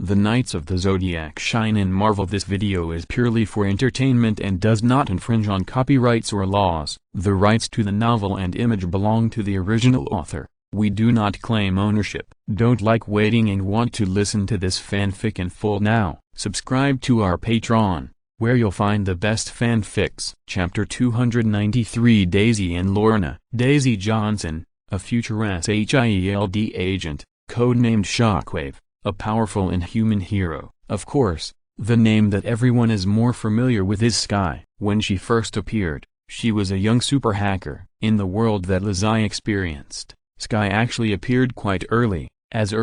The Knights of the Zodiac shine in Marvel. This video is purely for entertainment and does not infringe on copyrights or laws. The rights to the novel and image belong to the original author. We do not claim ownership. Don't like waiting and want to listen to this fanfic in full now? Subscribe to our Patreon, where you'll find the best fanfics. Chapter 293. Daisy and Lorna. Daisy Johnson, a future SHIELD agent, codenamed Shockwave, a powerful inhuman hero. Of course, the name that everyone is more familiar with is Skye. When she first appeared, she was a young super hacker. In the world that Lizzie experienced, Skye actually appeared quite early as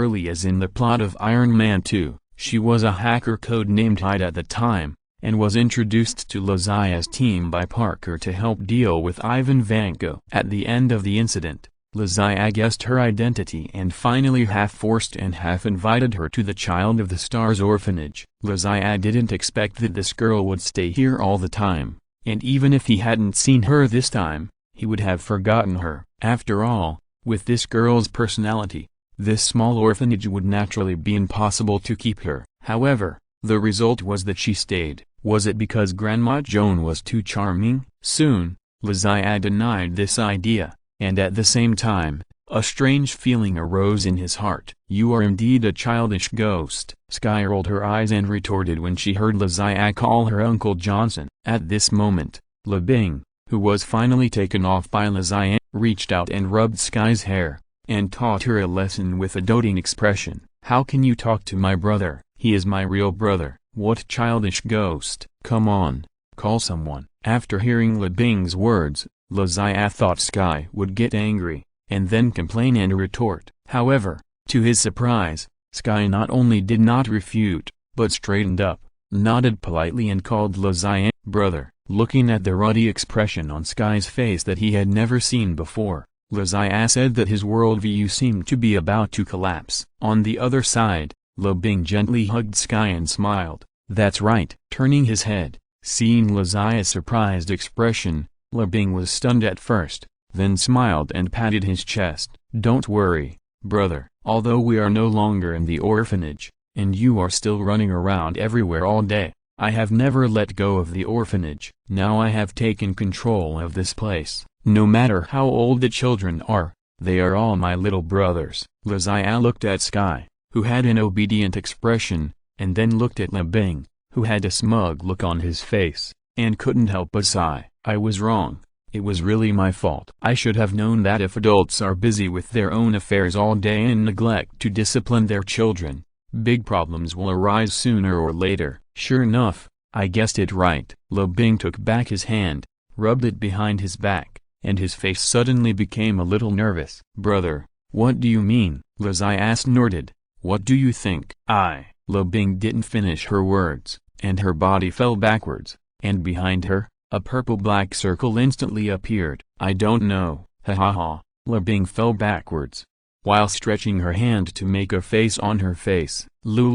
in the plot of Iron Man 2. She was a hacker codenamed Hyde at the time, and was introduced to Lizzie's team by Parker to help deal with Ivan Vanko. At the end of the incident, Lizzie guessed her identity and finally half-forced and half-invited her to the Child of the Stars orphanage. Lizzie didn't expect that this girl would stay here all the time, and even if he hadn't seen her this time, he would have forgotten her. After all, with this girl's personality, this small orphanage would naturally be impossible to keep her. However, the result was that she stayed. Was it because Grandma Joan was too charming? Soon, Lizzie denied this idea, and at the same time, a strange feeling arose in his heart. "You are indeed a childish ghost," Skye rolled her eyes and retorted when she heard Lizzie call her Uncle Johnson. At this moment, LeBing, who was finally taken off by Lizzie, reached out and rubbed Skye's hair, and taught her a lesson with a doting expression. "How can you talk to my brother? He is my real brother." "What childish ghost? Come on, call someone." After hearing LeBing's words, Lizzie thought Skye would get angry, and then complain and retort. However, to his surprise, Skye not only did not refute, but straightened up, nodded politely and called Lizzie brother. Looking at the ruddy expression on Skye's face that he had never seen before, Lizzie said that his worldview seemed to be about to collapse. On the other side, LeBing gently hugged Skye and smiled. "That's right." Turning his head, seeing Lizzie's surprised expression, LeBing was stunned at first, then smiled and patted his chest. "Don't worry, brother. Although we are no longer in the orphanage, and you are still running around everywhere all day, I have never let go of the orphanage. Now I have taken control of this place. No matter how old the children are, they are all my little brothers." Lizzie looked at Skye, who had an obedient expression, and then looked at LeBing, who had a smug look on his face, and couldn't help but sigh. "I was wrong. It was really my fault. I should have known that if adults are busy with their own affairs all day and neglect to discipline their children, big problems will arise sooner or later." "Sure enough, I guessed it right." LeBing took back his hand, rubbed it behind his back, and his face suddenly became a little nervous. "Brother, what do you mean?" Lizzie snorted. "What do you think?" LeBing didn't finish her words, and her body fell backwards, and behind her, a purple-black circle instantly appeared. "I don't know." "Ha ha ha." LeBing fell backwards, while stretching her hand to make a face on her face. Just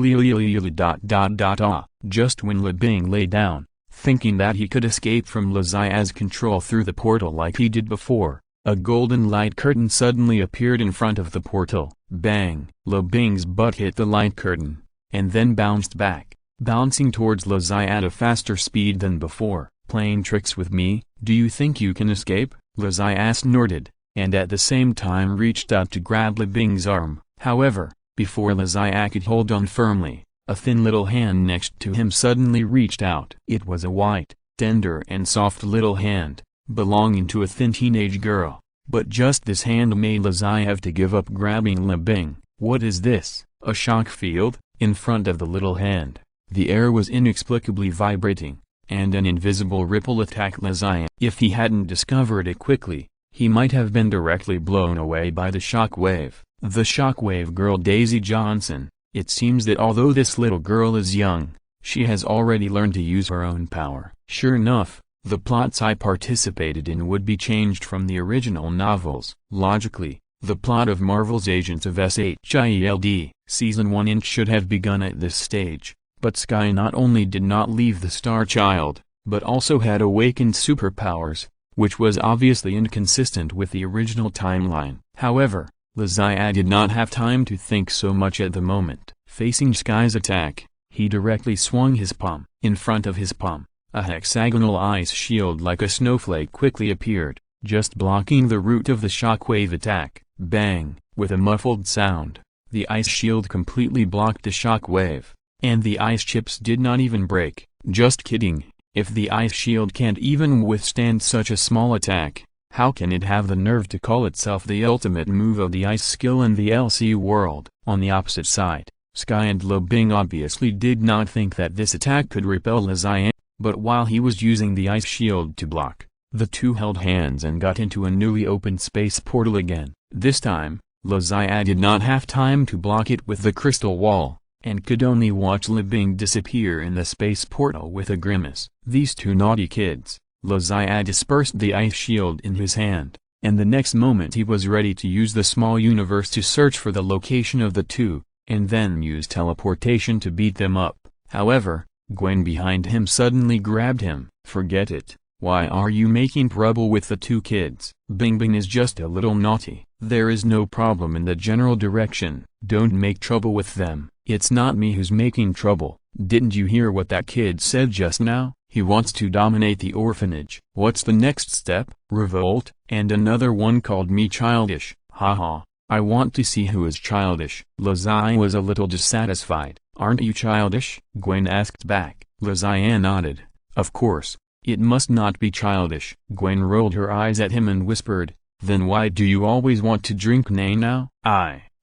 when LeBing lay down, thinking that he could escape from Lizzie's control through the portal like he did before, a golden light curtain suddenly appeared in front of the portal. Bang! LeBing's butt hit the light curtain, and then bounced back, bouncing towards Lizzie at a faster speed than before. "Playing tricks with me? Do you think you can escape?" Lizzie snorted, and at the same time reached out to grab LeBing's arm. However, before Lizzie could hold on firmly, a thin little hand next to him suddenly reached out. It was a white, tender and soft little hand, belonging to a thin teenage girl. But just this hand made Lizzie have to give up grabbing LeBing. "What is this? A shock field?" In front of the little hand, the air was inexplicably vibrating, and an invisible ripple attacked Lizzie. If he hadn't discovered it quickly, he might have been directly blown away by the shockwave. The shockwave girl Daisy Johnson. It seems that although this little girl is young, she has already learned to use her own power. Sure enough, the plots I participated in would be changed from the original novels. Logically, the plot of Marvel's Agents of SHIELD Season 1 should have begun at this stage, but Skye not only did not leave the Star Child, but also had awakened superpowers, which was obviously inconsistent with the original timeline. However, Lizzie did not have time to think so much at the moment. Facing Sky's attack, he directly swung his palm. In front of his palm, a hexagonal ice shield like a snowflake quickly appeared, just blocking the route of the shockwave attack. Bang! With a muffled sound, the ice shield completely blocked the shockwave, and the ice chips did not even break. Just kidding, if the ice shield can't even withstand such a small attack, how can it have the nerve to call itself the ultimate move of the ice skill in the LC world? On the opposite side, Sky and Le Bing obviously did not think that this attack could repel Le Zian, but while he was using the ice shield to block, the two held hands and got into a newly opened space portal again. This time, Le Zian did not have time to block it with the crystal wall, and could only watch Le Bing disappear in the space portal with a grimace. These two naughty kids. Le Zian dispersed the ice shield in his hand, and the next moment he was ready to use the small universe to search for the location of the two, and then use teleportation to beat them up. However, Gwen behind him suddenly grabbed him. Forget it. Why are you making trouble with the two kids? Bing Bing is just a little naughty. There is no problem in the general direction. Don't make trouble with them. It's not me who's making trouble. Didn't you hear what that kid said just now? He wants to dominate the orphanage. What's the next step? Revolt? And another one called me childish. Haha. I want to see who is childish. Le Zian was a little dissatisfied. Aren't you childish? Gwen asked back. Le Zian nodded. Of course. It must not be childish. Gwen rolled her eyes at him and whispered, then why do you always want to drink nay now?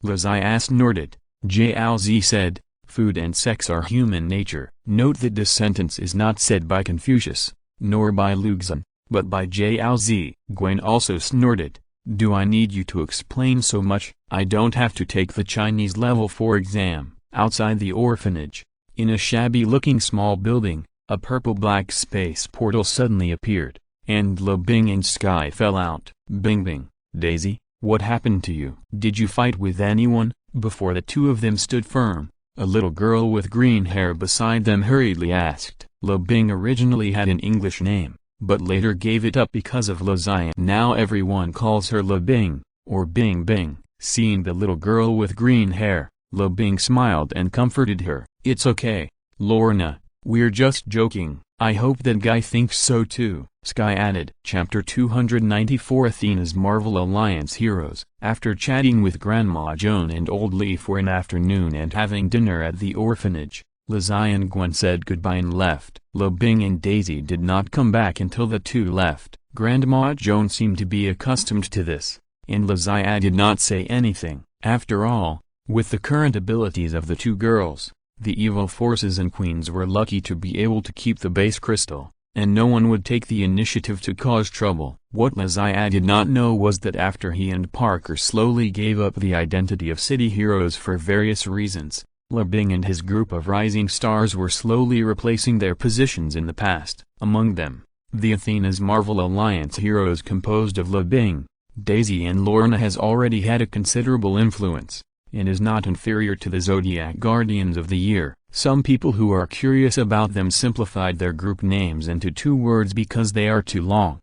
Le Zian snorted. Jiaozi said, food and sex are human nature. Note that this sentence is not said by Confucius, nor by Luxan, but by Jiaozi. Gwen also snorted. Do I need you to explain so much? I don't have to take the Chinese level 4 exam. Outside the orphanage, in a shabby-looking small building, a purple-black space portal suddenly appeared, and Le Bing and Sky fell out. Bing Bing, Daisy, what happened to you? Did you fight with anyone? Before the two of them stood firm, a little girl with green hair beside them hurriedly asked. Le Bing originally had an English name, but later gave it up because of Le Zian. Now everyone calls her Le Bing, or Bing Bing. Seeing the little girl with green hair, Le Bing smiled and comforted her. It's okay, Lorna, we're just joking. I hope that guy thinks so too, Sky added. Chapter 294 Athena's Marvel Alliance Heroes. After chatting with Grandma Joan and Old Lee for an afternoon and having dinner at the orphanage, Le Zian and Gwen said goodbye and left. Le Bing and Daisy did not come back until the two left. Grandma Joan seemed to be accustomed to this, and Le Zian did not say anything. After all, with the current abilities of the two girls, the evil forces and queens were lucky to be able to keep the base crystal, and no one would take the initiative to cause trouble. What Le Zian did not know was that after he and Parker slowly gave up the identity of city heroes for various reasons, Le Bing and his group of rising stars were slowly replacing their positions in the past. Among them, the Athena's Marvel Alliance heroes composed of Le Bing, Daisy and Lorna has already had a considerable influence, and is not inferior to the Zodiac Guardians of the Year. Some people who are curious about them simplified their group names into two words because they are too long.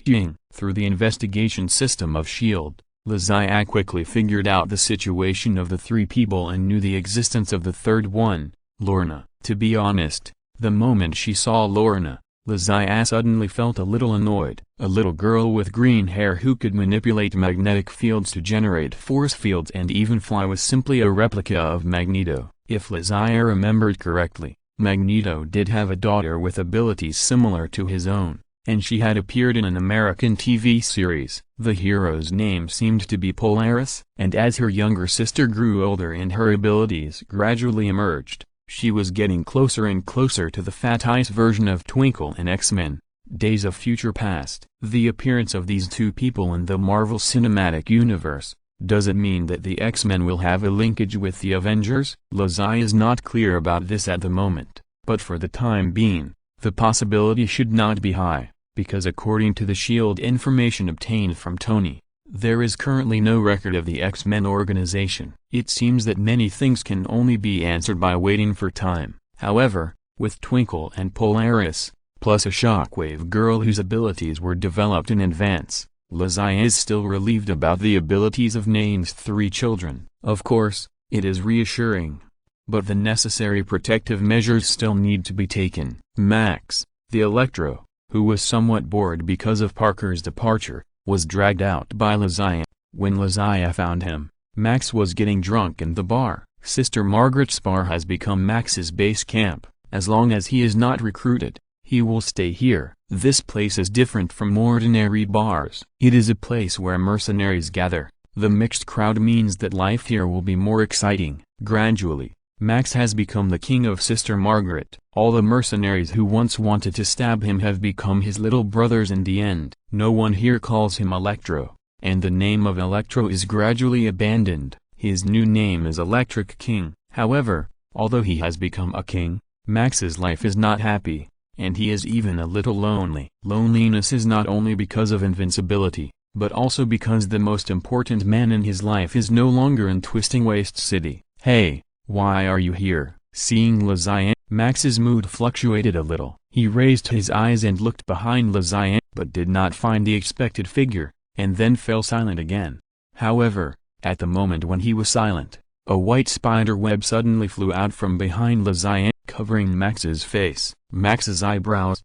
Ying. Through the investigation system of S.H.I.E.L.D., Le Zian quickly figured out the situation of the three people and knew the existence of the third one, Lorna. To be honest, the moment she saw Lorna, Le Zian suddenly felt a little annoyed. A little girl with green hair who could manipulate magnetic fields to generate force fields and even fly was simply a replica of Magneto. If Le Zian remembered correctly, Magneto did have a daughter with abilities similar to his own, and she had appeared in an American TV series. The hero's name seemed to be Polaris, and as her younger sister grew older and her abilities gradually emerged, she was getting closer and closer to the Fat Ice version of Twinkle in X-Men, Days of Future Past. The appearance of these two people in the Marvel Cinematic Universe, does it mean that the X-Men will have a linkage with the Avengers? Le Zian is not clear about this at the moment, but for the time being, the possibility should not be high, because according to the S.H.I.E.L.D. information obtained from Tony, there is currently no record of the X-Men organization. It seems that many things can only be answered by waiting for time. However, with Twinkle and Polaris, plus a Shockwave girl whose abilities were developed in advance, Le Zian is still relieved about the abilities of Name's three children. Of course, it is reassuring but the necessary protective measures still need to be taken. Max, the Electro, who was somewhat bored because of Parker's departure, was dragged out by Lysia. When Lysia found him, Max was getting drunk in the bar. Sister Margaret's bar has become Max's base camp. As long as he is not recruited, he will stay here. This place is different from ordinary bars. It is a place where mercenaries gather. The mixed crowd means that life here will be more exciting. Gradually, Max has become the king of Sister Margaret. All the mercenaries who once wanted to stab him have become his little brothers in the end. No one here calls him Electro, and the name of Electro is gradually abandoned. His new name is Electric King. However, although he has become a king, Max's life is not happy, and he is even a little lonely. Loneliness is not only because of invincibility, but also because the most important man in his life is no longer in Twisting Waste City. Hey, why are you here? Seeing Lysia, Max's mood fluctuated a little. He raised his eyes and looked behind Lysia, but did not find the expected figure, and then fell silent again. However, at the moment when he was silent, a white spider web suddenly flew out from behind Lysia, covering Max's face. Max's eyebrows.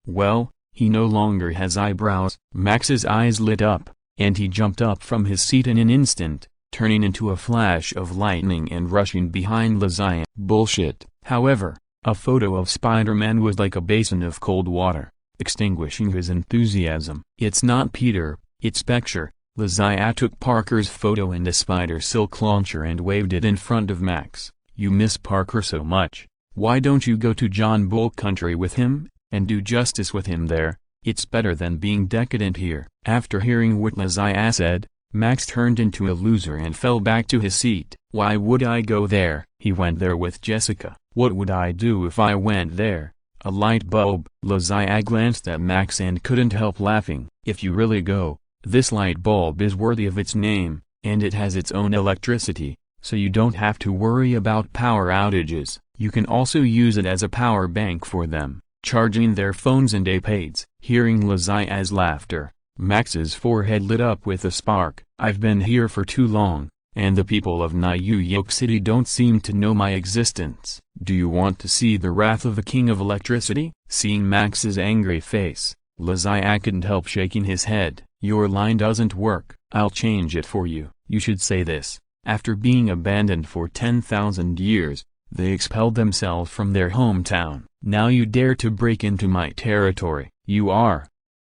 Well, he no longer has eyebrows. Max's eyes lit up, and he jumped up from his seat in an instant, turning into a flash of lightning and rushing behind Lysia. Bullshit. However, a photo of Spider-Man was like a basin of cold water, extinguishing his enthusiasm. It's not Peter, it's Picture. Lysia took Parker's photo and a spider silk launcher and waved it in front of Max. You miss Parker so much. Why don't you go to John Bull Country with him, and do justice with him there? It's better than being decadent here. After hearing what Lysia said, Max turned into a loser and fell back to his seat. Why would I go there? He went there with Jessica. What would I do if I went there? A light bulb. Lysia glanced at Max and couldn't help laughing. If you really go, this light bulb is worthy of its name, and it has its own electricity, so you don't have to worry about power outages. You can also use it as a power bank for them, charging their phones and iPads. Hearing Lysia's laughter, Max's forehead lit up with a spark. I've been here for too long, and the people of New York City don't seem to know my existence. Do you want to see the wrath of the King of Electricity? Seeing Max's angry face, Lysia couldn't help shaking his head. Your line doesn't work. I'll change it for you. You should say this. After being abandoned for 10,000 years, they expelled themselves from their hometown. Now you dare to break into my territory. You are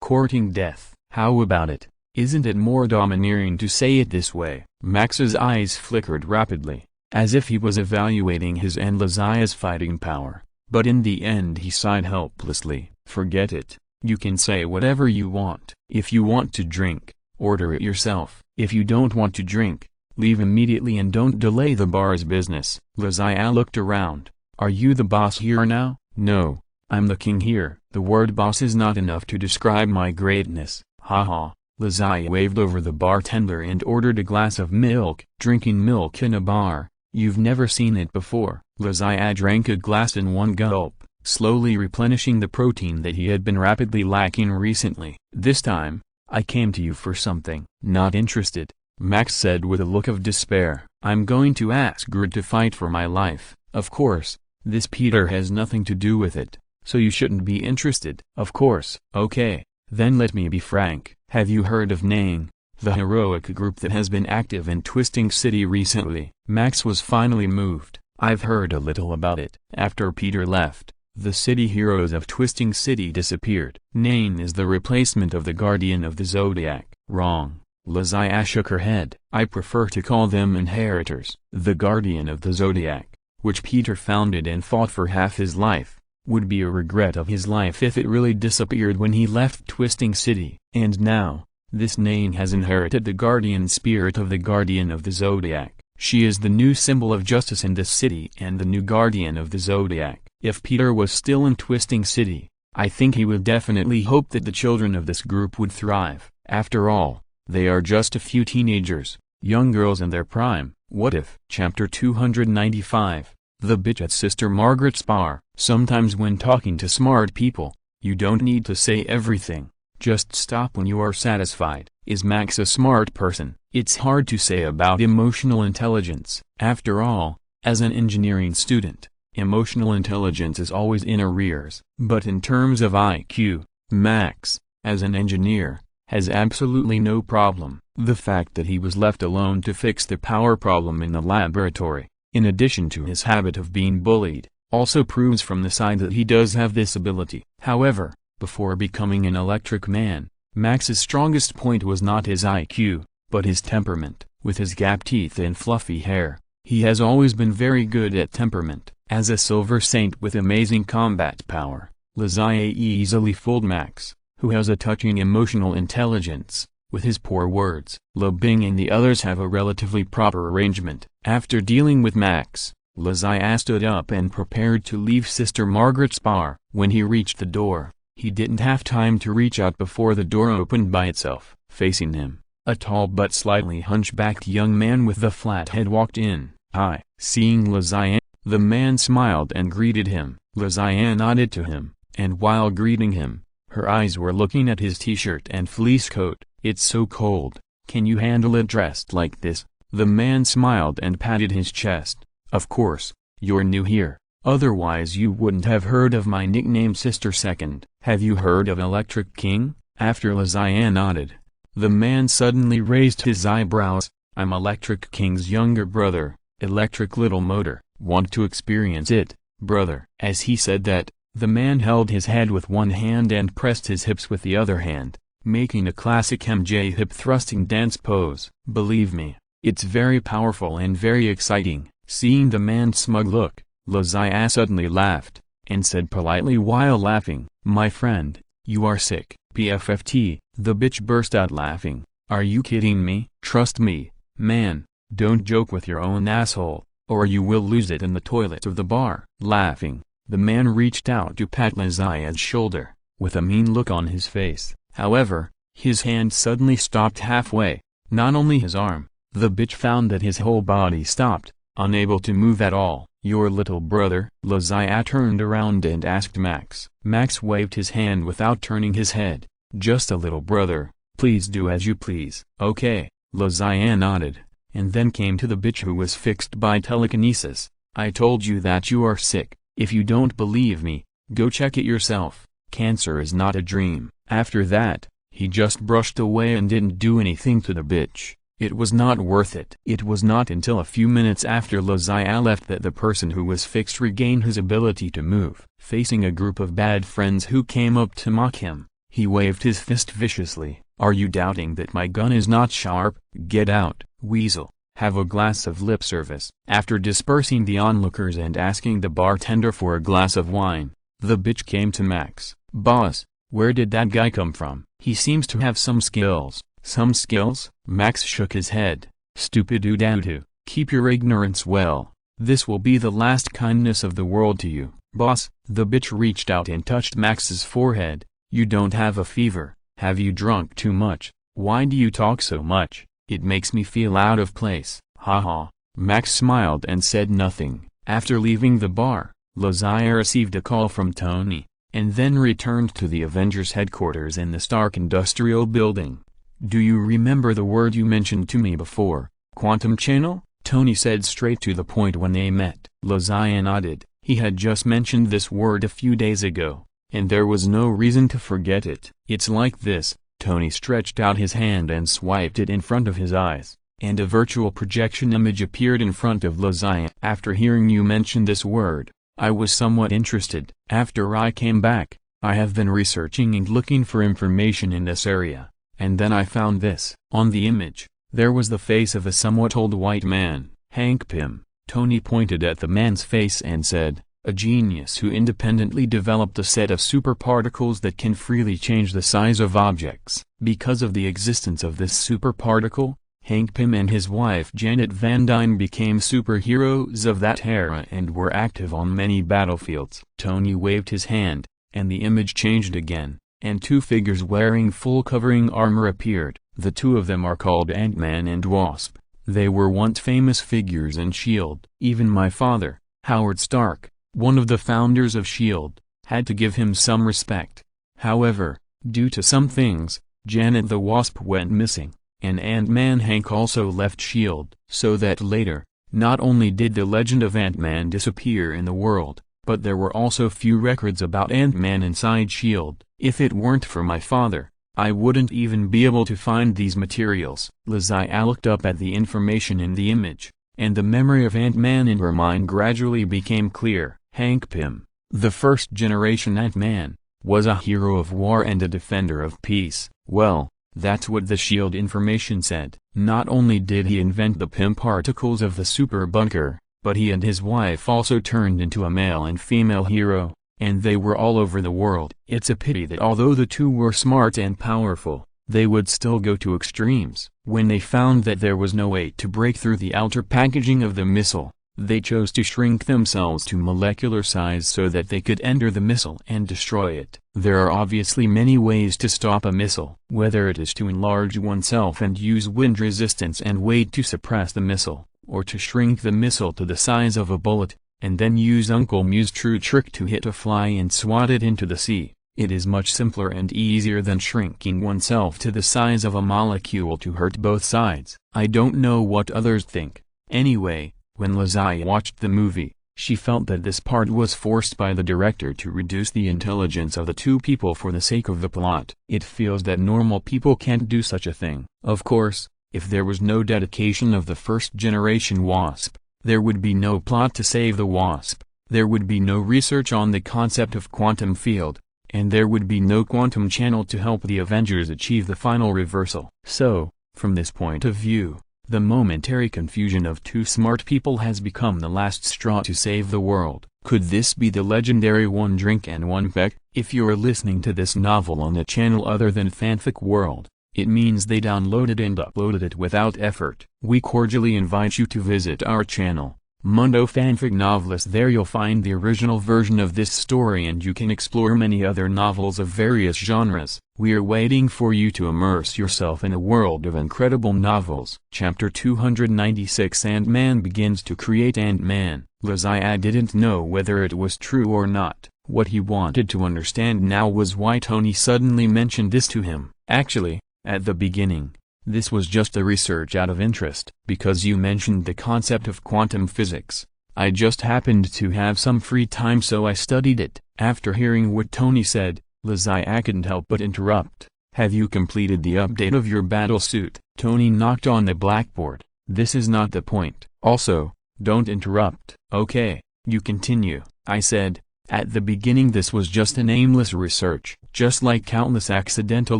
courting death. How about it? Isn't it more domineering to say it this way? Max's eyes flickered rapidly, as if he was evaluating his and Lysia's fighting power. But in the end he sighed helplessly. Forget it. You can say whatever you want. If you want to drink, order it yourself. If you don't want to drink, leave immediately and don't delay the bar's business. Lysia looked around. Are you the boss here now? No, I'm the king here. The word boss is not enough to describe my greatness. Haha. Lysia waved over the bartender and ordered a glass of milk. Drinking milk in a bar, you've never seen it before. Lysia drank a glass in one gulp, slowly replenishing the protein that he had been rapidly lacking recently. This time, I came to you for something. Not interested, Max said with a look of despair. I'm going to ask Grid to fight for my life. Of course, this Peter has nothing to do with it, so you shouldn't be interested. Of course. Okay, then let me be frank. Have you heard of Nang, the heroic group that has been active in Twisting City recently? Max was finally moved. I've heard a little about it. After Peter left, the city heroes of Twisting City disappeared. Nang is the replacement of the Guardian of the Zodiac. Wrong. Lysia shook her head. I prefer to call them inheritors. The Guardian of the Zodiac, which Peter founded and fought for half his life, would be a regret of his life if it really disappeared when he left Twisting City. And now, this Nang has inherited the guardian spirit of the Guardian of the Zodiac. She is the new symbol of justice in this city and the new Guardian of the Zodiac. If Peter was still in Twisting City, I think he would definitely hope that the children of this group would thrive. After all, they are just a few teenagers, young girls in their prime. What if? Chapter 295. The bitch at Sister Margaret's bar. Sometimes when talking to smart people, you don't need to say everything. Just stop when you are satisfied. Is Max a smart person? It's hard to say about emotional intelligence. After all, As an engineering student, emotional intelligence is always in arrears. But in terms of IQ, Max, as an engineer, has absolutely no problem. The fact that he was left alone to fix the power problem in the laboratory, in addition to his habit of being bullied, also proves from the side that he does have this ability. However, before becoming an electric man, Max's strongest point was not his IQ, but his temperament. With his gap teeth and fluffy hair, he has always been very good at temperament. As a silver saint with amazing combat power, Lazaia easily fooled Max, who has a touching emotional intelligence. With his poor words, Bing and the others have a relatively proper arrangement. After dealing with Max, Lazaia stood up and prepared to leave Sister Margaret's bar. When he reached the door, he didn't have time to reach out before the door opened by itself. Facing him, a tall but slightly hunchbacked young man with the flat head walked in. "Hi." Seeing Lazaia, the man smiled and greeted him. Lazaia nodded to him, and while greeting him, her eyes were looking at his t-shirt and fleece coat. "It's so cold, can you handle it dressed like this?" The man smiled and patted his chest. "Of course, you're new here, otherwise you wouldn't have heard of my nickname Sister Second. Have you heard of Electric King?" After Lazaia nodded, the man suddenly raised his eyebrows. "I'm Electric King's younger brother, Electric Little Motor. Want to experience it, brother?" As he said that, the man held his head with one hand and pressed his hips with the other hand, making a classic MJ hip-thrusting dance pose. "Believe me, it's very powerful and very exciting." Seeing the man's smug look, Lazaia suddenly laughed, and said politely while laughing, "My friend, you are sick." PFFT, the bitch burst out laughing. "Are you kidding me?" "Trust me, man, don't joke with your own asshole, or you will lose it in the toilet of the bar." Laughing, the man reached out to pat Lazaia's shoulder, with a mean look on his face. However, his hand suddenly stopped halfway. Not only his arm, the bitch found that his whole body stopped, unable to move at all. "Your little brother?" Lazaia turned around and asked Max. Max waved his hand without turning his head. "Just a little brother, please do as you please." "Okay," Lazaia nodded, and then came to the bitch who was fixed by telekinesis. "I told you that you are sick. If you don't believe me, go check it yourself. Cancer is not a dream." After that, he just brushed away and didn't do anything to the bitch. It was not worth it. It was not until a few minutes after Lazaia left that the person who was fixed regained his ability to move. Facing a group of bad friends who came up to mock him, he waved his fist viciously. "Are you doubting that my gun is not sharp? Get out, weasel. Have a glass of lip service." After dispersing the onlookers and asking the bartender for a glass of wine, the bitch came to Max. "Boss, where did that guy come from? He seems to have some skills." "Some skills?" Max shook his head. "Stupid-oo-doo-doo. Keep your ignorance well. This will be the last kindness of the world to you." "Boss," the bitch reached out and touched Max's forehead. "You don't have a fever. Have you drunk too much? Why do you talk so much? It makes me feel out of place." "Ha." Max smiled and said nothing. After leaving the bar, Lazaia received a call from Tony, and then returned to the Avengers headquarters in the Stark Industrial Building. "Do you remember the word you mentioned to me before, quantum channel?" Tony said straight to the point when they met. Lazaia nodded. He had just mentioned this word a few days ago, and there was no reason to forget it. "It's like this." Tony stretched out his hand and swiped it in front of his eyes, and a virtual projection image appeared in front of Lazaia. "After hearing you mention this word, I was somewhat interested. After I came back, I have been researching and looking for information in this area. And then I found this." On the image, there was the face of a somewhat old white man. "Hank Pym." Tony pointed at the man's face and said, "A genius who independently developed a set of superparticles that can freely change the size of objects." Because of the existence of this superparticle, Hank Pym and his wife Janet Van Dyne became superheroes of that era and were active on many battlefields. Tony waved his hand, and the image changed again, and two figures wearing full covering armor appeared. The two of them are called Ant-Man and Wasp. They were once famous figures in S.H.I.E.L.D. Even my father, Howard Stark, one of the founders of S.H.I.E.L.D., had to give him some respect. However, due to some things, Janet the Wasp went missing, and Ant-Man Hank also left S.H.I.E.L.D. So that later, Not only did the legend of Ant-Man disappear in the world, but there were also few records about Ant-Man inside S.H.I.E.L.D. If it weren't for my father, I wouldn't even be able to find these materials. Lizzie looked up at the information in the image, and the memory of Ant-Man in her mind gradually became clear. Hank Pym, the first-generation Ant-Man, was a hero of war and a defender of peace. Well, that's what the S.H.I.E.L.D. information said. Not only did he invent the Pym particles of the super bunker, but he and his wife also turned into a male and female hero, and they were all over the world. It's a pity that although the two were smart and powerful, they would still go to extremes. When they found that there was no way to break through the outer packaging of the missile, they chose to shrink themselves to molecular size so that they could enter the missile and destroy it. There are obviously many ways to stop a missile, whether it is to enlarge oneself and use wind resistance and weight to suppress the missile, or to shrink the missile to the size of a bullet, and then use Uncle Mew's true trick to hit a fly and swat it into the sea. It is much simpler and easier than shrinking oneself to the size of a molecule to hurt both sides. I don't know what others think. Anyway, when Lizzie watched the movie, she felt that this part was forced by the director to reduce the intelligence of the two people for the sake of the plot. It feels that normal people can't do such a thing. Of course, if there was no dedication of the first-generation Wasp, there would be no plot to save the Wasp, there would be no research on the concept of quantum field, and there would be no quantum channel to help the Avengers achieve the final reversal. So, from this point of view, the momentary confusion of two smart people has become the last straw to save the world. Could this be the legendary One Drink and One Peck? If you're listening to this novel on a channel other than Fanfic World, it means they downloaded and uploaded it without effort. We cordially invite you to visit our channel, Mundo Fanfic Novelist. There you'll find the original version of this story and you can explore many other novels of various genres. We're waiting for you to immerse yourself in a world of incredible novels. Chapter 296 Ant-Man begins to create Ant-Man. Lizzie didn't know whether it was true or not. What he wanted to understand now was why Tony suddenly mentioned this to him. Actually, at the beginning, this was just a research out of interest. Because you mentioned the concept of quantum physics, I just happened to have some free time so I studied it. After hearing what Tony said, Lizzie couldn't help but interrupt. Have you completed the update of your battle suit? Tony knocked on the blackboard. This is not the point. Also, don't interrupt. Okay, you continue, I said. At the beginning this was just an aimless research. Just like countless accidental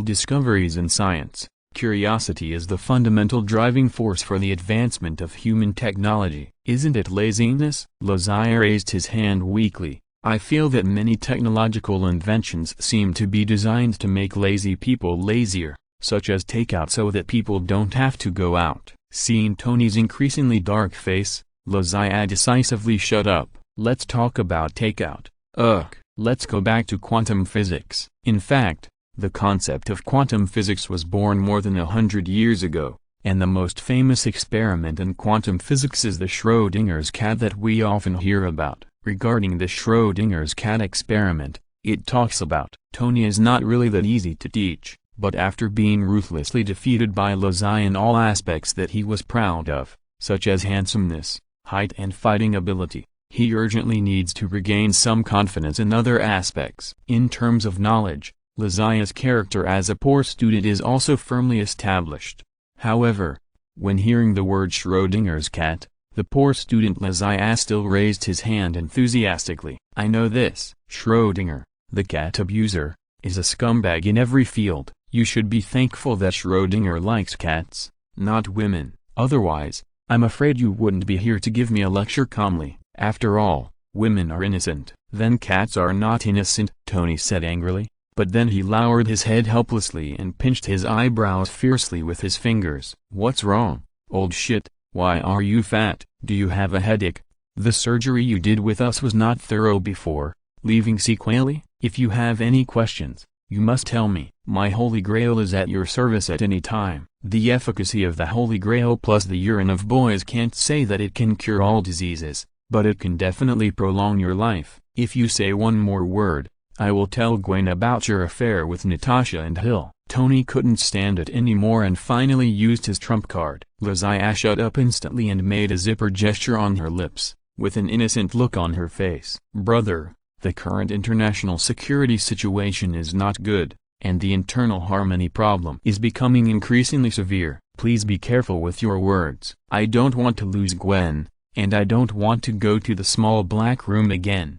discoveries in science, curiosity is the fundamental driving force for the advancement of human technology. Isn't it laziness? Lizzie raised his hand weakly. I feel that many technological inventions seem to be designed to make lazy people lazier, such as takeout so that people don't have to go out. Seeing Tony's increasingly dark face, Lizzie decisively shut up. Let's talk about takeout. Ugh, let's go back to quantum physics. In fact, the concept of quantum physics was born more than 100 years ago, and the most famous experiment in quantum physics is the Schrödinger's cat that we often hear about. Regarding the Schrödinger's cat experiment, it talks about Tony is not really that easy to teach, but after being ruthlessly defeated by Lizzie in all aspects that he was proud of, such as handsomeness, height and fighting ability, he urgently needs to regain some confidence in other aspects. In terms of knowledge, Lizzie's character as a poor student is also firmly established. However, when hearing the word Schrödinger's cat, the poor student Lizzie still raised his hand enthusiastically. I know this. Schrödinger, the cat abuser, is a scumbag in every field. You should be thankful that Schrödinger likes cats, not women. Otherwise, I'm afraid you wouldn't be here to give me a lecture calmly. After all, women are innocent. Then cats are not innocent, Tony said angrily, but then he lowered his head helplessly and pinched his eyebrows fiercely with his fingers. What's wrong, old shit? Why are you fat? Do you have a headache? The surgery you did with us was not thorough before, leaving sequelae? If you have any questions, you must tell me. My Holy Grail is at your service at any time. The efficacy of the Holy Grail plus the urine of boys can't say that it can cure all diseases, but it can definitely prolong your life. If you say one more word, I will tell Gwen about your affair with Natasha and Hill. Tony couldn't stand it anymore and finally used his trump card. Lazia shut up instantly and made a zipper gesture on her lips, with an innocent look on her face. "Brother, the current international security situation is not good, and the internal harmony problem is becoming increasingly severe. Please be careful with your words. I don't want to lose Gwen, and I don't want to go to the small black room again.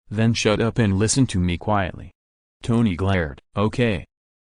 Then shut up and listen to me quietly." Tony glared. "Okay."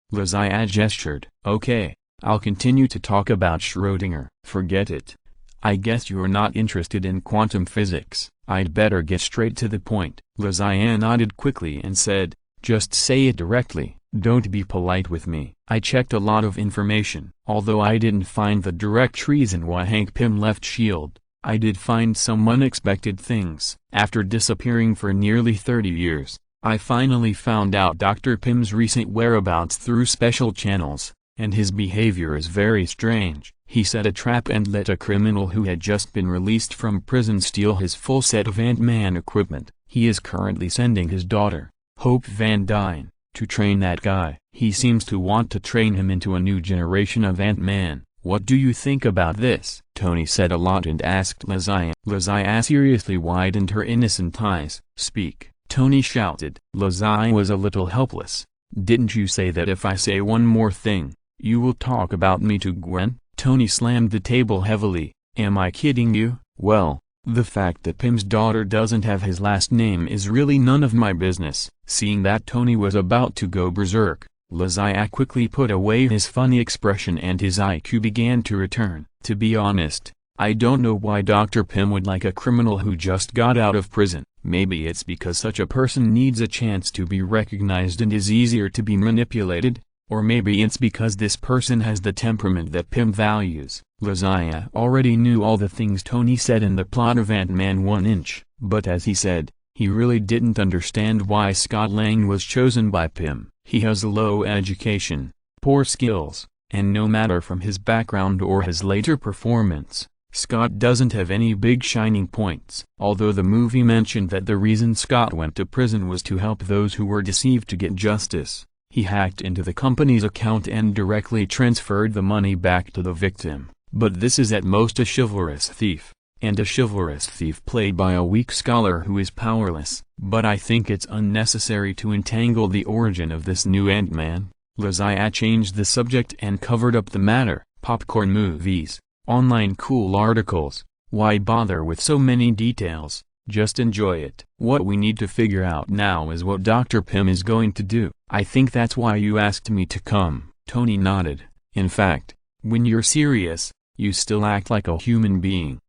Lazia gestured. "Okay, I'll continue to talk about Schrödinger." "Forget it. I guess you're not interested in quantum physics. I'd better get straight to the point." Lazia nodded quickly and said, "Just say it directly, don't be polite with me." "I checked a lot of information. Although I didn't find the direct reason why Hank Pym left S.H.I.E.L.D., I did find some unexpected things. After disappearing for nearly 30 years, I finally found out Dr. Pym's recent whereabouts through special channels, and his behavior is very strange. He set a trap and let a criminal who had just been released from prison steal his full set of Ant-Man equipment. He is currently sending his daughter, Hope Van Dyne, to train that guy. He seems to want to train him into a new generation of Ant-Man. What do you think about this?" Tony said a lot and asked Lazia. Lazia seriously widened her innocent eyes. "Speak," Tony shouted. Lazia was a little helpless. "Didn't you say that if I say one more thing, you will talk about me to Gwen?" Tony slammed the table heavily. "Am I kidding you?" "Well, the fact that Pym's daughter doesn't have his last name is really none of my business." Seeing that Tony was about to go berserk, Lazia quickly put away his funny expression and his IQ began to return. "To be honest, I don't know why Dr. Pym would like a criminal who just got out of prison. Maybe it's because such a person needs a chance to be recognized and is easier to be manipulated, or maybe it's because this person has the temperament that Pym values." Lazia already knew all the things Tony said in the plot of Ant-Man 1-inch, but as he said, he really didn't understand why Scott Lang was chosen by Pym. He has low education, poor skills, and no matter from his background or his later performance, Scott doesn't have any big shining points. Although the movie mentioned that the reason Scott went to prison was to help those who were deceived to get justice, he hacked into the company's account and directly transferred the money back to the victim. But this is at most a chivalrous thief, and a chivalrous thief played by a weak scholar who is powerless. But I think it's unnecessary to entangle the origin of this new Ant-Man. Lazia changed the subject and covered up the matter. "Popcorn movies, online cool articles, why bother with so many details? Just enjoy it. What we need to figure out now is what Dr. Pym is going to do." "I think that's why you asked me to come." Tony nodded. "In fact, when you're serious, you still act like a human being."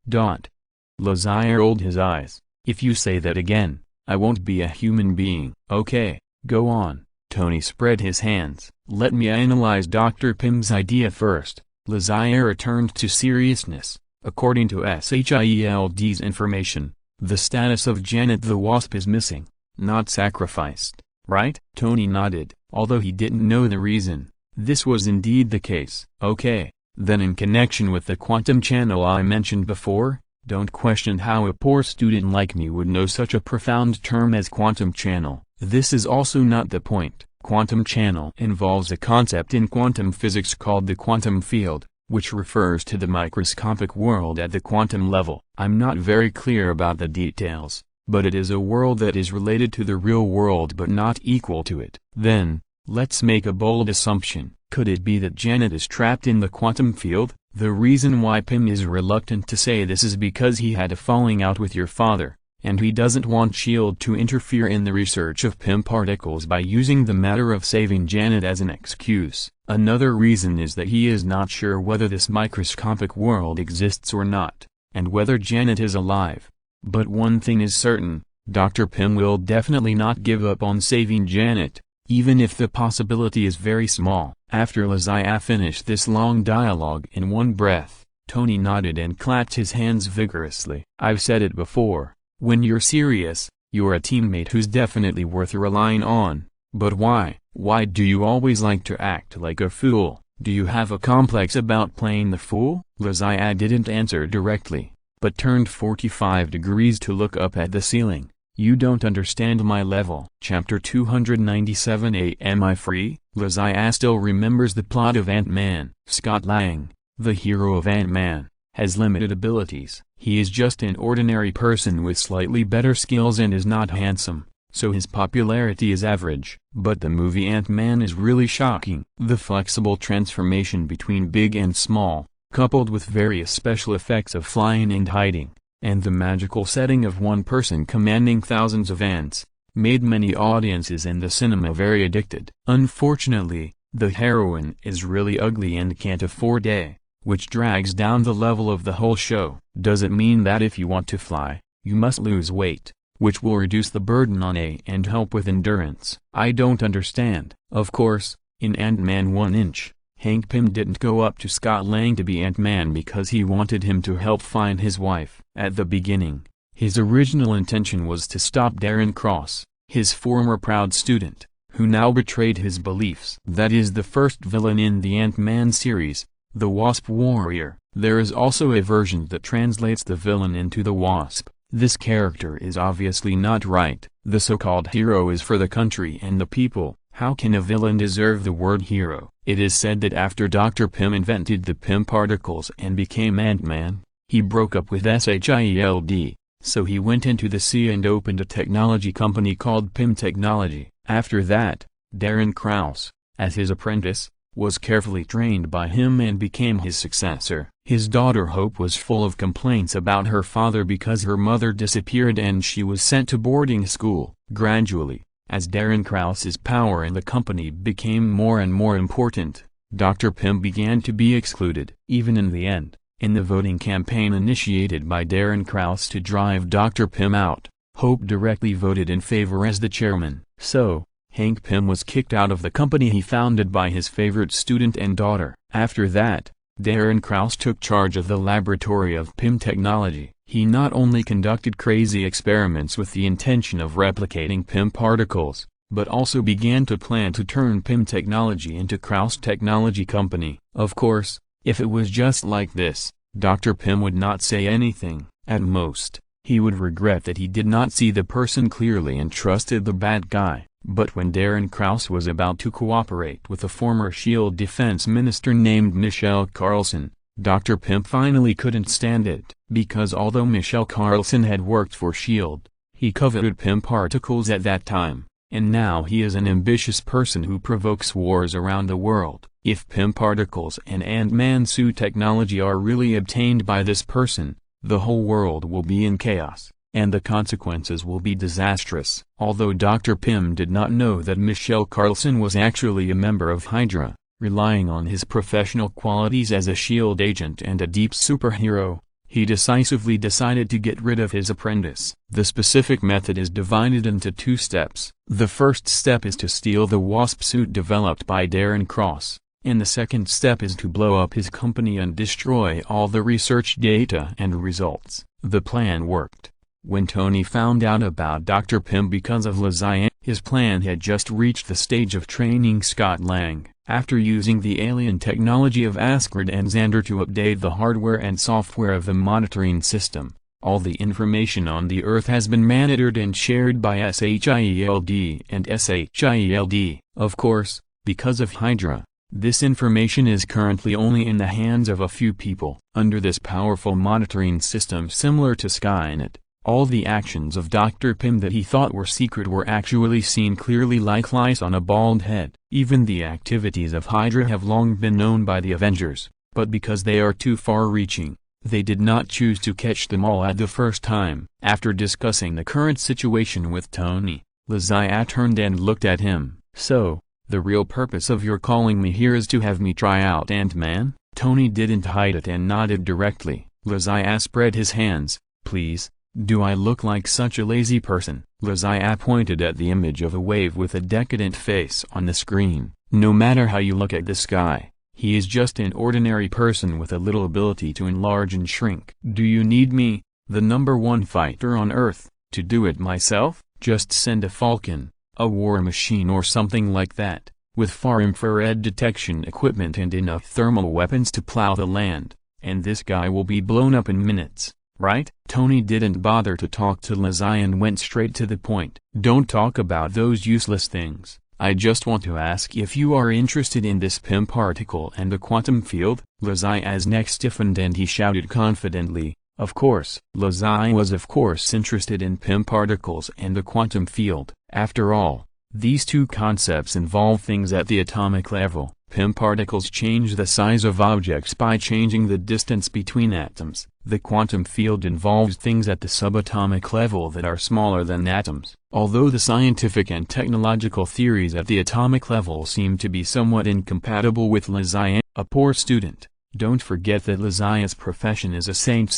Lazia rolled his eyes. "If you say that again, I won't be a human being." "Okay, go on." Tony spread his hands. "Let me analyze Dr. Pym's idea first." Lazia returned to seriousness. "According to SHIELD's information, the status of Janet the Wasp is missing, not sacrificed, right?" Tony nodded, although he didn't know the reason. This was indeed the case. "Okay, then in connection with the quantum channel I mentioned before, don't question how a poor student like me would know such a profound term as quantum channel. This is also not the point. Quantum channel involves a concept in quantum physics called the quantum field, which refers to the microscopic world at the quantum level. I'm not very clear about the details, but it is a world that is related to the real world but not equal to it. Then, let's make a bold assumption. Could it be that Janet is trapped in the quantum field? The reason why Pym is reluctant to say this is because he had a falling out with your father, and he doesn't want S.H.I.E.L.D. to interfere in the research of Pym particles by using the matter of saving Janet as an excuse. Another reason is that he is not sure whether this microscopic world exists or not, and whether Janet is alive. But one thing is certain, Dr. Pym will definitely not give up on saving Janet, even if the possibility is very small." After Lazia finished this long dialogue in one breath, Tony nodded and clapped his hands vigorously. "I've said it before, when you're serious, you're a teammate who's definitely worth relying on. But why? Why do you always like to act like a fool? Do you have a complex about playing the fool?" Lazia didn't answer directly, but turned 45 degrees to look up at the ceiling. You don't understand my level. Chapter 297. Am I free? Lazia still remembers the plot of Ant-Man. Scott Lang, the hero of Ant-Man, has limited abilities. He is just an ordinary person with slightly better skills and is not handsome, so his popularity is average. But the movie Ant-Man is really shocking. The flexible transformation between big and small, coupled with various special effects of flying and hiding, and the magical setting of one person commanding thousands of ants, made many audiences in the cinema very addicted. Unfortunately, the heroine is really ugly and can't afford a, which drags down the level of the whole show. Does it mean that if you want to fly, you must lose weight, which will reduce the burden on a and help with endurance? I don't understand. Of course, in Ant-Man 1-inch, Hank Pym didn't go up to Scott Lang to be Ant-Man because he wanted him to help find his wife. At the beginning, his original intention was to stop Darren Cross, his former proud student, who now betrayed his beliefs. That is the first villain in the Ant-Man series, the Wasp Warrior. There is also a version that translates the villain into the Wasp. This character is obviously not right. The so-called hero is for the country and the people. How can a villain deserve the word hero? It is said that after Dr. Pym invented the Pym particles and became Ant-Man, he broke up with SHIELD, so he went into the sea and opened a technology company called Pym Technology. After that, Darren Cross, as his apprentice, was carefully trained by him and became his successor. His daughter Hope was full of complaints about her father because her mother disappeared and she was sent to boarding school. Gradually, as Darren Cross's power in the company became more and more important, Dr. Pym began to be excluded. Even in the end, in the voting campaign initiated by Darren Cross to drive Dr. Pym out, Hope directly voted in favor as the chairman. So, Hank Pym was kicked out of the company he founded by his favorite student and daughter. After that, Darren Cross took charge of the laboratory of Pym Technology. He not only conducted crazy experiments with the intention of replicating Pym particles, but also began to plan to turn Pym Technology into Cross Technology Company. Of course, if it was just like this, Dr. Pym would not say anything. At most, he would regret that he did not see the person clearly and trusted the bad guy. But when Darren Cross was about to cooperate with a former S.H.I.E.L.D. defense minister named Michelle Carlson, Dr. Pym finally couldn't stand it, because although Michelle Carlson had worked for S.H.I.E.L.D., he coveted Pym particles at that time, and now he is an ambitious person who provokes wars around the world. If Pym particles and Ant-Man suit technology are really obtained by this person, the whole world will be in chaos, and the consequences will be disastrous. Although Dr. Pym did not know that Michelle Carlson was actually a member of Hydra, relying on his professional qualities as a S.H.I.E.L.D. agent and a deep superhero, he decisively decided to get rid of his apprentice. The specific method is divided into two steps. The first step is to steal the Wasp suit developed by Darren Cross, and the second step is to blow up his company and destroy all the research data and results. The plan worked. When Tony found out about Dr. Pym because of Lazia, his plan had just reached the stage of training Scott Lang. After using the alien technology of Asgard and Xander to update the hardware and software of the monitoring system, all the information on the Earth has been monitored and shared by SHIELD and SHIELD. Of course, because of Hydra, this information is currently only in the hands of a few people. Under this powerful monitoring system similar to Skynet, all the actions of Dr. Pym that he thought were secret were actually seen clearly like lice on a bald head. Even the activities of Hydra have long been known by the Avengers, but because they are too far-reaching, they did not choose to catch them all at the first time. After discussing the current situation with Tony, Lazia turned and looked at him. So, the real purpose of your calling me here is to have me try out Ant-Man? Tony didn't hide it and nodded directly. Lazia spread his hands. Please. Do I look like such a lazy person? Lazia pointed at the image of a wave with a decadent face on the screen. No matter how you look at this guy, he is just an ordinary person with a little ability to enlarge and shrink. Do you need me, the #1 fighter on Earth, to do it myself? Just send a Falcon, a war machine or something like that, with far-infrared detection equipment and enough thermal weapons to plow the land, and this guy will be blown up in minutes. right? Tony didn't bother to talk to Lazai and went straight to the point. Don't talk about those useless things. I just want to ask if you are interested in this PIM particle and the quantum field. Lazai's neck stiffened and he shouted confidently, of course. Lazai was of course interested in PIM particles and the quantum field. After all, these two concepts involve things at the atomic level. PIM particles change the size of objects by changing the distance between atoms. The quantum field involves things at the subatomic level that are smaller than atoms. Although the scientific and technological theories at the atomic level seem to be somewhat incompatible with Lazai, a poor student, don't forget that Lazai's profession is a saint.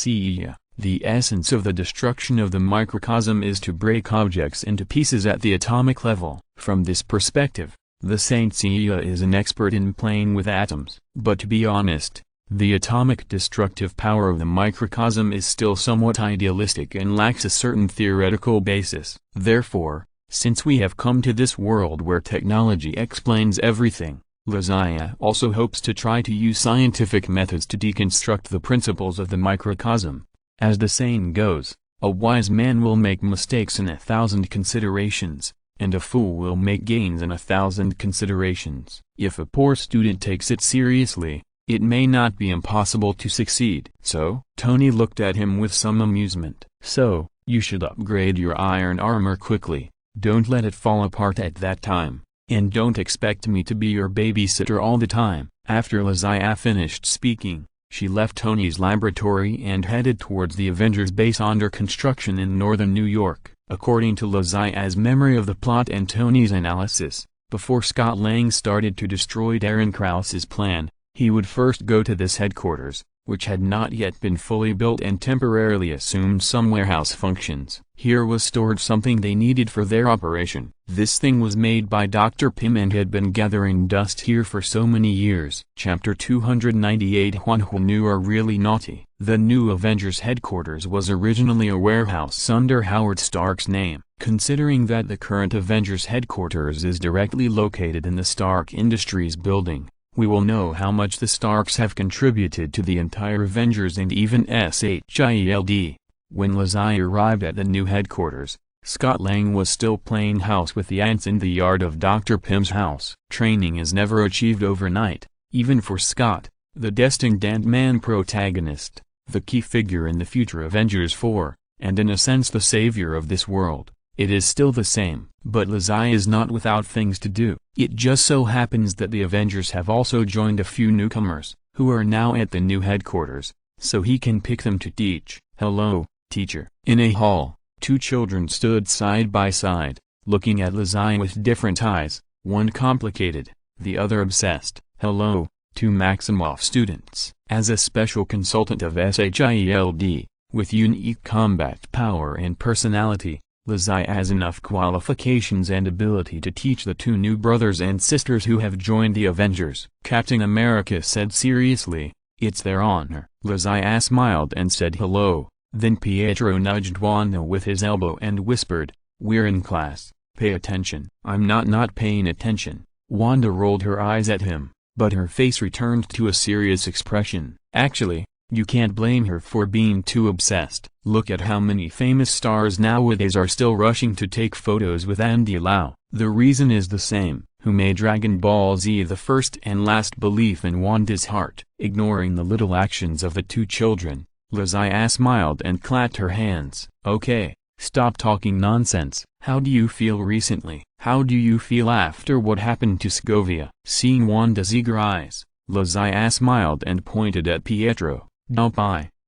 The essence of the destruction of the microcosm is to break objects into pieces at the atomic level. From this perspective, the Saint Seiya is an expert in playing with atoms. But to be honest, the atomic destructive power of the microcosm is still somewhat idealistic and lacks a certain theoretical basis. Therefore, since we have come to this world where technology explains everything, Lazai also hopes to try to use scientific methods to deconstruct the principles of the microcosm. As the saying goes, a wise man will make mistakes in 1,000 considerations, and a fool will make gains in 1,000 considerations. If a poor student takes it seriously, it may not be impossible to succeed. So? Tony looked at him with some amusement. So, you should upgrade your iron armor quickly, don't let it fall apart at that time, and don't expect me to be your babysitter all the time. After Lazai finished speaking, she left Tony's laboratory and headed towards the Avengers base under construction in northern New York. According to Lazai's memory of the plot and Tony's analysis, before Scott Lang started to destroy Darren Krause's plan, he would first go to this headquarters, which had not yet been fully built and temporarily assumed some warehouse functions. Here was stored something they needed for their operation. This thing was made by Dr. Pym and had been gathering dust here for so many years. Chapter 298 Juanhu New are really naughty. The new Avengers headquarters was originally a warehouse under Howard Stark's name. Considering that the current Avengers headquarters is directly located in the Stark Industries building, we will know how much the Starks have contributed to the entire Avengers and even SHIELD. When Lazai arrived at the new headquarters, Scott Lang was still playing house with the ants in the yard of Dr. Pym's house. Training is never achieved overnight, even for Scott, the destined Ant-Man protagonist, the key figure in the future Avengers 4, and in a sense the savior of this world. It is still the same. But Lazai is not without things to do. It just so happens that the Avengers have also joined a few newcomers, who are now at the new headquarters, so he can pick them to teach. Hello, teacher. In a hall, two children stood side by side, looking at Lazai with different eyes, one complicated, the other obsessed. Hello, two Maximoff students. As a special consultant of SHIELD, with unique combat power and personality, Lazai has enough qualifications and ability to teach the two new brothers and sisters who have joined the Avengers. Captain America said seriously, it's their honor. Lazai smiled and said hello, then Pietro nudged Wanda with his elbow and whispered, we're in class, pay attention. I'm not paying attention. Wanda rolled her eyes at him, but her face returned to a serious expression. Actually, you can't blame her for being too obsessed. Look at how many famous stars nowadays are still rushing to take photos with Andy Lau. The reason is the same. Who made Dragon Ball Z the first and last belief in Wanda's heart? Ignoring the little actions of the two children, Lazai smiled and clapped her hands. Okay, stop talking nonsense. How do you feel recently? How do you feel after what happened to Scovia? Seeing Wanda's eager eyes, Lazai smiled and pointed at Pietro. Now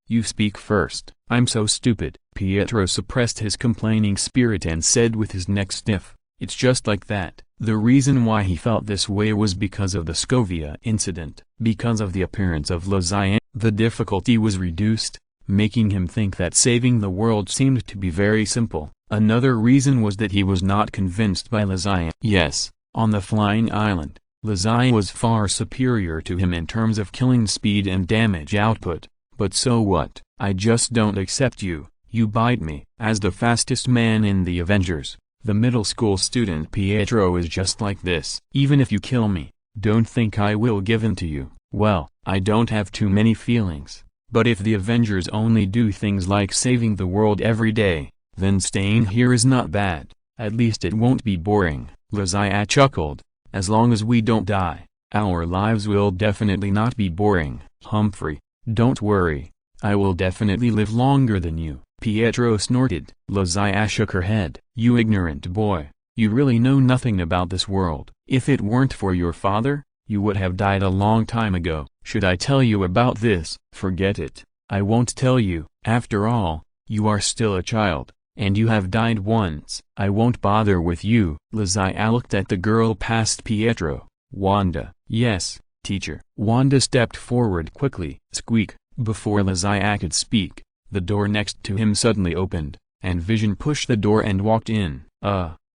you speak first. I'm so stupid. Pietro suppressed his complaining spirit and said with his neck stiff, it's just like that. The reason why he felt this way was because of the Scovia incident. Because of the appearance of Lazai, the difficulty was reduced, making him think that saving the world seemed to be very simple. Another reason was that he was not convinced by Lazai. Yes, on the flying island, Lazai was far superior to him in terms of killing speed and damage output. But so what? I just don't accept you, you bite me. As the fastest man in the Avengers, the middle school student Pietro is just like this. Even if you kill me, don't think I will give in to you. Well, I don't have too many feelings, But if the Avengers only do things like saving the world every day, then staying here is not bad. At least it won't be boring. Zodiac chuckled. As long as we don't die, our lives will definitely not be boring. Humphrey, don't worry. I will definitely live longer than you. Pietro snorted. Zodiac shook her head. You ignorant boy. You really know nothing about this world. If it weren't for your father, you would have died a long time ago. Should I tell you about this? Forget it. I won't tell you. After all, you are still a child, and you have died once. I won't bother with you. Zodiac looked at the girl past Pietro. Wanda. Yes, teacher. Wanda stepped forward quickly. Squeak. Before Zodiac could speak, the door next to him suddenly opened, and Vision pushed the door and walked in.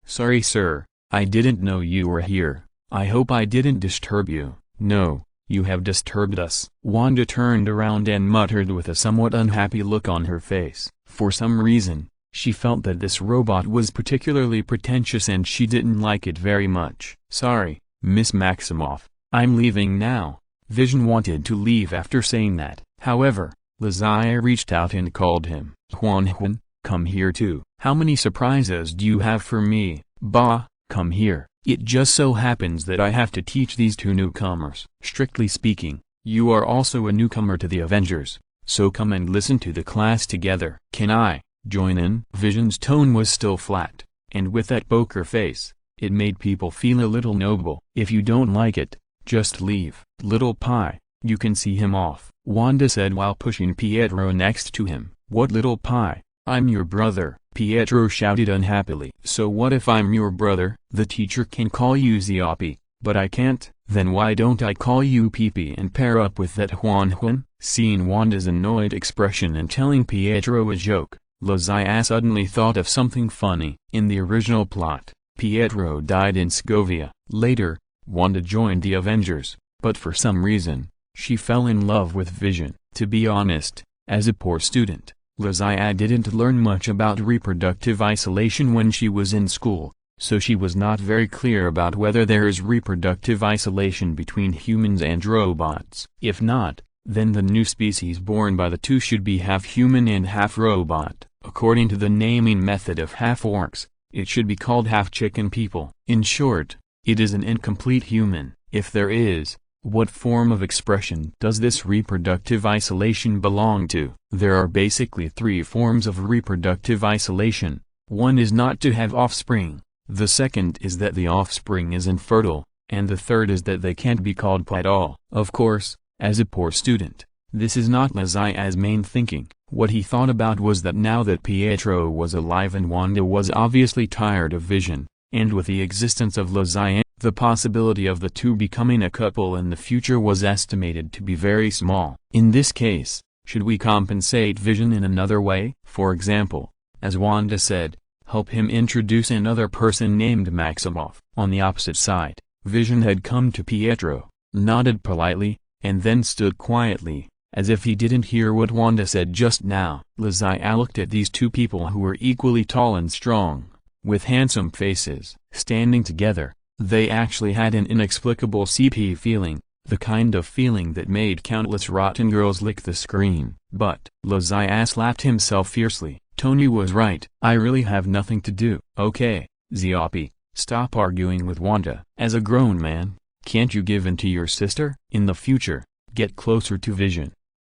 Sorry sir, I didn't know you were here. I hope I didn't disturb you. No, you have disturbed us. Wanda turned around and muttered with a somewhat unhappy look on her face. For some reason, she felt that this robot was particularly pretentious and she didn't like it very much. Sorry, Miss Maximoff, I'm leaving now. Vision wanted to leave after saying that. However, Zodiac reached out and called him. Juan, come here too. How many surprises do you have for me? Bah, come here. It just so happens that I have to teach these two newcomers. Strictly speaking, you are also a newcomer to the Avengers, so come and listen to the class together. Can I join in? Vision's tone was still flat, and with that poker face, it made people feel a little noble. If you don't like it, just leave. Little pie, you can see him off, Wanda said while pushing Pietro next to him. What little pie? I'm your brother, Pietro shouted unhappily. So what if I'm your brother? The teacher can call you Ziopi, but I can't. Then why don't I call you Pepe and pair up with that Juan? Seeing Wanda's annoyed expression and telling Pietro a joke, Zodiac suddenly thought of something funny. In the original plot, Pietro died in Segovia. Later, Wanda joined the Avengers, but for some reason, she fell in love with Vision. To be honest, as a poor student, Zodiac didn't learn much about reproductive isolation when she was in school, so she was not very clear about whether there is reproductive isolation between humans and robots. If not, then the new species born by the two should be half human and half robot. According to the naming method of half-orcs, it should be called half-chicken people. In short, it is an incomplete human. If there is, what form of expression does this reproductive isolation belong to? There are basically three forms of reproductive isolation. One is not to have offspring, the second is that the offspring is infertile, and the third is that they can't be called at all. Of course, as a poor student, this is not Zodiac's main thinking. What he thought about was that now that Pietro was alive and Wanda was obviously tired of Vision, and with the existence of Zodiac, the possibility of the two becoming a couple in the future was estimated to be very small. In this case, should we compensate Vision in another way? For example, as Wanda said, help him introduce another person named Maximoff. On the opposite side, Vision had come to Pietro, nodded politely, and then stood quietly, as if he didn't hear what Wanda said just now. Zodiac looked at these two people who were equally tall and strong, with handsome faces. Standing together, they actually had an inexplicable CP feeling, the kind of feeling that made countless rotten girls lick the screen. But Zodiac slapped himself fiercely. Tony was right. I really have nothing to do. Okay, Ziopi, stop arguing with Wanda. As a grown man, can't you give in to your sister? In the future, get closer to Vision.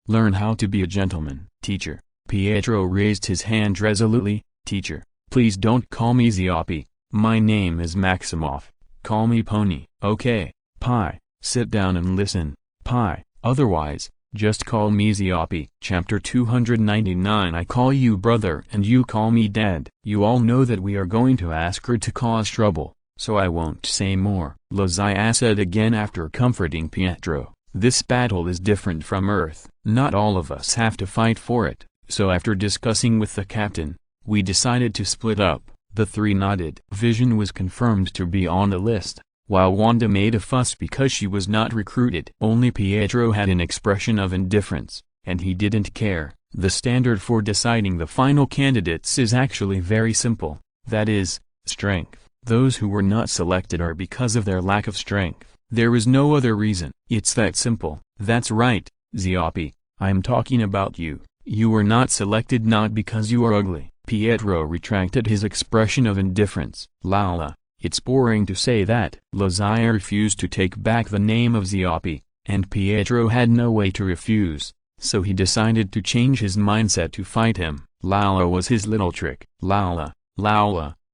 Learn how to be a gentleman. Teacher. Pietro raised his hand resolutely. Teacher, please don't call me Ziopi. My name is Maximoff. Call me Pony. Okay, Pie, sit down and listen, Pie, otherwise, just call me Ziopi. Chapter 299. I call you brother and you call me dad. You all know that we are going to ask her to cause trouble, so I won't say more. Zodiac said again after comforting Pietro. This battle is different from Earth. Not all of us have to fight for it, so after discussing with the captain, we decided to split up. The three nodded. Vision was confirmed to be on the list, while Wanda made a fuss because she was not recruited. Only Pietro had an expression of indifference, and he didn't care. The standard for deciding the final candidates is actually very simple, that is, strength. Those who were not selected are because of their lack of strength. There is no other reason. It's that simple. That's right, Ziopi, I'm talking about you. You were not selected not because you are ugly. Pietro retracted his expression of indifference. Lala, it's boring to say that. Lazai refused to take back the name of Ziopi, and Pietro had no way to refuse, so he decided to change his mindset to fight him. Lala was his little trick. Lala,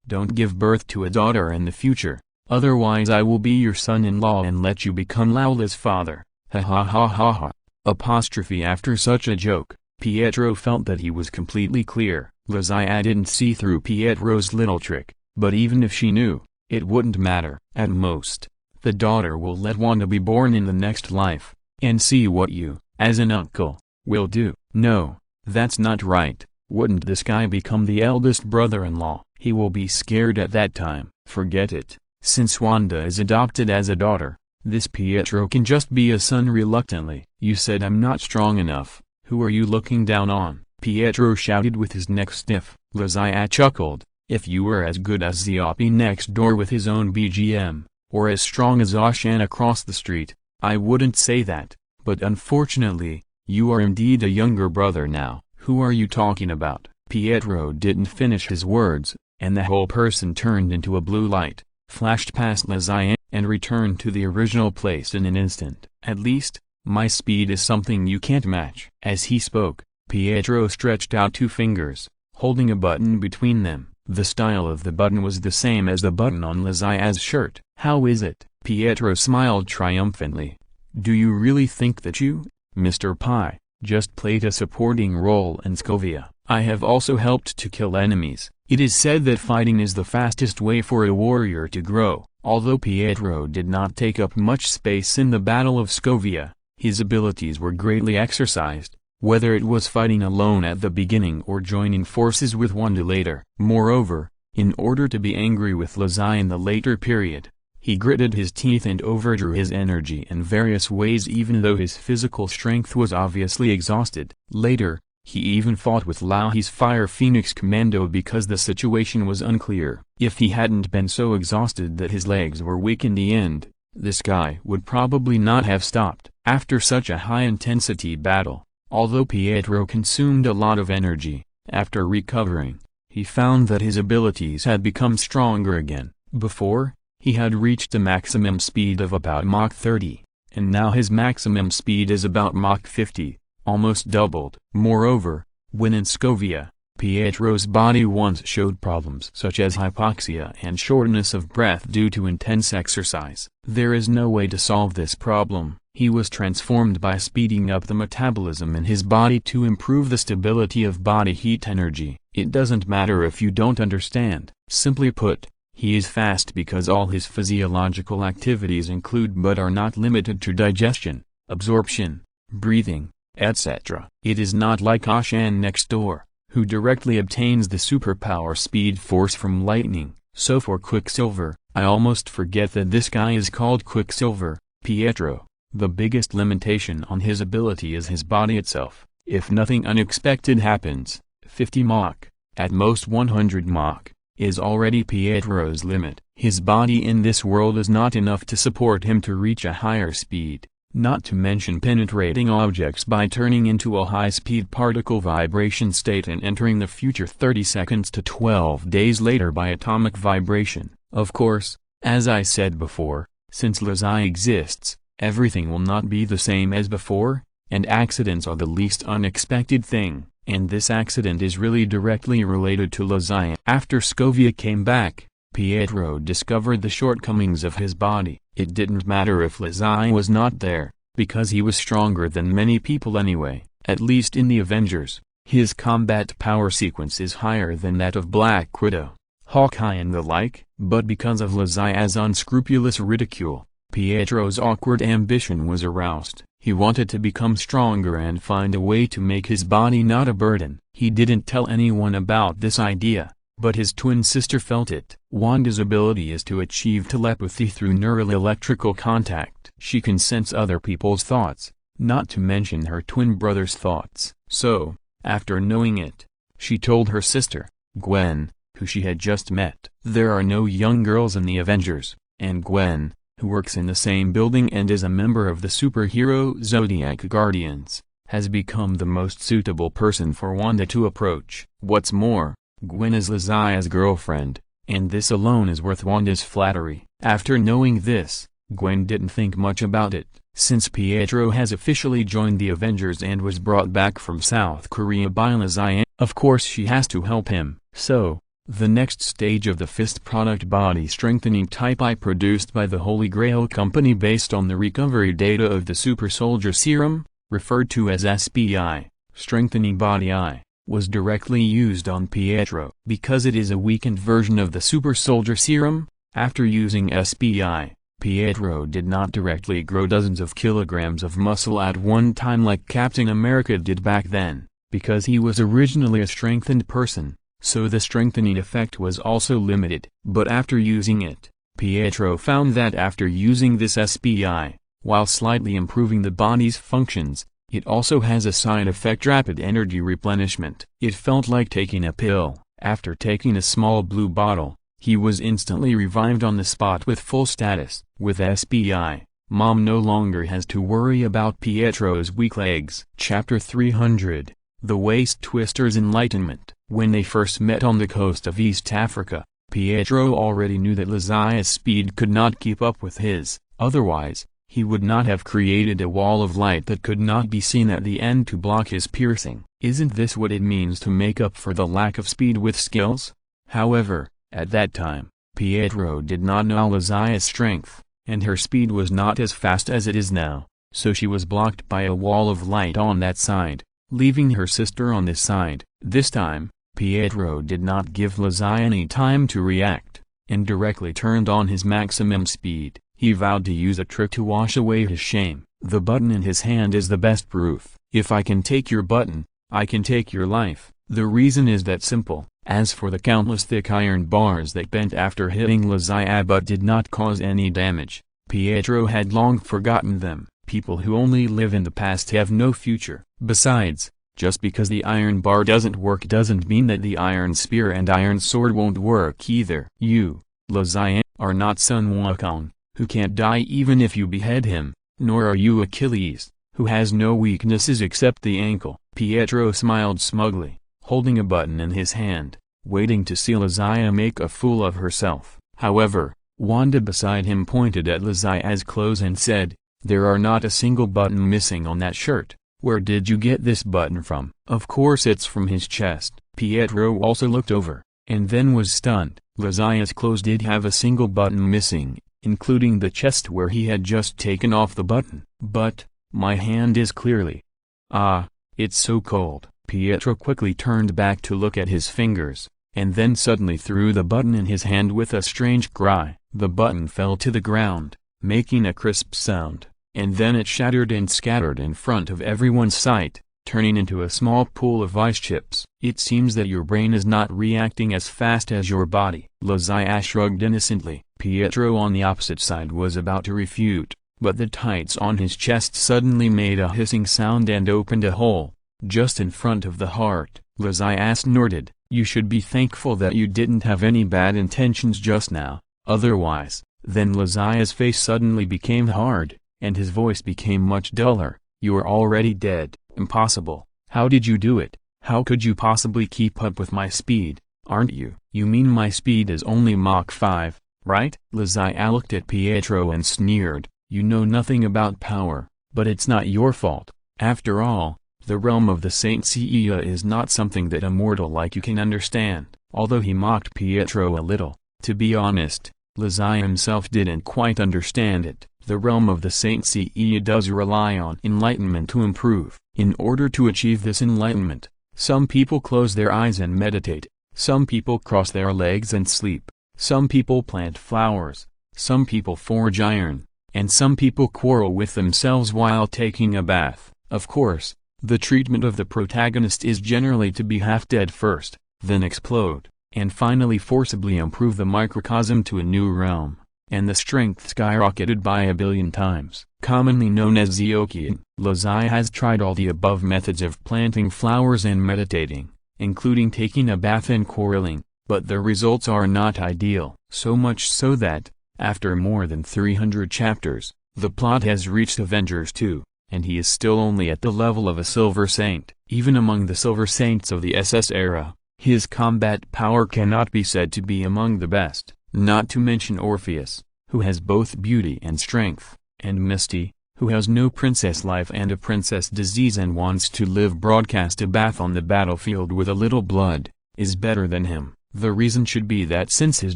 don't give birth to a daughter in the future, otherwise I will be your son-in-law and let you become Lala's father. Ha ha ha ha ha. Apostrophe after such a joke, Pietro felt that he was completely clear. Lazia didn't see through Pietro's little trick, but even if she knew, it wouldn't matter. At most, the daughter will let Wanda be born in the next life, and see what you, as an uncle, will do. No, that's not right. Wouldn't this guy become the eldest brother-in-law? He will be scared at that time. Forget it. Since Wanda is adopted as a daughter, this Pietro can just be a son reluctantly. You said I'm not strong enough. Who are you looking down on? Pietro shouted with his neck stiff. Lazia chuckled. If you were as good as Ziopi next door with his own BGM, or as strong as Oshan across the street, I wouldn't say that, but unfortunately, you are indeed a younger brother now. Who are you talking about? Pietro didn't finish his words, and the whole person turned into a blue light, flashed past Lazia, and returned to the original place in an instant. At least, my speed is something you can't match. As he spoke, Pietro stretched out two fingers, holding a button between them. The style of the button was the same as the button on Lazia's shirt. How is it? Pietro smiled triumphantly. Do you really think that you, Mr. Pi, just played a supporting role in Scovia? I have also helped to kill enemies. It is said that fighting is the fastest way for a warrior to grow. Although Pietro did not take up much space in the Battle of Scovia, his abilities were greatly exercised, whether it was fighting alone at the beginning or joining forces with Wanda later. Moreover, in order to be angry with Lazai in the later period, he gritted his teeth and overdrew his energy in various ways even though his physical strength was obviously exhausted. Later, he even fought with Lauhi's Fire Phoenix Commando because the situation was unclear. If he hadn't been so exhausted that his legs were weak in the end, this guy would probably not have stopped. After such a high-intensity battle, although Pietro consumed a lot of energy, after recovering, he found that his abilities had become stronger again. Before, he had reached a maximum speed of about Mach 30, and now his maximum speed is about Mach 50, almost doubled. Moreover, when in Scovia, Pietro's body once showed problems such as hypoxia and shortness of breath due to intense exercise. There is no way to solve this problem. He was transformed by speeding up the metabolism in his body to improve the stability of body heat energy. It doesn't matter if you don't understand. Simply put, he is fast because all his physiological activities include but are not limited to digestion, absorption, breathing, etc. It is not like Oshan next door, who directly obtains the superpower Speed Force from lightning. So for Quicksilver, I almost forget that this guy is called Quicksilver, Pietro. The biggest limitation on his ability is his body itself. If nothing unexpected happens, 50 Mach, at most 100 Mach, is already Pietro's limit. His body in this world is not enough to support him to reach a higher speed, not to mention penetrating objects by turning into a high-speed particle vibration state and entering the future 30 seconds to 12 days later by atomic vibration. Of course, as I said before, since Lazai exists, everything will not be the same as before, and accidents are the least unexpected thing, and this accident is really directly related to Lazai. After Scovia came back, Pietro discovered the shortcomings of his body. It didn't matter if Lazai was not there, because he was stronger than many people anyway, at least in the Avengers. His combat power sequence is higher than that of Black Widow, Hawkeye and the like, but because of Lazai's unscrupulous ridicule, Pietro's awkward ambition was aroused. He wanted to become stronger and find a way to make his body not a burden. He didn't tell anyone about this idea, but his twin sister felt it. Wanda's ability is to achieve telepathy through neural electrical contact. She can sense other people's thoughts, not to mention her twin brother's thoughts. So, after knowing it, she told her sister, Gwen, who she had just met. There are no young girls in the Avengers, and Gwen, who works in the same building and is a member of the superhero Zodiac Guardians, has become the most suitable person for Wanda to approach. What's more, Gwen is Lazia's girlfriend, and this alone is worth Wanda's flattery. After knowing this, Gwen didn't think much about it, since Pietro has officially joined the Avengers and was brought back from South Korea by Lazia. Of course she has to help him. So, the next stage of the Fist product body strengthening type I produced by the Holy Grail Company based on the recovery data of the Super Soldier Serum, referred to as SPI, strengthening body I, was directly used on Pietro. Because it is a weakened version of the Super Soldier Serum, after using SPI, Pietro did not directly grow dozens of kilograms of muscle at one time like Captain America did back then, because he was originally a strengthened person, so the strengthening effect was also limited. But after using it, Pietro found that after using this SPI, while slightly improving the body's functions, it also has a side effect: rapid energy replenishment. It felt like taking a pill. After taking a small blue bottle, he was instantly revived on the spot with full status. With SPI, Mom no longer has to worry about Pietro's weak legs. Chapter 300, The Waist Twister's Enlightenment. When they first met on the coast of East Africa, Pietro already knew that Lazia's speed could not keep up with his, otherwise, he would not have created a wall of light that could not be seen at the end to block his piercing. Isn't this what it means to make up for the lack of speed with skills? However, at that time, Pietro did not know Lazia's strength, and her speed was not as fast as it is now, so she was blocked by a wall of light on that side, leaving her sister on this side. This time, Pietro did not give Lazia any time to react, and directly turned on his maximum speed. He vowed to use a trick to wash away his shame. The button in his hand is the best proof. If I can take your button, I can take your life. The reason is that simple. As for the countless thick iron bars that bent after hitting Lazia but did not cause any damage, Pietro had long forgotten them. People who only live in the past have no future. Besides, just because the iron bar doesn't work doesn't mean that the iron spear and iron sword won't work either. You, Lazia, are not Sun Wukong, who can't die even if you behead him, nor are you Achilles, who has no weaknesses except the ankle. Pietro smiled smugly, holding a button in his hand, waiting to see Lazia make a fool of herself. However, Wanda beside him pointed at Lazia's clothes and said, "There are not a single button missing on that shirt. Where did you get this button from?" "Of course it's from his chest." Pietro also looked over, and then was stunned. Lazia's clothes did have a single button missing, including the chest where he had just taken off the button. "But, my hand is clearly... Ah, it's so cold." Pietro quickly turned back to look at his fingers, and then suddenly threw the button in his hand with a strange cry. The button fell to the ground, making a crisp sound, and then it shattered and scattered in front of everyone's sight, turning into a small pool of ice chips. "It seems that your brain is not reacting as fast as your body." Lazia shrugged innocently. Pietro on the opposite side was about to refute, but the tights on his chest suddenly made a hissing sound and opened a hole, just in front of the heart. Lazia snorted, "You should be thankful that you didn't have any bad intentions just now, otherwise." Then Lazia's face suddenly became hard, and his voice became much duller. "You are already dead." "Impossible. How did you do it? How could you possibly keep up with my speed? Aren't you?" "You mean my speed is only Mach 5, right?" Lazia looked at Pietro and sneered, "You know nothing about power, but it's not your fault. After all, the realm of the Saint Seiya is not something that a mortal like you can understand." Although he mocked Pietro a little, to be honest, Lazia himself didn't quite understand it. The realm of the Saint Seiya does rely on enlightenment to improve. In order to achieve this enlightenment, some people close their eyes and meditate, some people cross their legs and sleep, some people plant flowers, some people forge iron, and some people quarrel with themselves while taking a bath. Of course, the treatment of the protagonist is generally to be half dead first, then explode, and finally forcibly improve the microcosm to a new realm, and the strength skyrocketed by 1,000,000,000 times. Commonly known as Zodiac. Lazia has tried all the above methods of planting flowers and meditating, including taking a bath and quarreling, but the results are not ideal. So much so that, after more than 300 chapters, the plot has reached Avengers 2. and he is still only at the level of a Silver Saint. Even among the Silver Saints of the SS era, his combat power cannot be said to be among the best, not to mention Orpheus, who has both beauty and strength, and Misty, who has no princess life and a princess disease and wants to live broadcast a bath on the battlefield with a little blood, is better than him. The reason should be that since his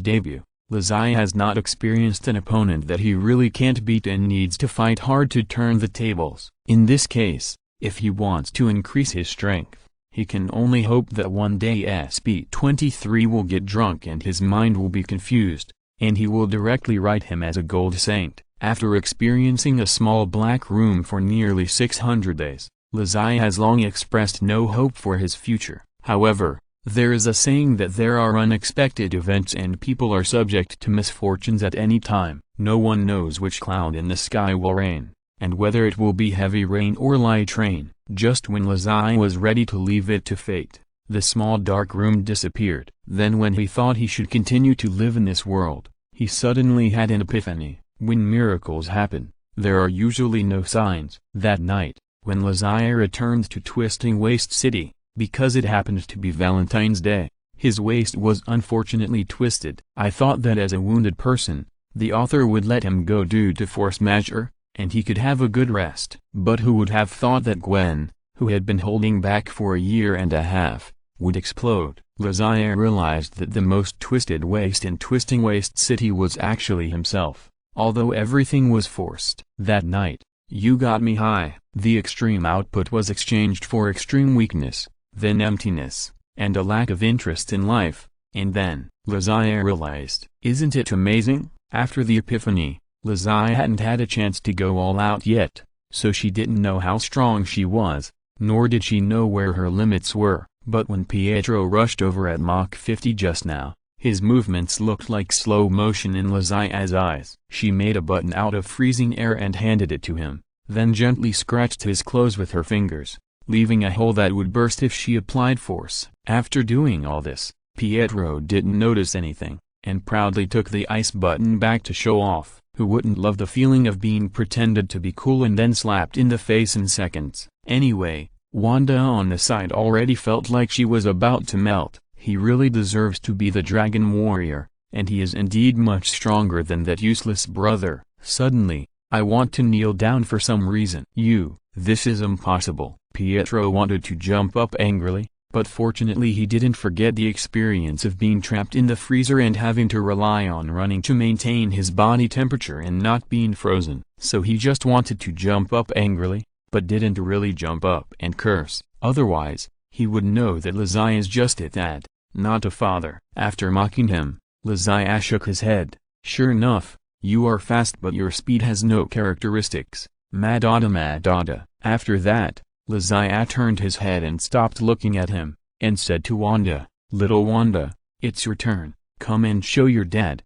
debut, Lazai has not experienced an opponent that he really can't beat and needs to fight hard to turn the tables. In this case, if he wants to increase his strength, he can only hope that one day SP23 will get drunk and his mind will be confused, and he will directly write him as a gold saint. After experiencing a small black room for nearly 600 days, Lazai has long expressed no hope for his future. However, there is a saying that there are unexpected events and people are subject to misfortunes at any time. No one knows which cloud in the sky will rain, and whether it will be heavy rain or light rain. Just when Lazai was ready to leave it to fate, the small dark room disappeared. Then when he thought he should continue to live in this world, he suddenly had an epiphany. When miracles happen, there are usually no signs. That night, when Lazai returned to Twisting Waste City, because it happened to be Valentine's Day, his waist was unfortunately twisted. I thought that as a wounded person, the author would let him go due to force majeure, and he could have a good rest. But who would have thought that Gwen, who had been holding back for a year and a half, would explode? Lazai realized that the most twisted waist in Twisting Waste City was actually himself. Although everything was forced. That night, "You got me high." The extreme output was exchanged for extreme weakness, then emptiness, and a lack of interest in life, and then, Lazai realized. Isn't it amazing? After the epiphany, Lazai hadn't had a chance to go all out yet, so she didn't know how strong she was, nor did she know where her limits were. But when Pietro rushed over at Mach 50 just now, his movements looked like slow motion in Lazai's eyes. She made a button out of freezing air and handed it to him, then gently scratched his clothes with her fingers, leaving a hole that would burst if she applied force. After doing all this, Pietro didn't notice anything, and proudly took the ice button back to show off. Who wouldn't love the feeling of being pretended to be cool and then slapped in the face in seconds? Anyway, Wanda on the side already felt like she was about to melt. He really deserves to be the Dragon Warrior, and he is indeed much stronger than that useless brother. Suddenly, I want to kneel down for some reason. This is impossible. Pietro wanted to jump up angrily, but fortunately he didn't forget the experience of being trapped in the freezer and having to rely on running to maintain his body temperature and not being frozen. So he just wanted to jump up angrily, but didn't really jump up and curse. Otherwise, he would know that Lazai is just at that, not a father. After mocking him, Lazai shook his head. Sure enough, you are fast but your speed has no characteristics. Madada. After that, Lazai turned his head and stopped looking at him, and said to Wanda, "Little Wanda, it's your turn. Come and show your dad.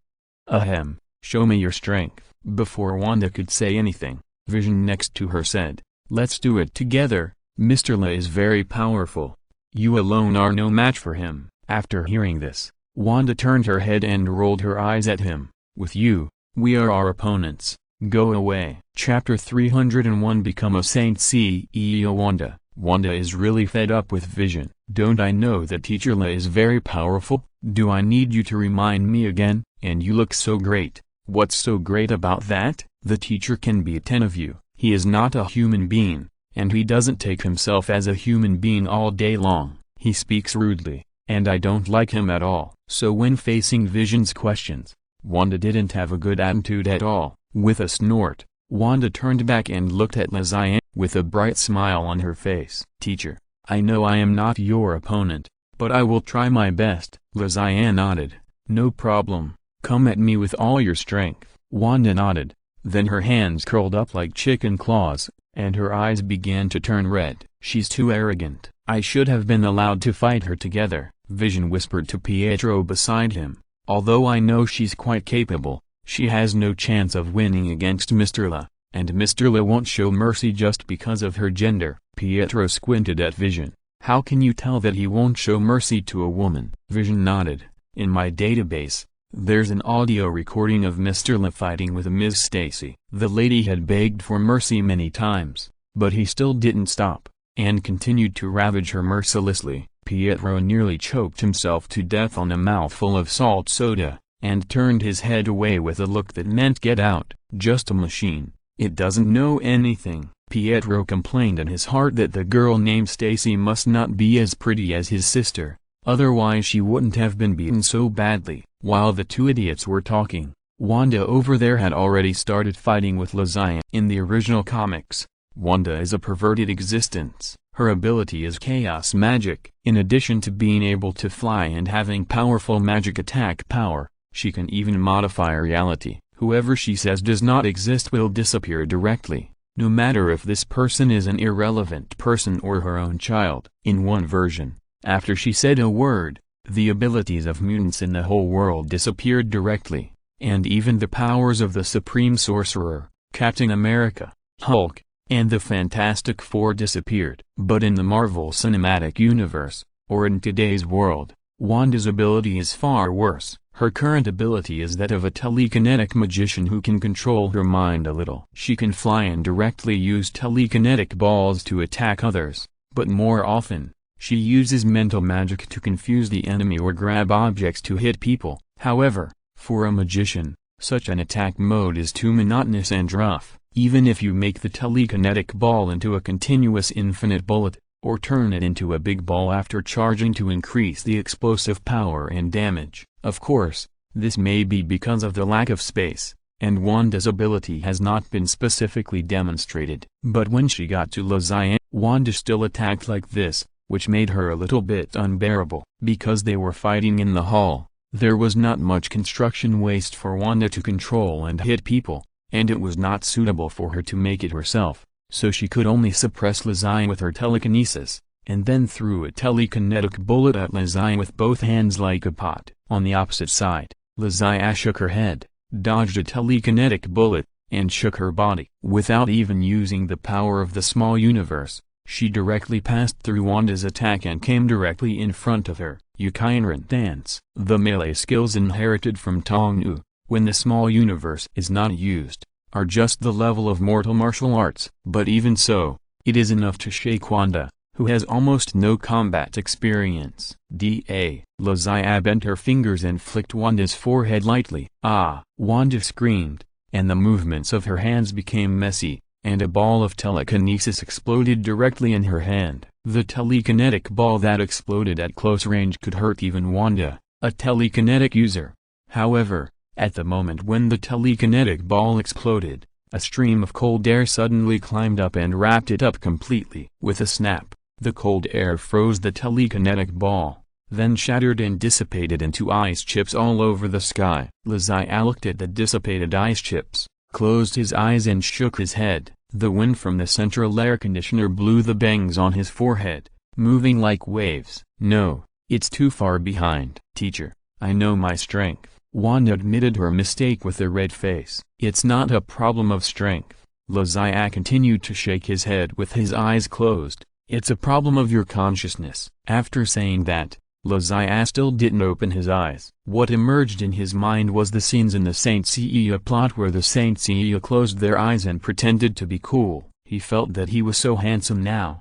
Ahem, show me your strength." Before Wanda could say anything, Vision next to her said, "Let's do it together. Mr. La is very powerful. You alone are no match for him." After hearing this, Wanda turned her head and rolled her eyes at him. "With you, we are our opponents. Go away." Chapter 301 Become a Saint. CEO Wanda. Wanda is really fed up with Vision. "Don't I know that Teacher La is very powerful? Do I need you to remind me again? And you look so great. What's so great about that? The teacher can beat 10 of you. He is not a human being, and he doesn't take himself as a human being all day long. He speaks rudely, and I don't like him at all." So when facing Vision's questions, Wanda didn't have a good attitude at all. With a snort, Wanda turned back and looked at Lazai with a bright smile on her face. "Teacher, I know I am not your opponent, but I will try my best." Lazai nodded. "No problem. Come at me with all your strength." Wanda nodded. Then her hands curled up like chicken claws, and her eyes began to turn red. "She's too arrogant. I should have been allowed to fight her together," Vision whispered to Pietro beside him. "Although I know she's quite capable, she has no chance of winning against Mr. La, and Mr. La won't show mercy just because of her gender." Pietro squinted at Vision. "How can you tell that he won't show mercy to a woman?" Vision nodded. "In my database, there's an audio recording of Mr. La fighting with Ms. Stacy. The lady had begged for mercy many times, But he still didn't stop, and continued to ravage her mercilessly. Pietro nearly choked himself to death on a mouthful of salt soda, and turned his head away with a look that meant get out. Just a machine. It doesn't know anything. Pietro complained in his heart that the girl named Stacy must not be as pretty as his sister, otherwise she wouldn't have been beaten so badly. While the two idiots were talking, Wanda over there had already started fighting with Lazia. In the original comics, Wanda is a perverted existence. Her ability is chaos magic. In addition to being able to fly and having powerful magic attack power, she can even modify reality. Whoever she says does not exist will disappear directly, no matter if this person is an irrelevant person or her own child. In one version, after she said a word, the abilities of mutants in the whole world disappeared directly, and even the powers of the Supreme Sorcerer, Captain America, Hulk, and the Fantastic Four disappeared. But in the Marvel Cinematic Universe, or in today's world, Wanda's ability is far worse. Her current ability is that of a telekinetic magician who can control her mind a little. She can fly and directly use telekinetic balls to attack others, but more often, she uses mental magic to confuse the enemy or grab objects to hit people. However, for a magician, such an attack mode is too monotonous and rough. Even if you make the telekinetic ball into a continuous infinite bullet, or turn it into a big ball after charging to increase the explosive power and damage. Of course, this may be because of the lack of space, and Wanda's ability has not been specifically demonstrated. But when she got to Lazia, Wanda still attacked like this, which made her a little bit unbearable. Because they were fighting in the hall, there was not much construction waste for Wanda to control and hit people, and it was not suitable for her to make it herself. So she could only suppress Lazia with her telekinesis, and then threw a telekinetic bullet at Lazia with both hands like a pot. On the opposite side, Lazia shook her head, dodged a telekinetic bullet, and shook her body. Without even using the power of the small universe, she directly passed through Wanda's attack and came directly in front of her. Yukian dance. The melee skills inherited from Tongnu, when the small universe is not used, are just the level of mortal martial arts. But even so, it is enough to shake Wanda, who has almost no combat experience. Lazia bent her fingers and flicked Wanda's forehead lightly. Ah! Wanda screamed, and the movements of her hands became messy, and a ball of telekinesis exploded directly in her hand. The telekinetic ball that exploded at close range could hurt even Wanda, a telekinetic user. However, at the moment when the telekinetic ball exploded, a stream of cold air suddenly climbed up and wrapped it up completely. With a snap, the cold air froze the telekinetic ball, then shattered and dissipated into ice chips all over the sky. Lazia looked at the dissipated ice chips, closed his eyes and shook his head. The wind from the central air conditioner blew the bangs on his forehead, moving like waves. No, it's too far behind. Teacher, I know my strength. Wanda admitted her mistake with a red face. It's not a problem of strength. Lazia continued to shake his head with his eyes closed. It's a problem of your consciousness. After saying that, Lazia still didn't open his eyes. What emerged in his mind was the scenes in the Saint Seiya plot where the Saint Seiya closed their eyes and pretended to be cool. He felt that he was so handsome now.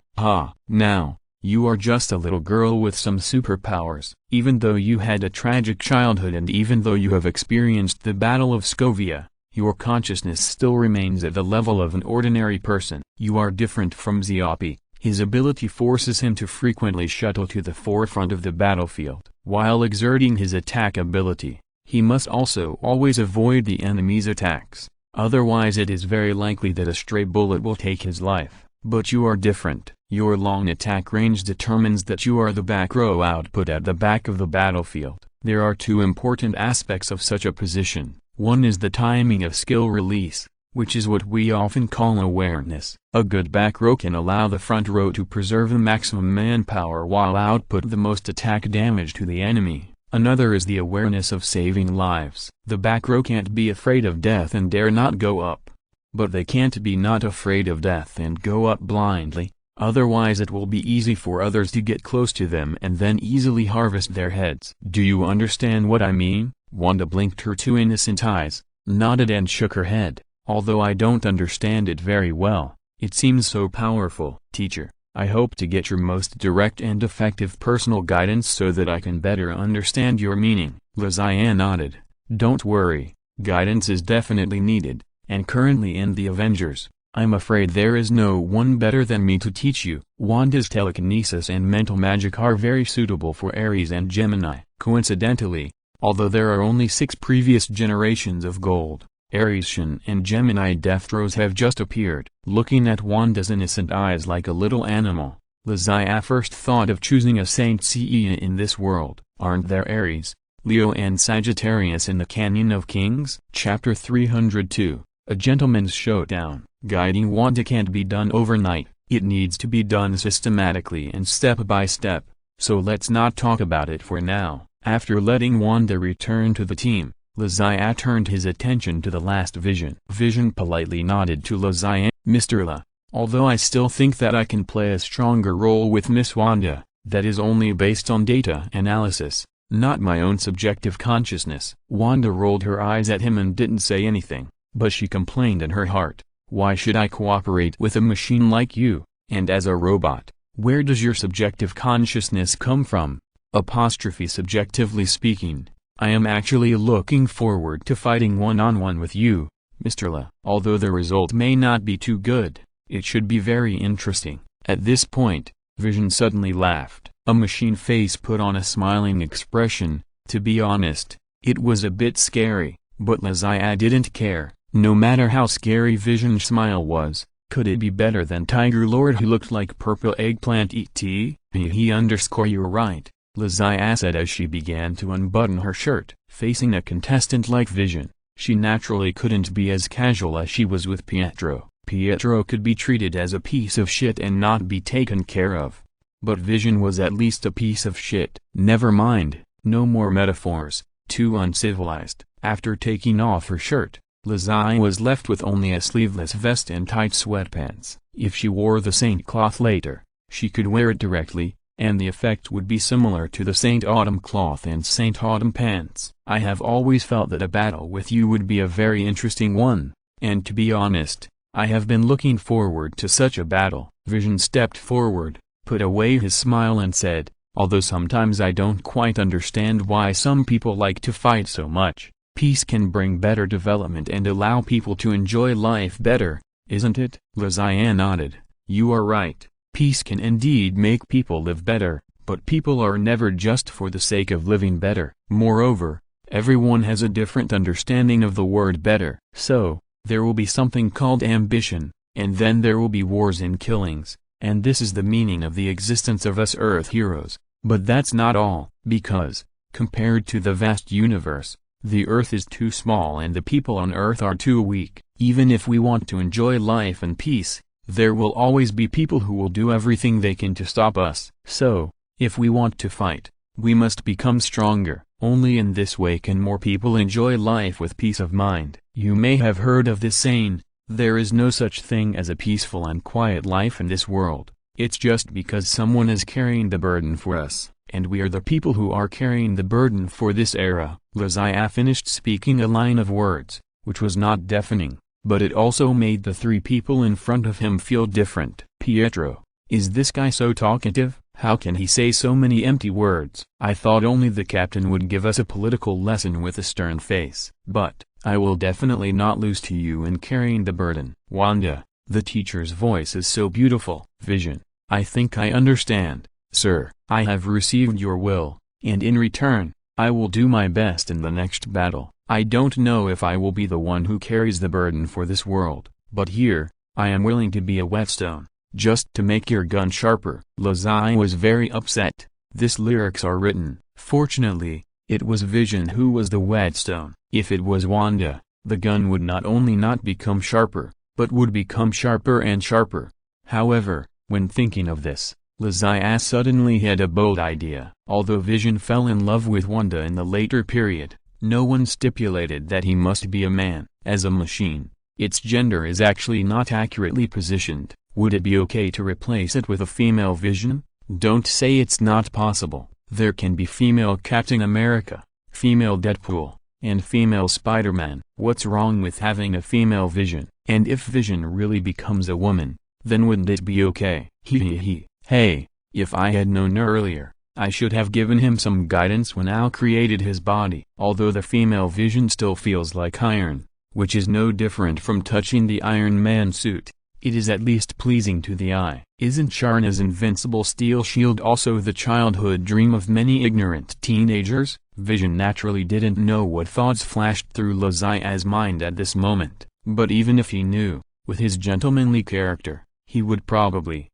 Now, you are just a little girl with some superpowers. Even though you had a tragic childhood and even though you have experienced the Battle of Scovia, your consciousness still remains at the level of an ordinary person. You are different from Ziopi. His ability forces him to frequently shuttle to the forefront of the battlefield. While exerting his attack ability, he must also always avoid the enemy's attacks, otherwise it is very likely that a stray bullet will take his life. But you are different. Your long attack range determines that you are the back row output at the back of the battlefield. There are two important aspects of such a position. One is the timing of skill release, which is what we often call awareness. A good back row can allow the front row to preserve the maximum manpower while output the most attack damage to the enemy. Another is the awareness of saving lives. The back row can't be afraid of death and dare not go up. But they can't be not afraid of death and go up blindly, otherwise it will be easy for others to get close to them and then easily harvest their heads. Do you understand what I mean? Wanda blinked her two innocent eyes, nodded and shook her head. Although I don't understand it very well, It seems so powerful. Teacher, I hope to get your most direct and effective personal guidance so that I can better understand your meaning. Liza nodded. Don't worry, guidance is definitely needed, and currently in the Avengers, I'm afraid there is no one better than me to teach you. Wanda's telekinesis and mental magic are very suitable for Aries and Gemini. Coincidentally, although there are only 6 previous generations of gold, Aries Shin and Gemini Deaththroes have just appeared. Looking at Wanda's innocent eyes like a little animal, Liza first thought of choosing a Saint Seiya in this world. Aren't there Aries, Leo and Sagittarius in the Canyon of Kings? Chapter 302, A Gentleman's Showdown. Guiding Wanda can't be done overnight, it needs to be done systematically and step by step, so let's not talk about it for now. After letting Wanda return to the team, Liza turned his attention to the last Vision. Vision politely nodded to Liza. Mr. La, although I still think that I can play a stronger role with Miss Wanda, that is only based on data analysis, not my own subjective consciousness. Wanda rolled her eyes at him and didn't say anything, but she complained in her heart. Why should I cooperate with a machine like you, and as a robot? Where does your subjective consciousness come from? Subjectively speaking, I am actually looking forward to fighting one-on-one with you, Mr. La. Although the result may not be too good, it should be very interesting. At this point, Vision suddenly laughed. A machine face put on a smiling expression. To be honest, it was a bit scary, but Liza didn't care. No matter how scary Vision's smile was, could it be better than Tiger Lord who looked like purple eggplant E.T.? You're right, Liza said as she began to unbutton her shirt. Facing a contestant like Vision, she naturally couldn't be as casual as she was with Pietro. Pietro could be treated as a piece of shit and not be taken care of. But Vision was at least a piece of shit. Never mind, no more metaphors, too uncivilized. After taking off her shirt, Liza was left with only a sleeveless vest and tight sweatpants. If she wore the Saint cloth later, she could wear it directly, and the effect would be similar to the Saint Autumn cloth and Saint Autumn pants. I have always felt that a battle with you would be a very interesting one, and to be honest, I have been looking forward to such a battle. Vision stepped forward, put away his smile and said, although sometimes I don't quite understand why some people like to fight so much, peace can bring better development and allow people to enjoy life better, isn't it? Liza nodded. You are right, peace can indeed make people live better, but people are never just for the sake of living better. Moreover, everyone has a different understanding of the word better. So, there will be something called ambition, and then there will be wars and killings, and this is the meaning of the existence of us Earth heroes. But that's not all, because, compared to the vast universe, the Earth is too small and the people on Earth are too weak. Even if we want to enjoy life and peace, there will always be people who will do everything they can to stop us. So, if we want to fight, we must become stronger. Only in this way can more people enjoy life with peace of mind. You may have heard of this saying, there is no such thing as a peaceful and quiet life in this world. It's just because someone is carrying the burden for us, and we are the people who are carrying the burden for this era. Liza finished speaking a line of words, which was not deafening, but it also made the 3 people in front of him feel different. Pietro, is this guy so talkative? How can he say so many empty words? I thought only the captain would give us a political lesson with a stern face. But, I will definitely not lose to you in carrying the burden. Wanda, the teacher's voice is so beautiful. Vision, I think I understand, sir. I have received your will, and in return, I will do my best in the next battle. I don't know if I will be the one who carries the burden for this world, but here, I am willing to be a whetstone, just to make your gun sharper. Liza was very upset. These lyrics are written. Fortunately, it was Vision who was the whetstone. If it was Wanda, the gun would not only not become sharper, but would become sharper and sharper. However, when thinking of this, Liza suddenly had a bold idea. Although Vision fell in love with Wanda in the later period, no one stipulated that he must be a man. As a machine, its gender is actually not accurately positioned. Would it be okay to replace it with a female Vision? Don't say it's not possible. There can be female Captain America, female Deadpool, and female Spider-Man. What's wrong with having a female Vision? And if Vision really becomes a woman, then wouldn't it be okay? Hey, if I had known earlier, I should have given him some guidance when Al created his body. Although the female vision still feels like iron, which is no different from touching the Iron Man suit, it is at least pleasing to the eye. Isn't Sharna's invincible steel shield also the childhood dream of many ignorant teenagers? Vision naturally didn't know what thoughts flashed through Lazia's mind at this moment, but even if he knew, with his gentlemanly character, he would probably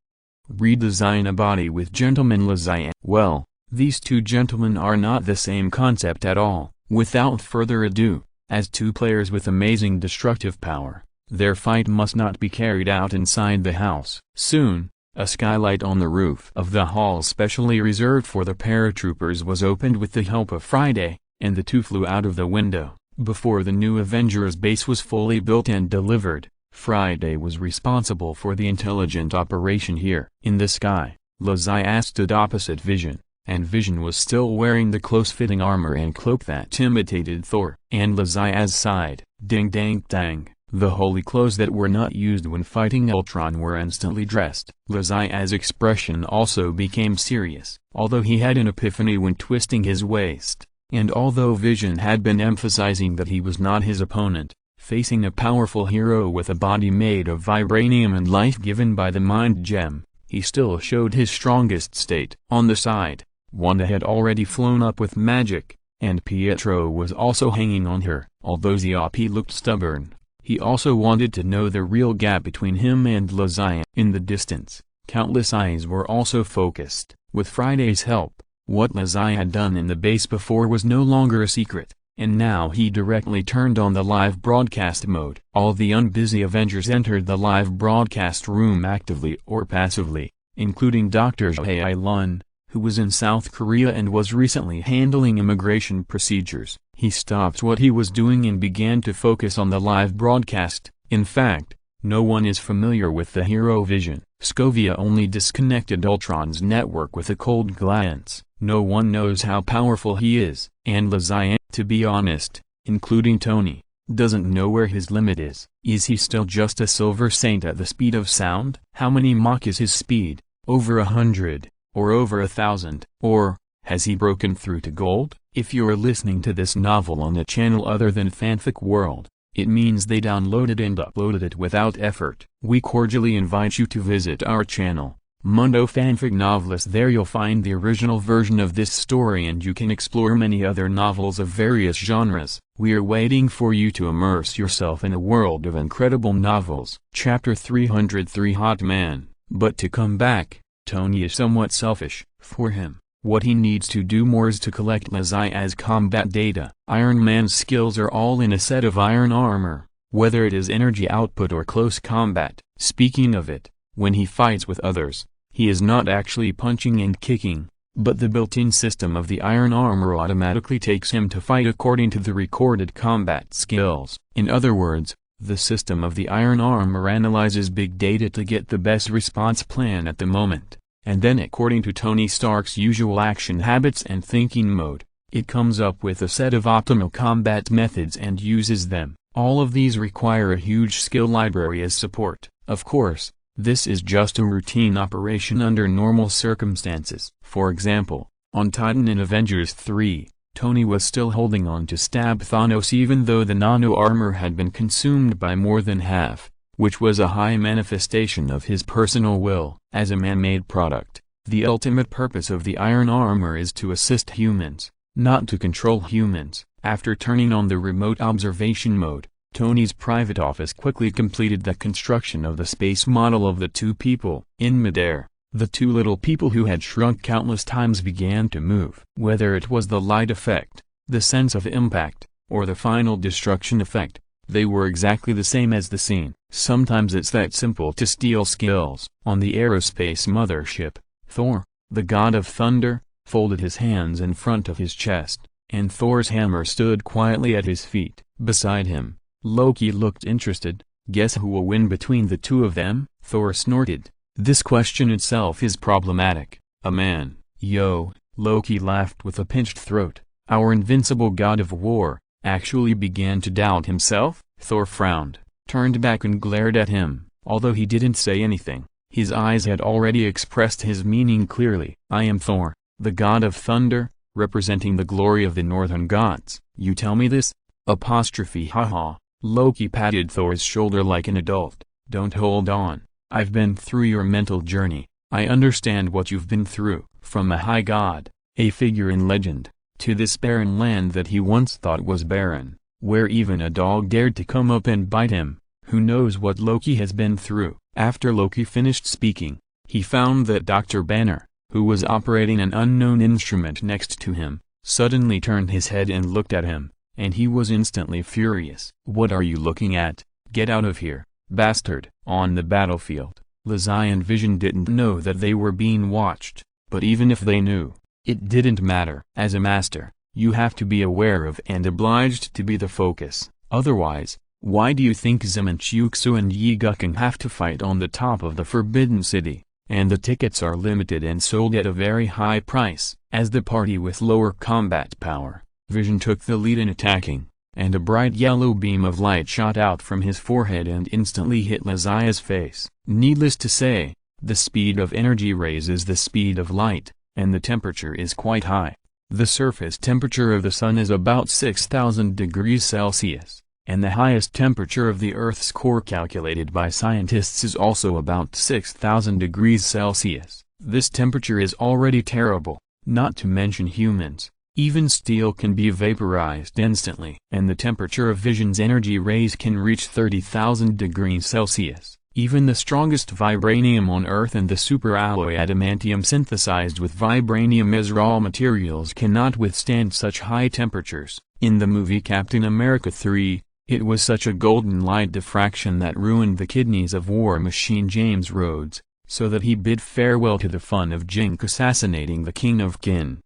redesign a body with gentleman Lazia. Well, these two gentlemen are not the same concept at all. Without further ado, as two players with amazing destructive power, their fight must not be carried out inside the house. Soon, a skylight on the roof of the hall specially reserved for the paratroopers was opened with the help of Friday, and the two flew out of the window. Before the new Avengers base was fully built and delivered, Friday was responsible for the intelligent operation here. In the sky, Lazia stood opposite Vision, and Vision was still wearing the close-fitting armor and cloak that imitated Thor. And Lazia's side, ding dang dang, the holy clothes that were not used when fighting Ultron were instantly dressed. Lazia's expression also became serious, although he had an epiphany when twisting his waist, and although Vision had been emphasizing that he was not his opponent, facing a powerful hero with a body made of vibranium and life given by the mind gem, he still showed his strongest state. On the side, Wanda had already flown up with magic, and Pietro was also hanging on her. Although Zop looked stubborn, he also wanted to know the real gap between him and Lazia. In the distance, countless eyes were also focused. With Friday's help, what Lazia had done in the base before was no longer a secret, and now he directly turned on the live broadcast mode. All the unbusy Avengers entered the live broadcast room actively or passively, including Dr. Jae-Lun, who was in South Korea and was recently handling immigration procedures. He stopped what he was doing and began to focus on the live broadcast. In fact, no one is familiar with the hero Vision. Scovia only disconnected Ultron's network with a cold glance. No one knows how powerful he is, and Lazia, to be honest, including Tony, doesn't know where his limit is. Is he still just a silver saint at the speed of sound? How many Mach is his speed? Over 100? Or over 1,000? Or, has he broken through to gold? If you're listening to this novel on a channel other than Fanfic World, it means they downloaded and uploaded it without effort. We cordially invite you to visit our channel, Mundo Fanfic Novelist. There you'll find the original version of this story and you can explore many other novels of various genres. We're waiting for you to immerse yourself in a world of incredible novels. Chapter 303 Hot Man. But to come back, Tony is somewhat selfish. For him, what he needs to do more is to collect Lazia's combat data. Iron Man's skills are all in a set of iron armor, whether it is energy output or close combat. Speaking of it, when he fights with others, he is not actually punching and kicking, but the built-in system of the iron armor automatically takes him to fight according to the recorded combat skills. In other words, the system of the iron armor analyzes big data to get the best response plan at the moment, and then according to Tony Stark's usual action habits and thinking mode, it comes up with a set of optimal combat methods and uses them. All of these require a huge skill library as support. Of course, this is just a routine operation under normal circumstances. For example, on Titan in Avengers 3, Tony was still holding on to stab Thanos even though the nano-armor had been consumed by more than half, which was a high manifestation of his personal will. As a man-made product, the ultimate purpose of the iron armor is to assist humans, not to control humans. After turning on the remote observation mode, Tony's private office quickly completed the construction of the space model of the two people. In midair, the two little people who had shrunk countless times began to move. Whether it was the light effect, the sense of impact, or the final destruction effect, they were exactly the same as the scene. Sometimes it's that simple to steal skills. On the aerospace mothership, Thor, the god of thunder, folded his hands in front of his chest, and Thor's hammer stood quietly at his feet. Beside him, Loki looked interested. Guess who will win between the two of them? Thor snorted. This question itself is problematic. A man. Yo, Loki laughed with a pinched throat. Our invincible god of war actually began to doubt himself? Thor frowned, turned back and glared at him. Although he didn't say anything, his eyes had already expressed his meaning clearly. I am Thor, the god of thunder, representing the glory of the northern gods. You tell me this? Haha. Loki patted Thor's shoulder like an adult. Don't hold on. I've been through your mental journey. I understand what you've been through. From a high god, a figure in legend, to this barren land that he once thought was barren, where even a dog dared to come up and bite him. Who knows what Loki has been through? After Loki finished speaking, he found that Dr. Banner, who was operating an unknown instrument next to him, suddenly turned his head and looked at him, and he was instantly furious. What are you looking at? Get out of here, bastard! On the battlefield, Lazai and Vision didn't know that they were being watched, but even if they knew, it didn't matter. As a master, you have to be aware of and obliged to be the focus. Otherwise, why do you think Zim and Chuxu and Yi Gukeng have to fight on the top of the Forbidden City, and the tickets are limited and sold at a very high price? As the party with lower combat power, Vision took the lead in attacking, and a bright yellow beam of light shot out from his forehead and instantly hit Lazai's face. Needless to say, the speed of energy rays is the speed of light, and the temperature is quite high. The surface temperature of the sun is about 6,000 degrees Celsius. And the highest temperature of the Earth's core calculated by scientists is also about 6,000 degrees Celsius. This temperature is already terrible, not to mention humans. Even steel can be vaporized instantly. And the temperature of Vision's energy rays can reach 30,000 degrees Celsius. Even the strongest vibranium on Earth and the superalloy adamantium synthesized with vibranium as raw materials cannot withstand such high temperatures. In the movie Captain America 3, it was such a golden light diffraction that ruined the kidneys of War Machine James Rhodes, so that he bid farewell to the fun of Jink assassinating the King of Kin.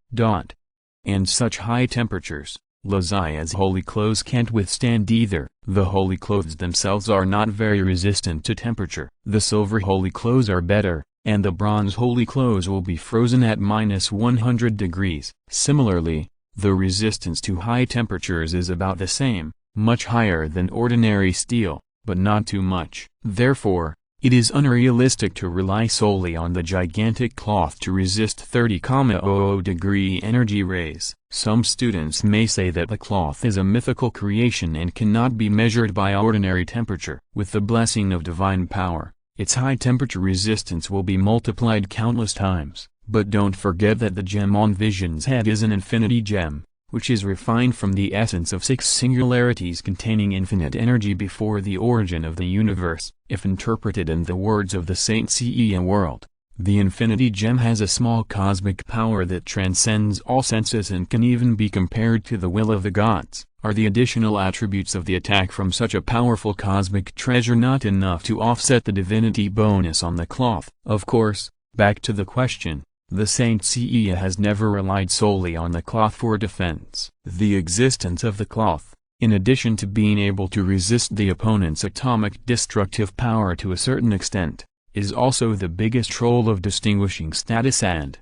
And such high temperatures, Lazai's holy clothes can't withstand either. The holy clothes themselves are not very resistant to temperature. The silver holy clothes are better, and the bronze holy clothes will be frozen at -100 degrees. Similarly, the resistance to high temperatures is about the same. Much higher than ordinary steel, but not too much. Therefore, it is unrealistic to rely solely on the gigantic cloth to resist 30,00 degree energy rays. Some students may say that the cloth is a mythical creation and cannot be measured by ordinary temperature. With the blessing of divine power, its high temperature resistance will be multiplied countless times. But don't forget that the gem on Vision's head is an infinity gem, which is refined from the essence of 6 singularities containing infinite energy before the origin of the universe. If interpreted in the words of the Saint Seiya world, the infinity gem has a small cosmic power that transcends all senses and can even be compared to the will of the gods. Are the additional attributes of the attack from such a powerful cosmic treasure not enough to offset the divinity bonus on the cloth? Of course, back to the question. The Saint Seiya has never relied solely on the cloth for defense. The existence of the cloth, in addition to being able to resist the opponent's atomic destructive power to a certain extent, is also the biggest role of distinguishing status and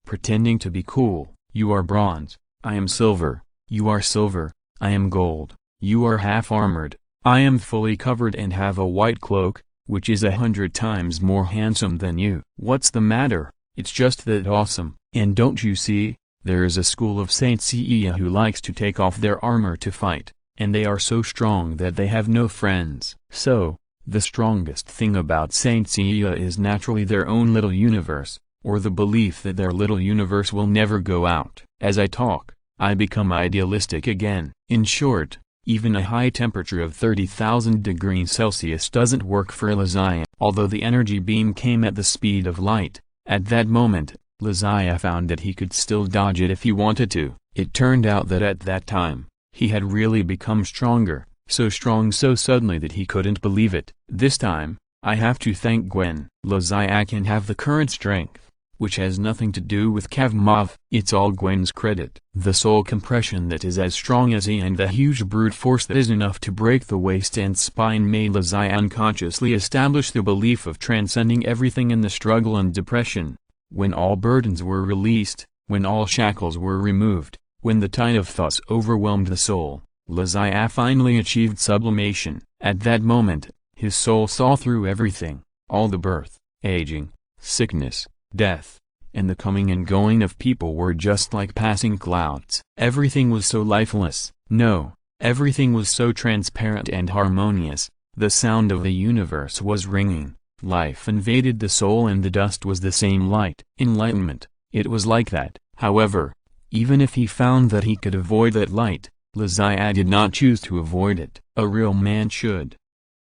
pretending to be cool. You are bronze, I am silver. You are silver, I am gold. You are half-armored, I am fully covered and have a white cloak, which is 100 times more handsome than you. What's the matter? It's just that awesome. And don't you see, there is a school of Saint Seiya who likes to take off their armor to fight, and they are so strong that they have no friends. So, the strongest thing about Saint Seiya is naturally their own little universe, or the belief that their little universe will never go out. As I talk, I become idealistic again. In short, even a high temperature of 30,000 degrees Celsius doesn't work for Lazai. Although the energy beam came at the speed of light, at that moment, Lazai found that he could still dodge it if he wanted to. It turned out that at that time, he had really become stronger, so strong so suddenly that he couldn't believe it. This time, I have to thank Gwen. Lazai can have the current strength, which has nothing to do with Kavmov. It's all Gwen's credit. The soul compression that is as strong as he and the huge brute force that is enough to break the waist and spine made Lazai unconsciously establish the belief of transcending everything in the struggle and depression. When all burdens were released, when all shackles were removed, when the tide of thoughts overwhelmed the soul, Lazai finally achieved sublimation. At that moment, His soul saw through everything, all the birth, aging, sickness, death, and the coming and going of people were just like passing clouds. Everything was so lifeless, no, everything was so transparent and harmonious. The sound of the universe was ringing, life invaded the soul and the dust was the same light. Enlightenment, it was like that. However, even if he found that he could avoid that light, Lizaya did not choose to avoid it. A real man should.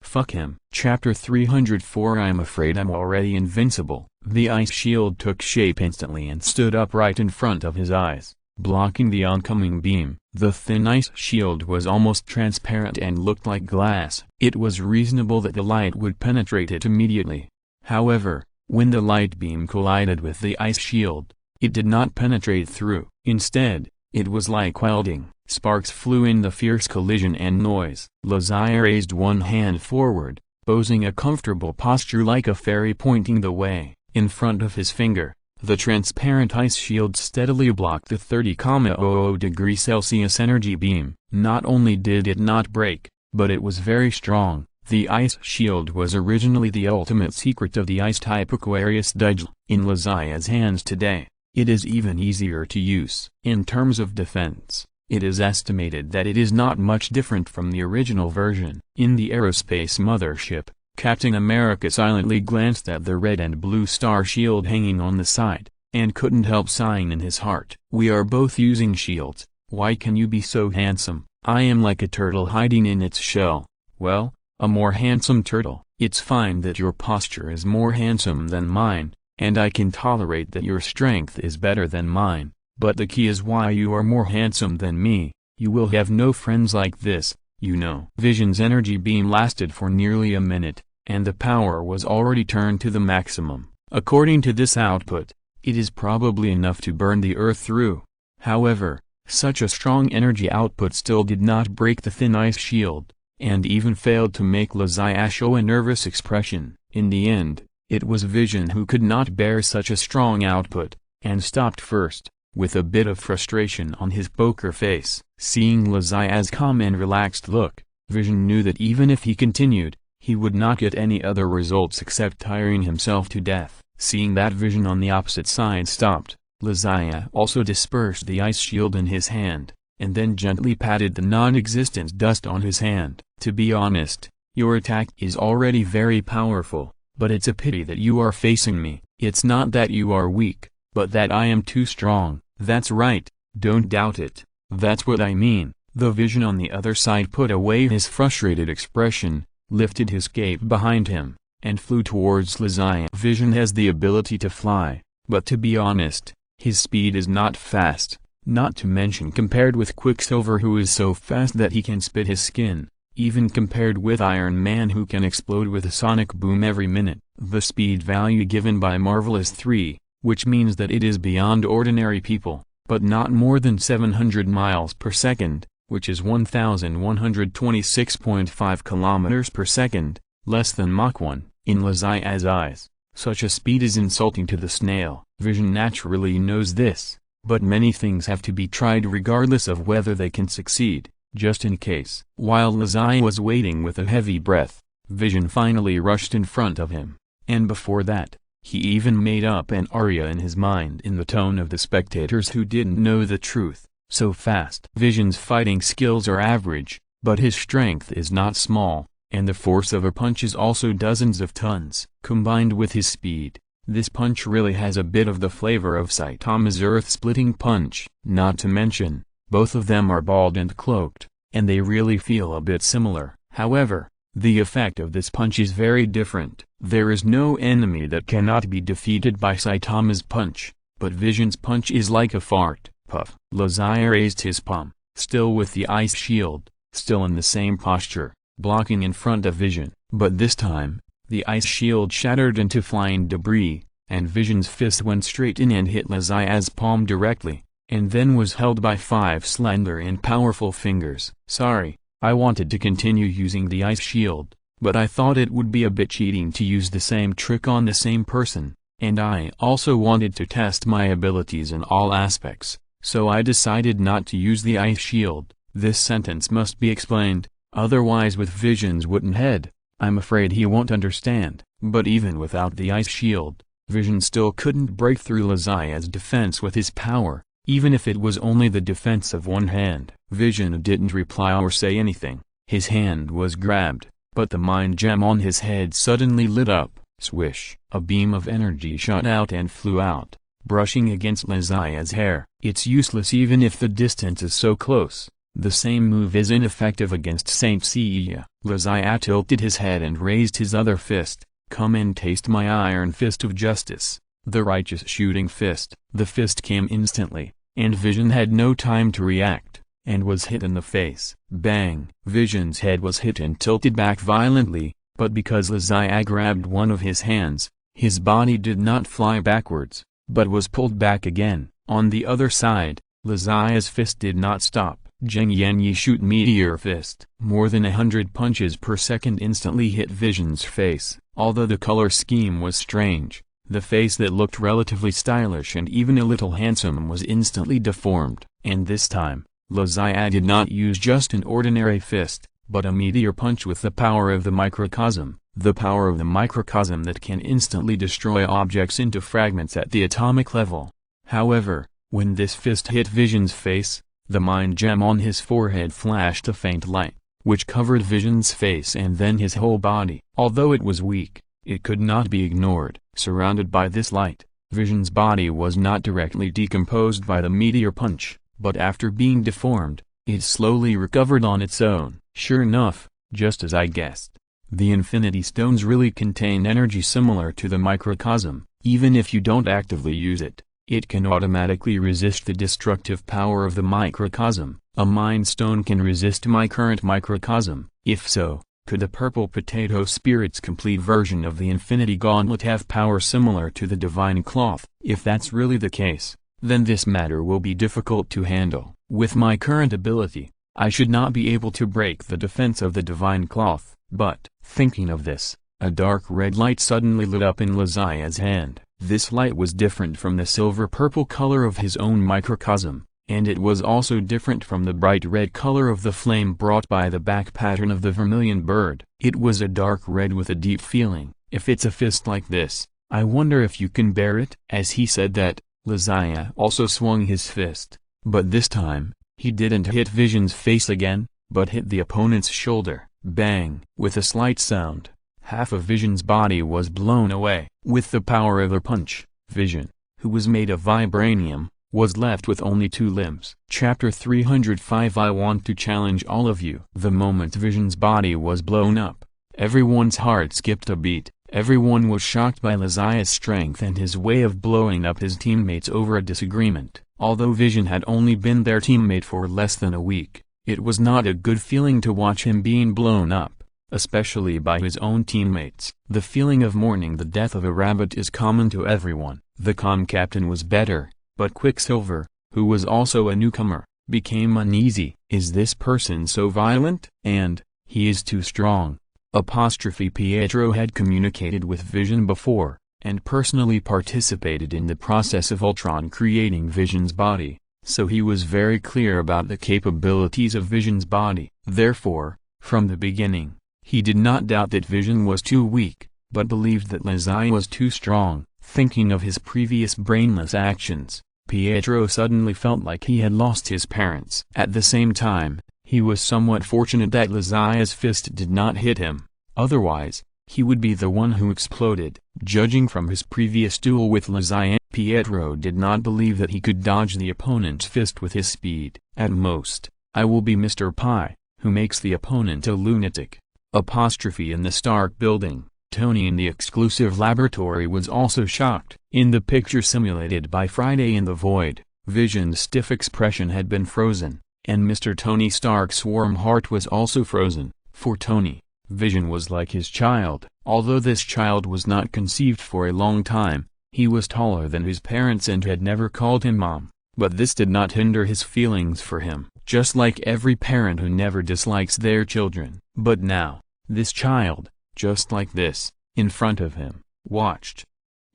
Fuck him. Chapter 304 I'm afraid I'm already invincible. The ice shield took shape instantly and stood upright in front of his eyes, blocking the oncoming beam. The thin ice shield was almost transparent and looked like glass. It was reasonable that the light would penetrate it immediately. However, when the light beam collided with the ice shield, it did not penetrate through. Instead, it was like welding. Sparks flew in the fierce collision and noise. Lizaya raised one hand forward, posing a comfortable posture like a fairy pointing the way. In front of his finger, the transparent ice shield steadily blocked the 30,00 degrees Celsius energy beam. Not only did it not break, but it was very strong. The ice shield was originally the ultimate secret of the ice-type Aquarius Dugel. In Lizaya's hands today, it is even easier to use. In terms of defense, it is estimated that it is not much different from the original version. In the aerospace mothership, Captain America silently glanced at the red and blue star shield hanging on the side, and couldn't help sighing in his heart. We are both using shields, why can you be so handsome? I am like a turtle hiding in its shell. Well, a more handsome turtle. It's fine that your posture is more handsome than mine, and I can tolerate that your strength is better than mine, but the key is why you are more handsome than me. You will have no friends like this, you know. Vision's energy beam lasted for nearly a minute, and the power was already turned to the maximum. According to this output, it is probably enough to burn the earth through. However, such a strong energy output still did not break the thin ice shield, and even failed to make Lizaya show a nervous expression. In the end, it was Vision who could not bear such a strong output, and stopped first, with a bit of frustration on his poker face. Seeing Lizaya's calm and relaxed look, Vision knew that even if he continued, he would not get any other results except tiring himself to death. Seeing that Vision on the opposite side stopped, Lizaya also dispersed the ice shield in his hand, and then gently patted the non-existent dust on his hand. To be honest, your attack is already very powerful, but it's a pity that you are facing me. It's not that you are weak, but that I am too strong. That's right, don't doubt it. That's what I mean. The Vision on the other side put away his frustrated expression, lifted his cape behind him, and flew towards Lizaya. Vision has the ability to fly, but to be honest, his speed is not fast, not to mention compared with Quicksilver who is so fast that he can spit his skin, even compared with Iron Man who can explode with a sonic boom every minute. The speed value given by Marvel is 3, which means that it is beyond ordinary people, but not more than 700 miles per second, which is 1126.5 kilometers per second, less than Mach 1. In Lizaya's eyes, such a speed is insulting to the snail. Vision naturally knows this, but many things have to be tried regardless of whether they can succeed, just in case. While Lizaya was waiting with a heavy breath, Vision finally rushed in front of him, and before that, he even made up an aria in his mind in the tone of the spectators who didn't know the truth. So fast. Vision's fighting skills are average, but his strength is not small, and the force of a punch is also dozens of tons. Combined with his speed, this punch really has a bit of the flavor of Saitama's earth-splitting punch. Not to mention, both of them are bald and cloaked, and they really feel a bit similar. However, the effect of this punch is very different. There is no enemy that cannot be defeated by Saitama's punch, but Vision's punch is like a fart. Puff. Lizaya raised his palm, still with the ice shield, still in the same posture, blocking in front of Vision. But this time, the ice shield shattered into flying debris, and Vision's fist went straight in and hit Lizaya's palm directly, and then was held by 5 slender and powerful fingers. Sorry, I wanted to continue using the ice shield, but I thought it would be a bit cheating to use the same trick on the same person, and I also wanted to test my abilities in all aspects. So I decided not to use the ice shield. This sentence must be explained, otherwise with Vision's wooden head, I'm afraid he won't understand. But even without the ice shield, Vision still couldn't break through Lazia's defense with his power, even if it was only the defense of one hand. Vision didn't reply or say anything. His hand was grabbed, but the mind gem on his head suddenly lit up. Swish! A beam of energy shot out and flew out, brushing against Lazia's hair. It's useless even if the distance is so close. The same move is ineffective against Saint Seiya. Lazia tilted his head and raised his other fist. Come and taste my iron fist of justice, the righteous shooting fist. The fist came instantly, and Vision had no time to react, and was hit in the face. Bang! Vision's head was hit and tilted back violently, but because Lazia grabbed one of his hands, his body did not fly backwards, but was pulled back again. On the other side, Lazia's fist did not stop. Zheng Yanyi shoot meteor fist. More than 100 punches per second instantly hit Vision's face. Although the color scheme was strange, the face that looked relatively stylish and even a little handsome was instantly deformed. And this time, Lazia did not use just an ordinary fist, but a meteor punch with the power of the microcosm. The power of the microcosm that can instantly destroy objects into fragments at the atomic level. However, when this fist hit Vision's face, the mind gem on his forehead flashed a faint light, which covered Vision's face and then his whole body. Although it was weak, it could not be ignored. Surrounded by this light, Vision's body was not directly decomposed by the meteor punch, but after being deformed, it slowly recovered on its own. Sure enough, just as I guessed, the Infinity Stones really contain energy similar to the microcosm. Even if you don't actively use it, it can automatically resist the destructive power of the microcosm. A Mind Stone can resist my current microcosm. If so, could the Purple Potato Spirit's complete version of the Infinity Gauntlet have power similar to the Divine Cloth? If that's really the case, then this matter will be difficult to handle. With my current ability, I should not be able to break the defense of the Divine Cloth. But, thinking of this, a dark red light suddenly lit up in Lazia's hand. This light was different from the silver-purple color of his own microcosm, and it was also different from the bright red color of the flame brought by the back pattern of the vermilion bird. It was a dark red with a deep feeling. If it's a fist like this, I wonder if you can bear it? As he said that, Lazia also swung his fist, but this time, he didn't hit Vision's face again, but hit the opponent's shoulder. Bang! With a slight sound, half of Vision's body was blown away. With the power of a punch, Vision, who was made of vibranium, was left with only 2 limbs. Chapter 305 I want to challenge all of you. The moment Vision's body was blown up, everyone's heart skipped a beat. Everyone was shocked by Lazia's strength and his way of blowing up his teammates over a disagreement. Although Vision had only been their teammate for less than a week, it was not a good feeling to watch him being blown up, especially by his own teammates. The feeling of mourning the death of a rabbit is common to everyone. The comm captain was better, but Quicksilver, who was also a newcomer, became uneasy. Is this person so violent? And, he is too strong. Pietro had communicated with Vision before, and personally participated in the process of Ultron creating Vision's body, so he was very clear about the capabilities of Vision's body. Therefore, from the beginning, he did not doubt that Vision was too weak, but believed that Lazia was too strong. Thinking of his previous brainless actions, Pietro suddenly felt like he had lost his parents. At the same time, he was somewhat fortunate that Lazia's fist did not hit him, otherwise, he would be the one who exploded. Judging from his previous duel with Lazia, Pietro did not believe that he could dodge the opponent's fist with his speed. At most, I will be Mr. Pi, who makes the opponent a lunatic. In the Stark building, Tony in the exclusive laboratory was also shocked. In the picture simulated by Friday in the Void, Vision's stiff expression had been frozen, and Mr. Tony Stark's warm heart was also frozen. For Tony, Vision was like his child. Although this child was not conceived for a long time, he was taller than his parents and had never called him mom, but this did not hinder his feelings for him, just like every parent who never dislikes their children. But now, this child, just like this, in front of him, watched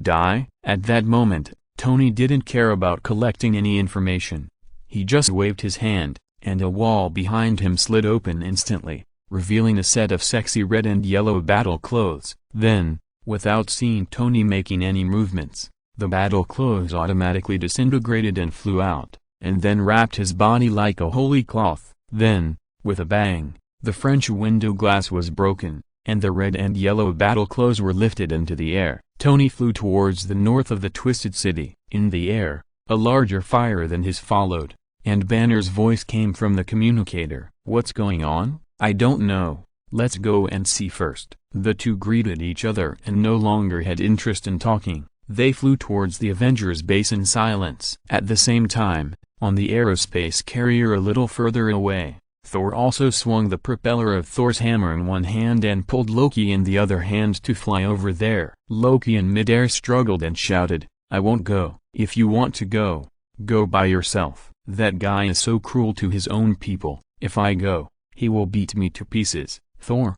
die. At that moment, Tony didn't care about collecting any information. He just waved his hand, and a wall behind him slid open instantly, revealing a set of sexy red and yellow battle clothes. Then, without seeing Tony making any movements, the battle clothes automatically disintegrated and flew out, and then wrapped his body like a holy cloth. Then, with a bang, the French window glass was broken, and the red and yellow battle clothes were lifted into the air. Tony flew towards the north of the Twisted City. In the air, a larger fire than his followed, and Banner's voice came from the communicator. "What's going on?" "I don't know. Let's go and see first." The two greeted each other and no longer had interest in talking. They flew towards the Avengers base in silence. At the same time, on the aerospace carrier a little further away, Thor also swung the propeller of Thor's hammer in one hand and pulled Loki in the other hand to fly over there. Loki in midair struggled and shouted, "I won't go." "If you want to go, go by yourself. That guy is so cruel to his own people. If I go, he will beat me to pieces." Thor,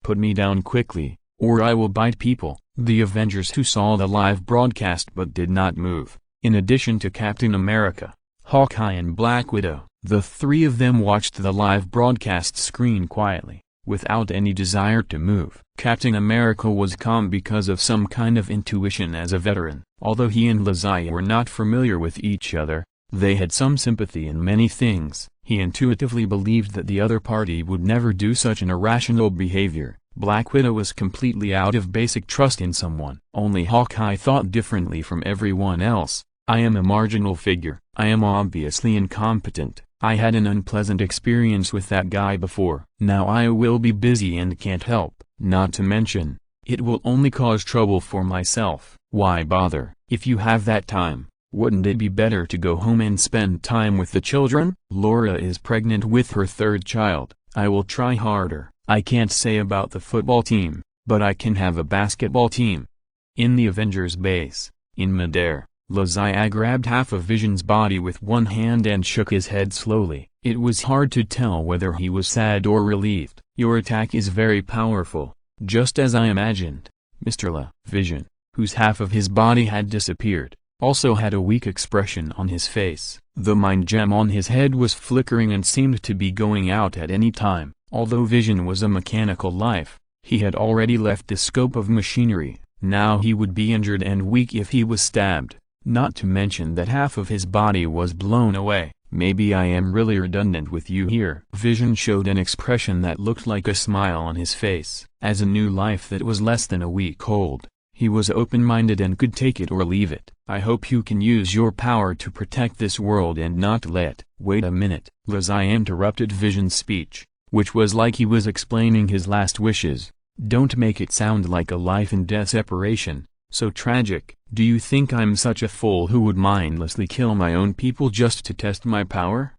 put me down quickly, or I will bite people." The Avengers who saw the live broadcast but did not move, in addition to Captain America, Hawkeye and Black Widow, the three of them watched the live broadcast screen quietly, without any desire to move. Captain America was calm because of some kind of intuition as a veteran. Although he and Lazai were not familiar with each other, they had some sympathy in many things. He intuitively believed that the other party would never do such an irrational behavior. Black Widow was completely out of basic trust in someone. Only Hawkeye thought differently from everyone else. "I am a marginal figure. I am obviously incompetent. I had an unpleasant experience with that guy before. Now I will be busy and can't help. Not to mention, it will only cause trouble for myself. Why bother? If you have that time, wouldn't it be better to go home and spend time with the children?" "Laura is pregnant with her third child. I will try harder. I can't say about the football team, but I can have a basketball team." In the Avengers base, in midair, Lazai grabbed half of Vision's body with one hand and shook his head slowly. It was hard to tell whether he was sad or relieved. "Your attack is very powerful, just as I imagined, Mr. La." Vision, whose half of his body had disappeared, also had a weak expression on his face. The mind gem on his head was flickering and seemed to be going out at any time. Although Vision was a mechanical life, he had already left the scope of machinery. Now he would be injured and weak if he was stabbed, not to mention that half of his body was blown away. "Maybe I am really redundant with you here." Vision showed an expression that looked like a smile on his face. As a new life that was less than a week old, he was open-minded and could take it or leave it. "I hope you can use your power to protect this world and not let—" "Wait a minute," Lazai interrupted Vision's speech, which was like he was explaining his last wishes. "Don't make it sound like a life-and-death separation, so tragic. Do you think I'm such a fool who would mindlessly kill my own people just to test my power?"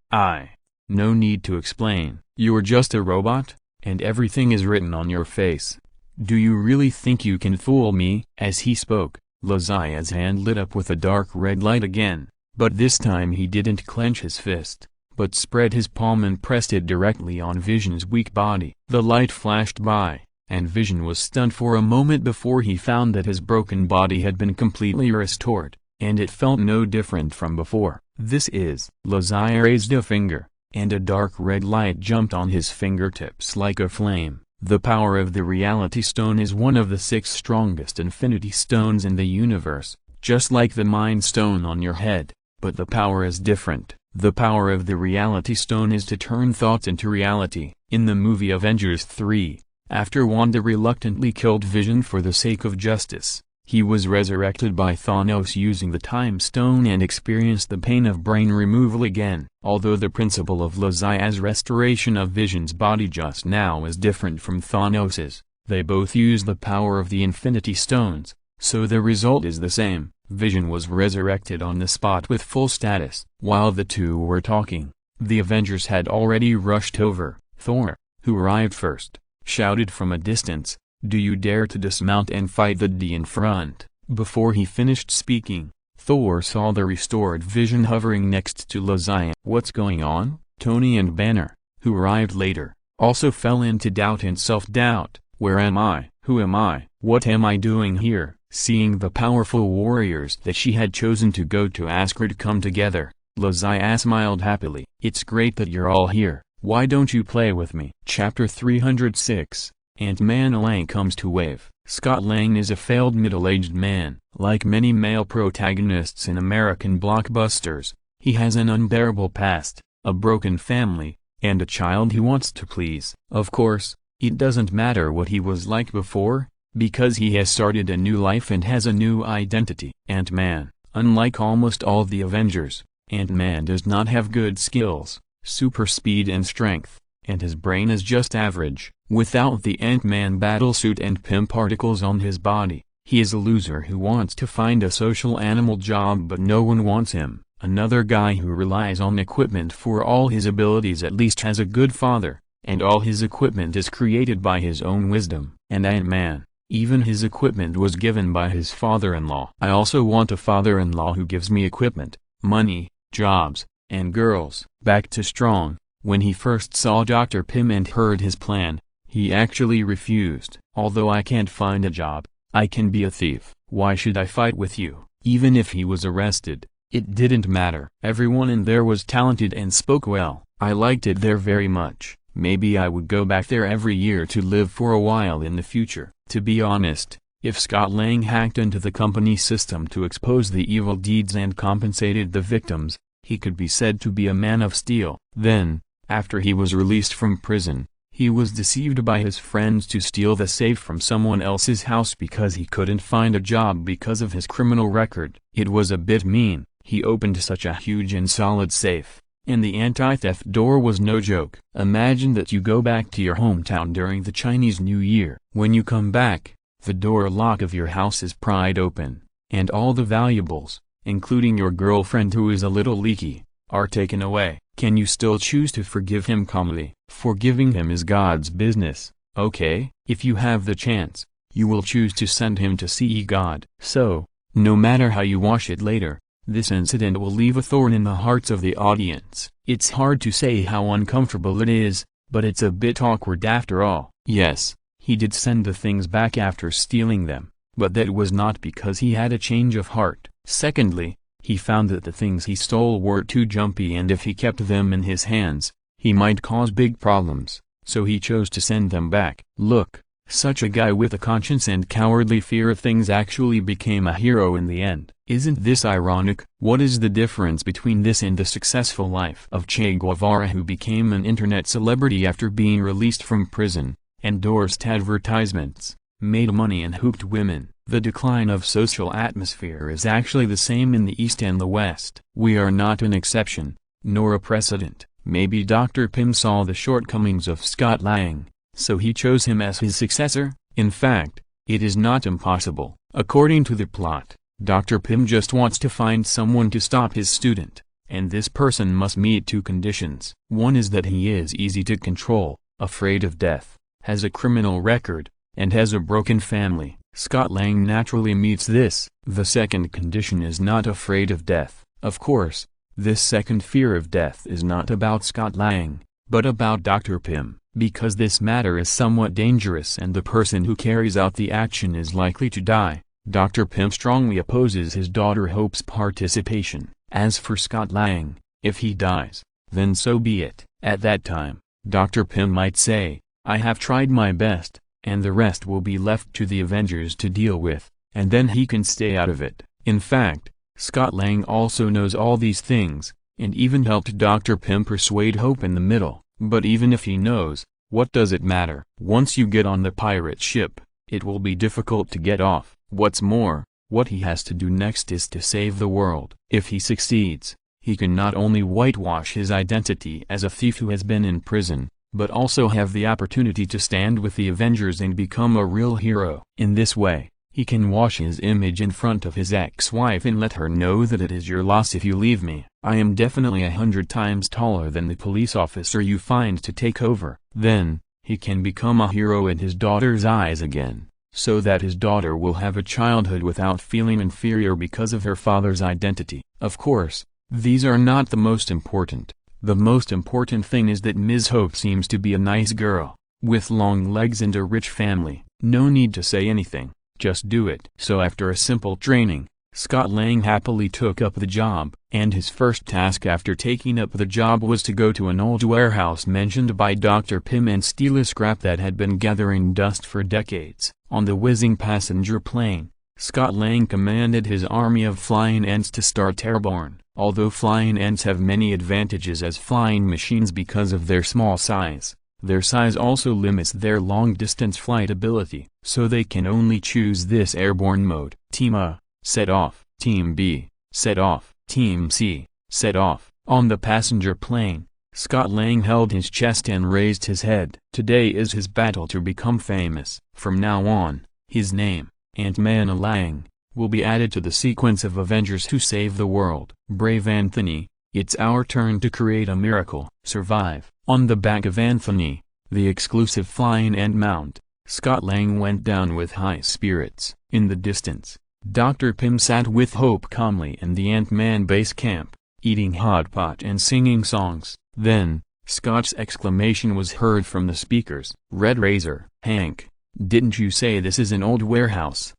No need to explain. You're just a robot, and everything is written on your face. Do you really think you can fool me?" As he spoke, Lazai's hand lit up with a dark red light again, but this time he didn't clench his fist, but spread his palm and pressed it directly on Vision's weak body. The light flashed by, and Vision was stunned for a moment before he found that his broken body had been completely restored, and it felt no different from before. "This is—" Lazai raised a finger, and a dark red light jumped on his fingertips like a flame. "The power of the Reality Stone is one of the 6 strongest Infinity Stones in the universe, just like the Mind Stone on your head, but the power is different. The power of the Reality Stone is to turn thoughts into reality." In the movie Avengers 3, after Wanda reluctantly killed Vision for the sake of justice, he was resurrected by Thanos using the Time Stone and experienced the pain of brain removal again. Although the principle of Lazai's restoration of Vision's body just now is different from Thanos's, they both use the power of the Infinity Stones, so the result is the same. Vision was resurrected on the spot with full status. While the two were talking, the Avengers had already rushed over. Thor, who arrived first, shouted from a distance, "Do you dare to dismount and fight the D in front?" Before he finished speaking, Thor saw the restored Vision hovering next to Lazai. "What's going on?" Tony and Banner, who arrived later, also fell into doubt and self-doubt. "Where am I? Who am I? What am I doing here?" Seeing the powerful warriors that she had chosen to go to Asgard come together, Lazai smiled happily. "It's great that you're all here. Why don't you play with me? Chapter 306, Ant-Man Lang comes to wave. Scott Lang is a failed middle-aged man. Like many male protagonists in American blockbusters, he has an unbearable past, a broken family, and a child he wants to please. Of course, it doesn't matter what he was like before, because he has started a new life and has a new identity. Ant-Man, unlike almost all the Avengers, Ant-Man does not have good skills, super speed and strength, and his brain is just average. Without the Ant-Man battlesuit and Pym particles on his body, he is a loser who wants to find a social animal job but no one wants him. Another guy who relies on equipment for all his abilities at least has a good father, and all his equipment is created by his own wisdom. And Ant-Man, even his equipment was given by his father-in-law. I also want a father-in-law who gives me equipment, money, jobs, and girls. Back to Strong. When he first saw Dr. Pym and heard his plan, he actually refused. Although I can't find a job, I can be a thief. Why should I fight with you? Even if he was arrested, it didn't matter. Everyone in there was talented and spoke well. I liked it there very much. Maybe I would go back there every year to live for a while in the future. To be honest, if Scott Lang hacked into the company system to expose the evil deeds and compensated the victims, he could be said to be a man of steel. Then, after he was released from prison, he was deceived by his friends to steal the safe from someone else's house because he couldn't find a job because of his criminal record. It was a bit mean. He opened such a huge and solid safe, and the anti-theft door was no joke. Imagine that you go back to your hometown during the Chinese New Year. When you come back, the door lock of your house is pried open, and all the valuables, including your girlfriend who is a little leaky, are taken away. Can you still choose to forgive him calmly? Forgiving him is God's business, okay? If you have the chance, you will choose to send him to see God. So, no matter how you wash it later, this incident will leave a thorn in the hearts of the audience. It's hard to say how uncomfortable it is, but it's a bit awkward after all. Yes, he did send the things back after stealing them, but that was not because he had a change of heart. Secondly, he found that the things he stole were too jumpy, and if he kept them in his hands, he might cause big problems, so he chose to send them back. Look, such a guy with a conscience and cowardly fear of things actually became a hero in the end. Isn't this ironic? What is the difference between this and the successful life of Che Guevara, who became an internet celebrity after being released from prison, endorsed advertisements, made money and hooked women? The decline of social atmosphere is actually the same in the East and the West. We are not an exception, nor a precedent. Maybe Dr. Pym saw the shortcomings of Scott Lang, so he chose him as his successor. In fact, it is not impossible. According to the plot, Dr. Pym just wants to find someone to stop his student, and this person must meet two conditions. One is that he is easy to control, afraid of death, has a criminal record, and has a broken family. Scott Lang naturally meets this. The second condition is not afraid of death. Of course, this second fear of death is not about Scott Lang, but about Dr. Pym, because this matter is somewhat dangerous and the person who carries out the action is likely to die. Dr. Pym strongly opposes his daughter Hope's participation. As for Scott Lang, if he dies, then so be it. At that time, Dr. Pym might say, "I have tried my best," and the rest will be left to the Avengers to deal with, and then he can stay out of it. In fact, Scott Lang also knows all these things, and even helped Dr. Pym persuade Hope in the middle. But even if he knows, what does it matter? Once you get on the pirate ship, it will be difficult to get off. What's more, what he has to do next is to save the world. If he succeeds, he can not only whitewash his identity as a thief who has been in prison, but also have the opportunity to stand with the Avengers and become a real hero. In this way, he can wash his image in front of his ex-wife and let her know that it is your loss if you leave me. I am definitely 100 times taller than the police officer you find to take over. Then, he can become a hero in his daughter's eyes again, so that his daughter will have a childhood without feeling inferior because of her father's identity. Of course, these are not the most important. The most important thing is that Ms. Hope seems to be a nice girl, with long legs and a rich family. No need to say anything, just do it. So after a simple training, Scott Lang happily took up the job, and his first task after taking up the job was to go to an old warehouse mentioned by Dr. Pym and steal a scrap that had been gathering dust for decades. On the whizzing passenger plane, Scott Lang commanded his army of flying ants to start airborne. Although flying ants have many advantages as flying machines because of their small size, their size also limits their long-distance flight ability, so they can only choose this airborne mode. Team A, set off. Team B, set off. Team C, set off. On the passenger plane, Scott Lang held his chest and raised his head. Today is his battle to become famous. From now on, his name, Ant-Man Lang, will be added to the sequence of Avengers who save the world. Brave Anthony, it's our turn to create a miracle. Survive. On the back of Anthony, the exclusive flying ant mount, Scott Lang went down with high spirits. In the distance, Dr. Pym sat with Hope calmly in the Ant-Man base camp, eating hot pot and singing songs. Then, Scott's exclamation was heard from the speakers. Red Razor. Hank, didn't you say this is an old warehouse?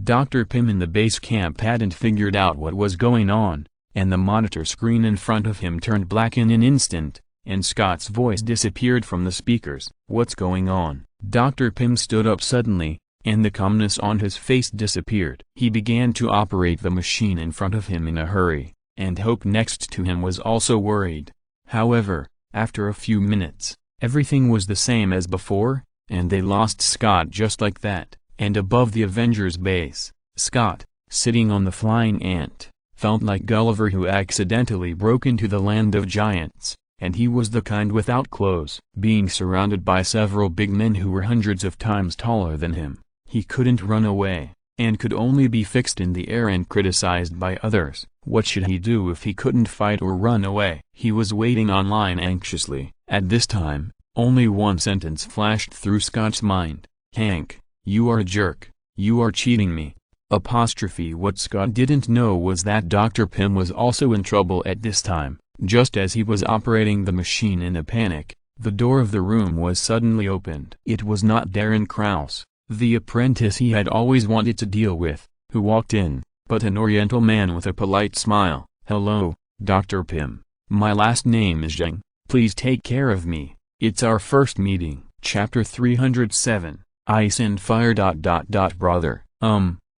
Dr. Pym in the base camp hadn't figured out what was going on, and the monitor screen in front of him turned black in an instant, and Scott's voice disappeared from the speakers. What's going on? Dr. Pym stood up suddenly, and the calmness on his face disappeared. He began to operate the machine in front of him in a hurry, and Hope next to him was also worried. However, after a few minutes, everything was the same as before, and they lost Scott just like that. And above the Avengers base, Scott, sitting on the flying ant, felt like Gulliver who accidentally broke into the land of giants, and he was the kind without clothes. Being surrounded by several big men who were hundreds of times taller than him, he couldn't run away, and could only be fixed in the air and criticized by others. What should he do if he couldn't fight or run away? He was waiting online anxiously. At this time, only one sentence flashed through Scott's mind. Hank, you are a jerk. You are cheating me. What Scott didn't know was that Dr. Pym was also in trouble at this time. Just as he was operating the machine in a panic, the door of the room was suddenly opened. It was not Darren Krause, the apprentice he had always wanted to deal with, who walked in, but an Oriental man with a polite smile. Hello, Dr. Pym. My last name is Zhang. Please take care of me. It's our first meeting. Chapter 307. Ice and Fire. Brother.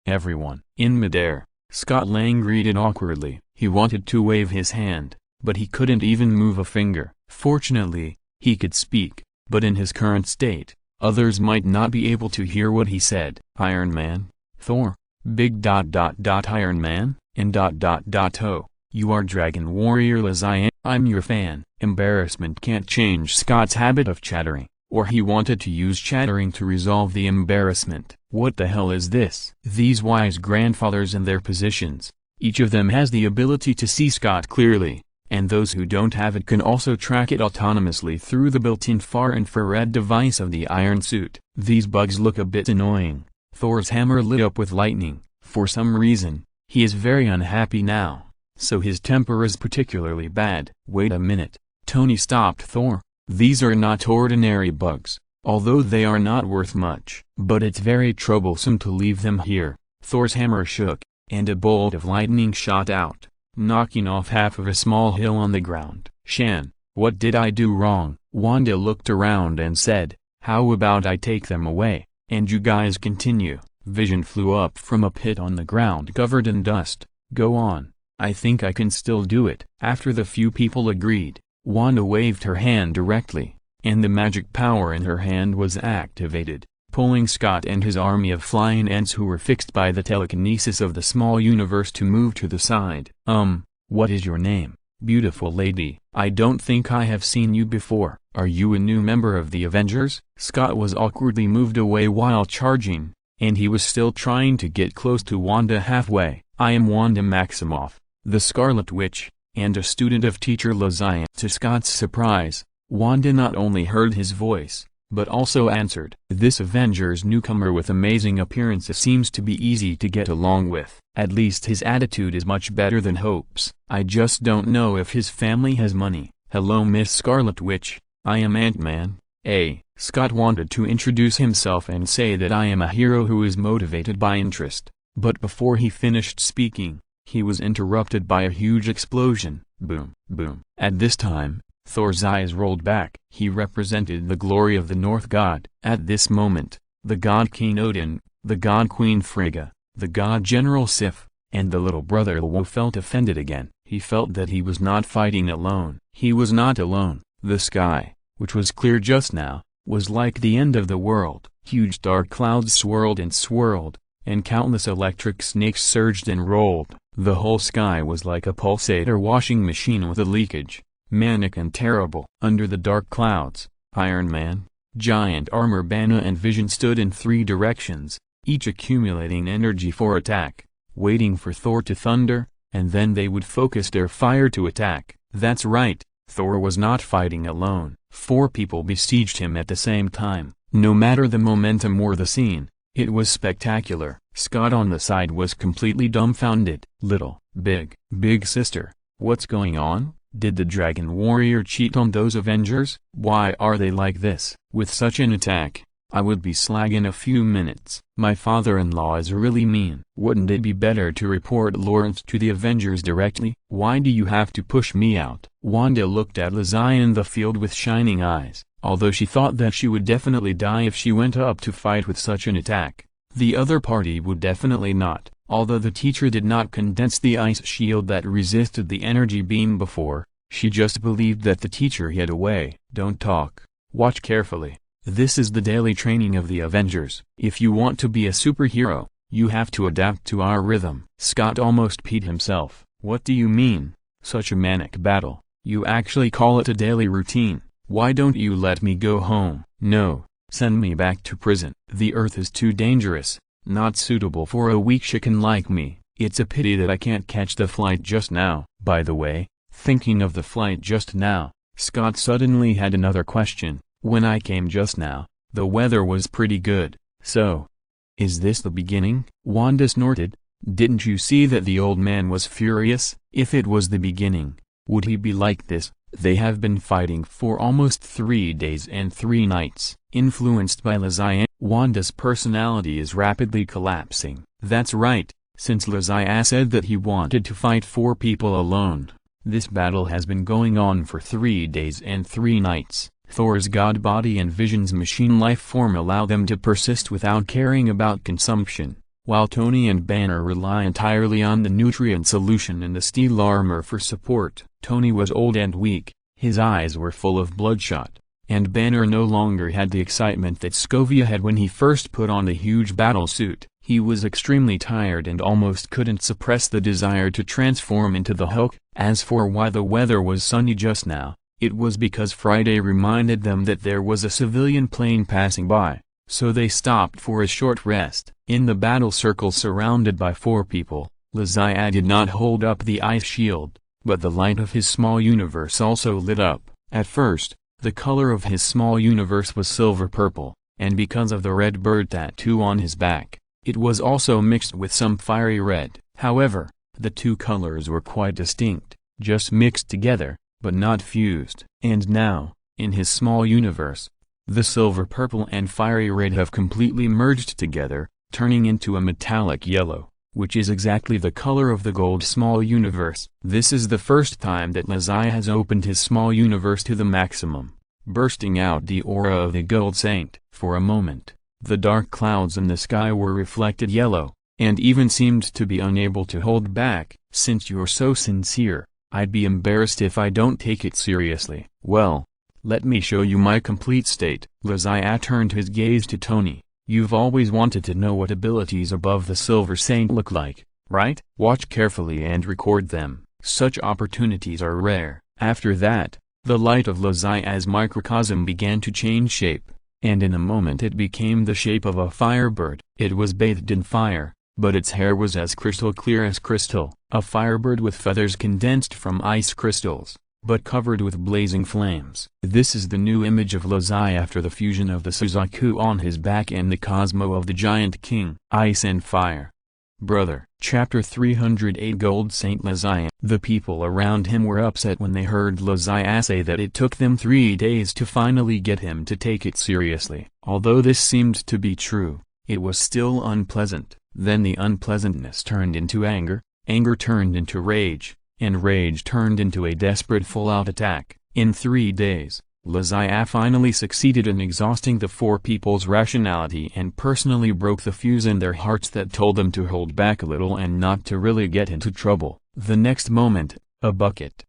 Everyone. In midair, Scott Lang greeted awkwardly. He wanted to wave his hand, but he couldn't even move a finger. Fortunately, he could speak, but in his current state, others might not be able to hear what he said. Iron Man? Thor? Big Iron Man? And oh, you are Dragon Warrior as I am. I'm your fan. Embarrassment can't change Scott's habit of chattering, or he wanted to use chattering to resolve the embarrassment. What the hell is this? These wise grandfathers in their positions, each of them has the ability to see Scott clearly, and those who don't have it can also track it autonomously through the built-in far-infrared device of the iron suit. These bugs look a bit annoying. Thor's hammer lit up with lightning. For some reason, he is very unhappy now, so his temper is particularly bad. Wait a minute. Tony stopped Thor. These are not ordinary bugs, although they are not worth much. But it's very troublesome to leave them here. Thor's hammer shook, and a bolt of lightning shot out, knocking off half of a small hill on the ground. Shan, what did I do wrong? Wanda looked around and said, how about I take them away, and you guys continue? Vision flew up from a pit on the ground covered in dust. Go on, I think I can still do it. After the few people agreed, Wanda waved her hand directly, and the magic power in her hand was activated, pulling Scott and his army of flying ants who were fixed by the telekinesis of the small universe to move to the side. What is your name, beautiful lady? I don't think I have seen you before. Are you a new member of the Avengers? Scott was awkwardly moved away while charging, and he was still trying to get close to Wanda halfway. I am Wanda Maximoff, the Scarlet Witch, and a student of teacher Lazian. To Scott's surprise, Wanda not only heard his voice, but also answered. This Avengers newcomer with amazing appearance seems to be easy to get along with. At least his attitude is much better than Hope's. I just don't know if his family has money. Hello Miss Scarlet Witch, I am Ant-Man. Scott wanted to introduce himself and say that I am a hero who is motivated by interest, But before he finished speaking, he was interrupted by a huge explosion. Boom, boom. At this time, Thor's eyes rolled back. He represented the glory of the North god. At this moment, the god King Odin, the god Queen Frigga, the god General Sif, and the little brother Lwo felt offended again. He felt that he was not fighting alone. He was not alone. The sky, which was clear just now, was like the end of the world. Huge dark clouds swirled, and countless electric snakes surged and rolled. The whole sky was like a pulsator washing machine with a leakage, manic and terrible. Under the dark clouds, Iron Man, Giant Armor Banner and Vision stood in 3 directions, each accumulating energy for attack, waiting for Thor to thunder, and then they would focus their fire to attack. That's right, Thor was not fighting alone. 4 people besieged him at the same time. No matter the momentum or the scene, it was spectacular. Scott on the side was completely dumbfounded. Little, big sister, what's going on? Did the Dragon Warrior cheat on those Avengers? Why are they like this? With such an attack, I would be slag in a few minutes. My father-in-law is really mean. Wouldn't it be better to report Lawrence to the Avengers directly? Why do you have to push me out? Wanda looked at Lizzie in the field with shining eyes, although she thought that she would definitely die if she went up to fight with such an attack. The other party would definitely not. Although the teacher did not condense the ice shield that resisted the energy beam before, she just believed that the teacher hid away. Don't talk. Watch carefully. This is the daily training of the Avengers. If you want to be a superhero, you have to adapt to our rhythm. Scott almost peed himself. What do you mean? Such a manic battle. You actually call it a daily routine. Why don't you let me go home? No, send me back to prison. The Earth is too dangerous, not suitable for a weak chicken like me. It's a pity that I can't catch the flight just now. By the way, thinking of the flight just now, Scott suddenly had another question. When I came just now, the weather was pretty good, so… Is this the beginning? Wanda snorted. Didn't you see that the old man was furious? If it was the beginning, would he be like this? They have been fighting for almost 3 days and 3 nights. Influenced by Lizzie, Wanda's personality is rapidly collapsing. That's right, since Lizzie said that he wanted to fight 4 people alone. This battle has been going on for 3 days and 3 nights. Thor's god body and Vision's machine life form allow them to persist without caring about consumption, while Tony and Banner rely entirely on the nutrient solution in the steel armor for support. Tony was old and weak, his eyes were full of bloodshot, and Banner no longer had the excitement that Scovia had when he first put on the huge battle suit. He was extremely tired and almost couldn't suppress the desire to transform into the Hulk. As for why the weather was sunny just now, it was because Friday reminded them that there was a civilian plane passing by, so they stopped for a short rest. In the battle circle surrounded by 4 people, Lizzie did not hold up the ice shield, but the light of his small universe also lit up. At first, the color of his small universe was silver-purple, and because of the red bird tattoo on his back, it was also mixed with some fiery red. However, the 2 colors were quite distinct, just mixed together, but not fused. And now, in his small universe, the silver purple and fiery red have completely merged together, turning into a metallic yellow, which is exactly the color of the gold small universe. This is the first time that Lizzie has opened his small universe to the maximum, bursting out the aura of the gold saint. For a moment, the dark clouds in the sky were reflected yellow, and even seemed to be unable to hold back. Since you're so sincere, I'd be embarrassed if I don't take it seriously. Well, let me show you my complete state. Lizzie turned his gaze to Tony. You've always wanted to know what abilities above the Silver Saint look like, right? Watch carefully and record them. Such opportunities are rare. After that, the light of Lizzie's microcosm began to change shape, and in a moment it became the shape of a firebird. It was bathed in fire, but its hair was as crystal clear as crystal. A firebird with feathers condensed from ice crystals, but covered with blazing flames. This is the new image of Lizzie after the fusion of the Suzaku on his back and the Cosmo of the Giant King. Ice and Fire. Brother. Chapter 308 Gold Saint Lizzie. The people around him were upset when they heard Lizzie say that it took them 3 days to finally get him to take it seriously. Although this seemed to be true, It was still unpleasant. Then the unpleasantness turned into anger, anger turned into rage, and rage turned into a desperate full-out attack. In 3 days, Zodiac finally succeeded in exhausting the 4 people's rationality and personally broke the fuse in their hearts that told them to hold back a little and not to really get into trouble. The next moment, a bucket.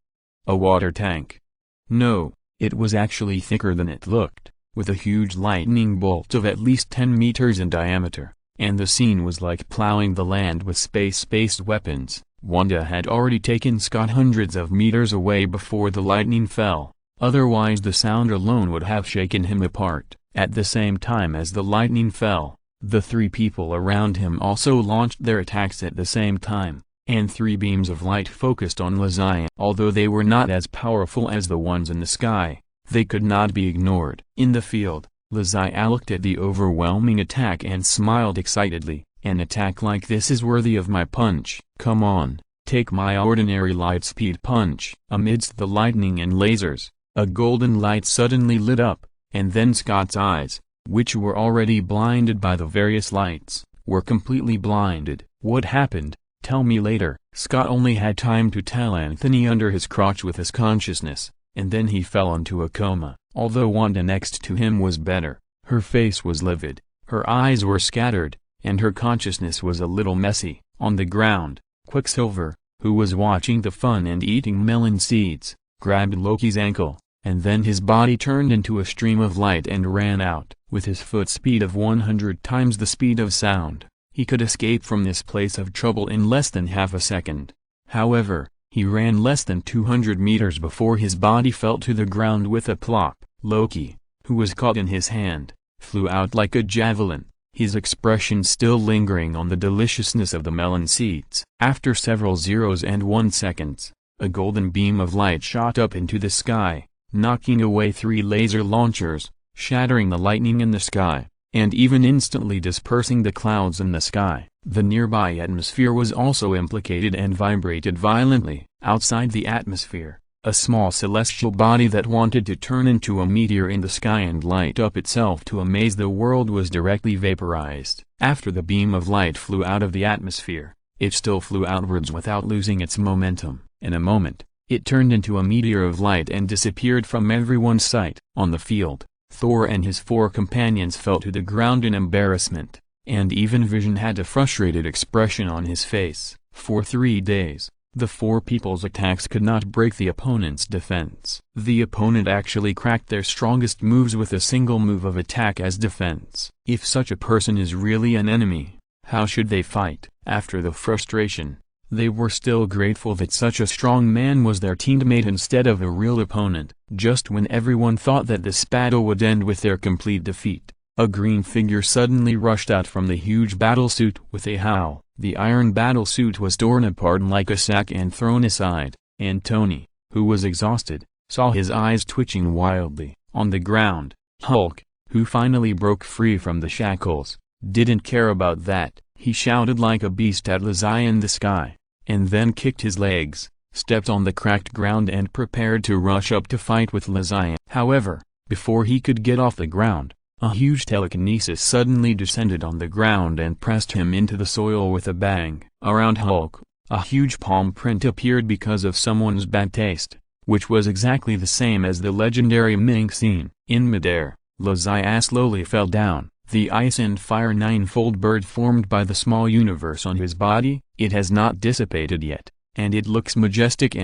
A water tank. No, it was actually thicker than it looked, with a huge lightning bolt of at least 10 meters in diameter, and the scene was like plowing the land with space-based weapons. Wanda had already taken Scott hundreds of meters away before the lightning fell, otherwise the sound alone would have shaken him apart. At the same time as the lightning fell, the 3 people around him also launched their attacks at the same time, and 3 beams of light focused on Zodiac. Although they were not as powerful as the ones in the sky, they could not be ignored. In the field, Zodiac looked at the overwhelming attack and smiled excitedly. An attack like this is worthy of my punch. Come on, take my ordinary light-speed punch. Amidst the lightning and lasers, a golden light suddenly lit up, and then Scott's eyes, which were already blinded by the various lights, were completely blinded. What happened? Tell me later. Scott only had time to tell Anthony under his crotch with his consciousness, and then he fell into a coma. Although Wanda next to him was better, her face was livid, her eyes were scattered, and her consciousness was a little messy. On the ground, Quicksilver, who was watching the fun and eating melon seeds, grabbed Loki's ankle, and then his body turned into a stream of light and ran out. With his foot speed of 100 times the speed of sound, he could escape from this place of trouble in less than half a second. However, he ran less than 200 meters before his body fell to the ground with a plop. Loki, who was caught in his hand, flew out like a javelin, his expression still lingering on the deliciousness of the melon seeds. After several 0s and 1 seconds, a golden beam of light shot up into the sky, knocking away 3 laser launchers, shattering the lightning in the sky, and even instantly dispersing the clouds in the sky. The nearby atmosphere was also implicated and vibrated violently. Outside the atmosphere, a small celestial body that wanted to turn into a meteor in the sky and light up itself to amaze the world was directly vaporized. After the beam of light flew out of the atmosphere, it still flew outwards without losing its momentum. In a moment, it turned into a meteor of light and disappeared from everyone's sight. On the field, Thor and his 4 companions fell to the ground in embarrassment, and even Vision had a frustrated expression on his face. For 3 days, the 4 people's attacks could not break the opponent's defense. The opponent actually cracked their strongest moves with a single move of attack as defense. If such a person is really an enemy, how should they fight? After the frustration, they were still grateful that such a strong man was their teammate instead of a real opponent. Just when everyone thought that this battle would end with their complete defeat, a green figure suddenly rushed out from the huge battlesuit with a howl. The iron battlesuit was torn apart like a sack and thrown aside, and Tony, who was exhausted, saw his eyes twitching wildly. On the ground, Hulk, who finally broke free from the shackles, didn't care about that. He shouted like a beast at Zodiac in the sky, and then kicked his legs, stepped on the cracked ground and prepared to rush up to fight with Zodiac. However, before he could get off the ground, a huge telekinesis suddenly descended on the ground and pressed him into the soil with a bang. Around Hulk, a huge palm print appeared because of someone's bad taste, which was exactly the same as the legendary Ming scene. In midair, Zodiac slowly fell down. The ice and fire ninefold bird formed by the small universe on his body, it has not dissipated yet, and it looks majestic,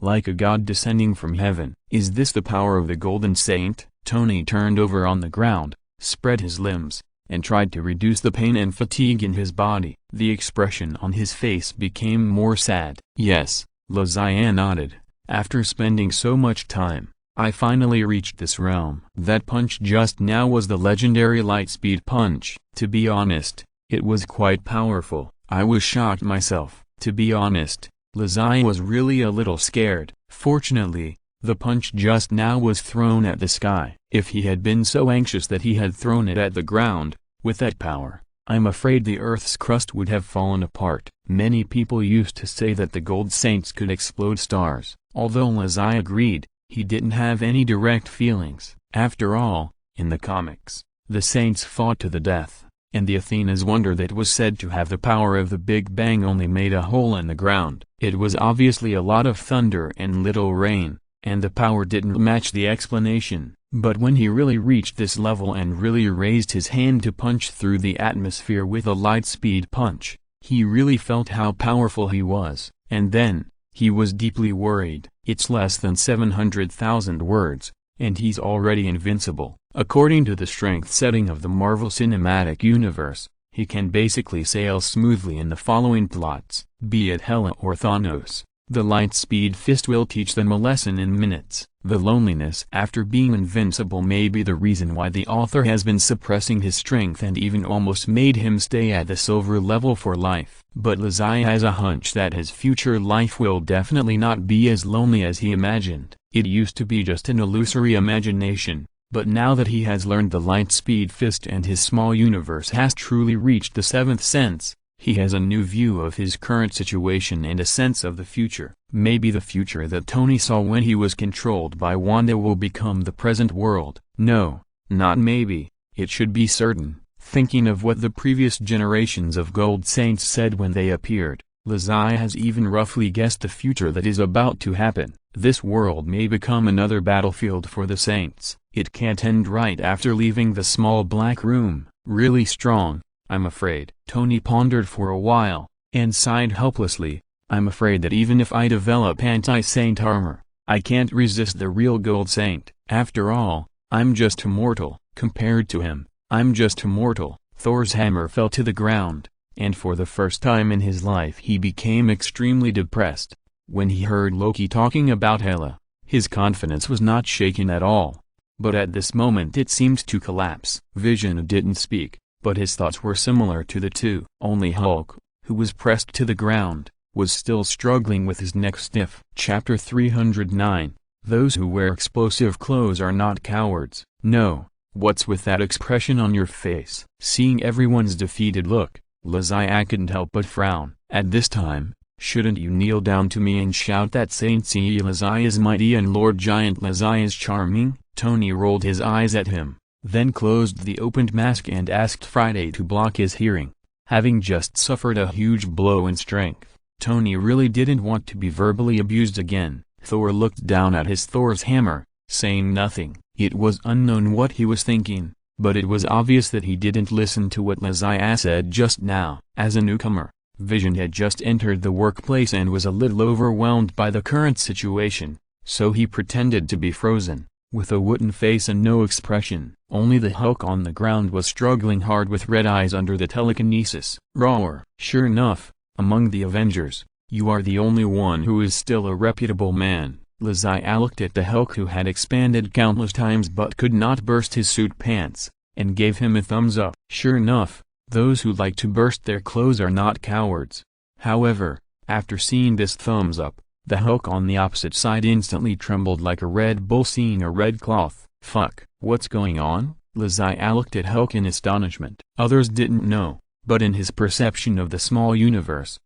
like a god descending from heaven. Is this the power of the Golden Saint? Tony turned over on the ground, spread his limbs, and tried to reduce the pain and fatigue in his body. The expression on his face became more sad. Yes, Zodiac nodded. After spending so much time, I finally reached this realm. That punch just now was the legendary Lightspeed punch. To be honest, it was quite powerful. I was shocked myself. To be honest, Zodiac was really a little scared. Fortunately, the punch just now was thrown at the sky. If he had been so anxious that he had thrown it at the ground, with that power, I'm afraid the Earth's crust would have fallen apart. Many people used to say that the Gold Saints could explode stars. Although Zodiac agreed, he didn't have any direct feelings. After all, in the comics, the Saints fought to the death. and the Athena's wonder that was said to have the power of the Big Bang only made a hole in the ground. It was obviously a lot of thunder and little rain, and the power didn't match the explanation. But when he really reached this level and really raised his hand to punch through the atmosphere with a light-speed punch, he really felt how powerful he was. And then, he was deeply worried. It's less than 700,000 words, and he's already invincible. According to the strength setting of the Marvel Cinematic Universe, he can basically sail smoothly in the following plots. Be it Hela or Thanos, the light-speed fist will teach them a lesson in minutes. The loneliness after being invincible may be the reason why the author has been suppressing his strength and even almost made him stay at the silver level for life. But Lazai has a hunch that his future life will definitely not be as lonely as he imagined. It used to be just an illusory imagination, but now that he has learned the light-speed fist and his small universe has truly reached the seventh sense, he has a new view of his current situation and a sense of the future. Maybe the future that Tony saw when he was controlled by Wanda will become the present world. No, not maybe, it should be certain. Thinking of what the previous generations of Gold Saints said when they appeared, Lazai has even roughly guessed the future that is about to happen. This world may become another battlefield for the Saints. It can't end right after leaving the small black room. Really strong, I'm afraid. Tony pondered for a while, and sighed helplessly. I'm afraid that even if I develop anti-Saint armor, I can't resist the real Gold Saint. After all, I'm just a mortal. Compared to him, I'm just a mortal. Thor's hammer fell to the ground, and for the first time in his life he became extremely depressed. When he heard Loki talking about Hela, his confidence was not shaken at all. But at this moment it seemed to collapse. Vision didn't speak, but his thoughts were similar to the two. Only Hulk, who was pressed to the ground, was still struggling with his neck stiff. Chapter 309. Those who wear explosive clothes are not cowards. No, what's with that expression on your face? Seeing everyone's defeated look, Lazai couldn't help but frown. At this time, shouldn't you kneel down to me and shout that Saint Lazai is mighty and Lord Giant Lazai is charming? Tony rolled his eyes at him, then closed the opened mask and asked Friday to block his hearing. Having just suffered a huge blow in strength, Tony really didn't want to be verbally abused again. Thor looked down at his Thor's hammer, saying nothing. It was unknown what he was thinking, but it was obvious that he didn't listen to what Lazai said just now. As a newcomer, Vision had just entered the workplace and was a little overwhelmed by the current situation, so he pretended to be frozen, with a wooden face and no expression. Only the Hulk on the ground was struggling hard with red eyes under the telekinesis. Roar! Sure enough, among the Avengers, you are the only one who is still a reputable man. Lazai looked at the Hulk who had expanded countless times but could not burst his suit pants, and gave him a thumbs up. Sure enough, those who like to burst their clothes are not cowards. However, after seeing this thumbs up, the Hulk on the opposite side instantly trembled like a Red Bull seeing a red cloth. Fuck, what's going on? Lazai looked at Hulk in astonishment. Others didn't know, but in his perception of the small universe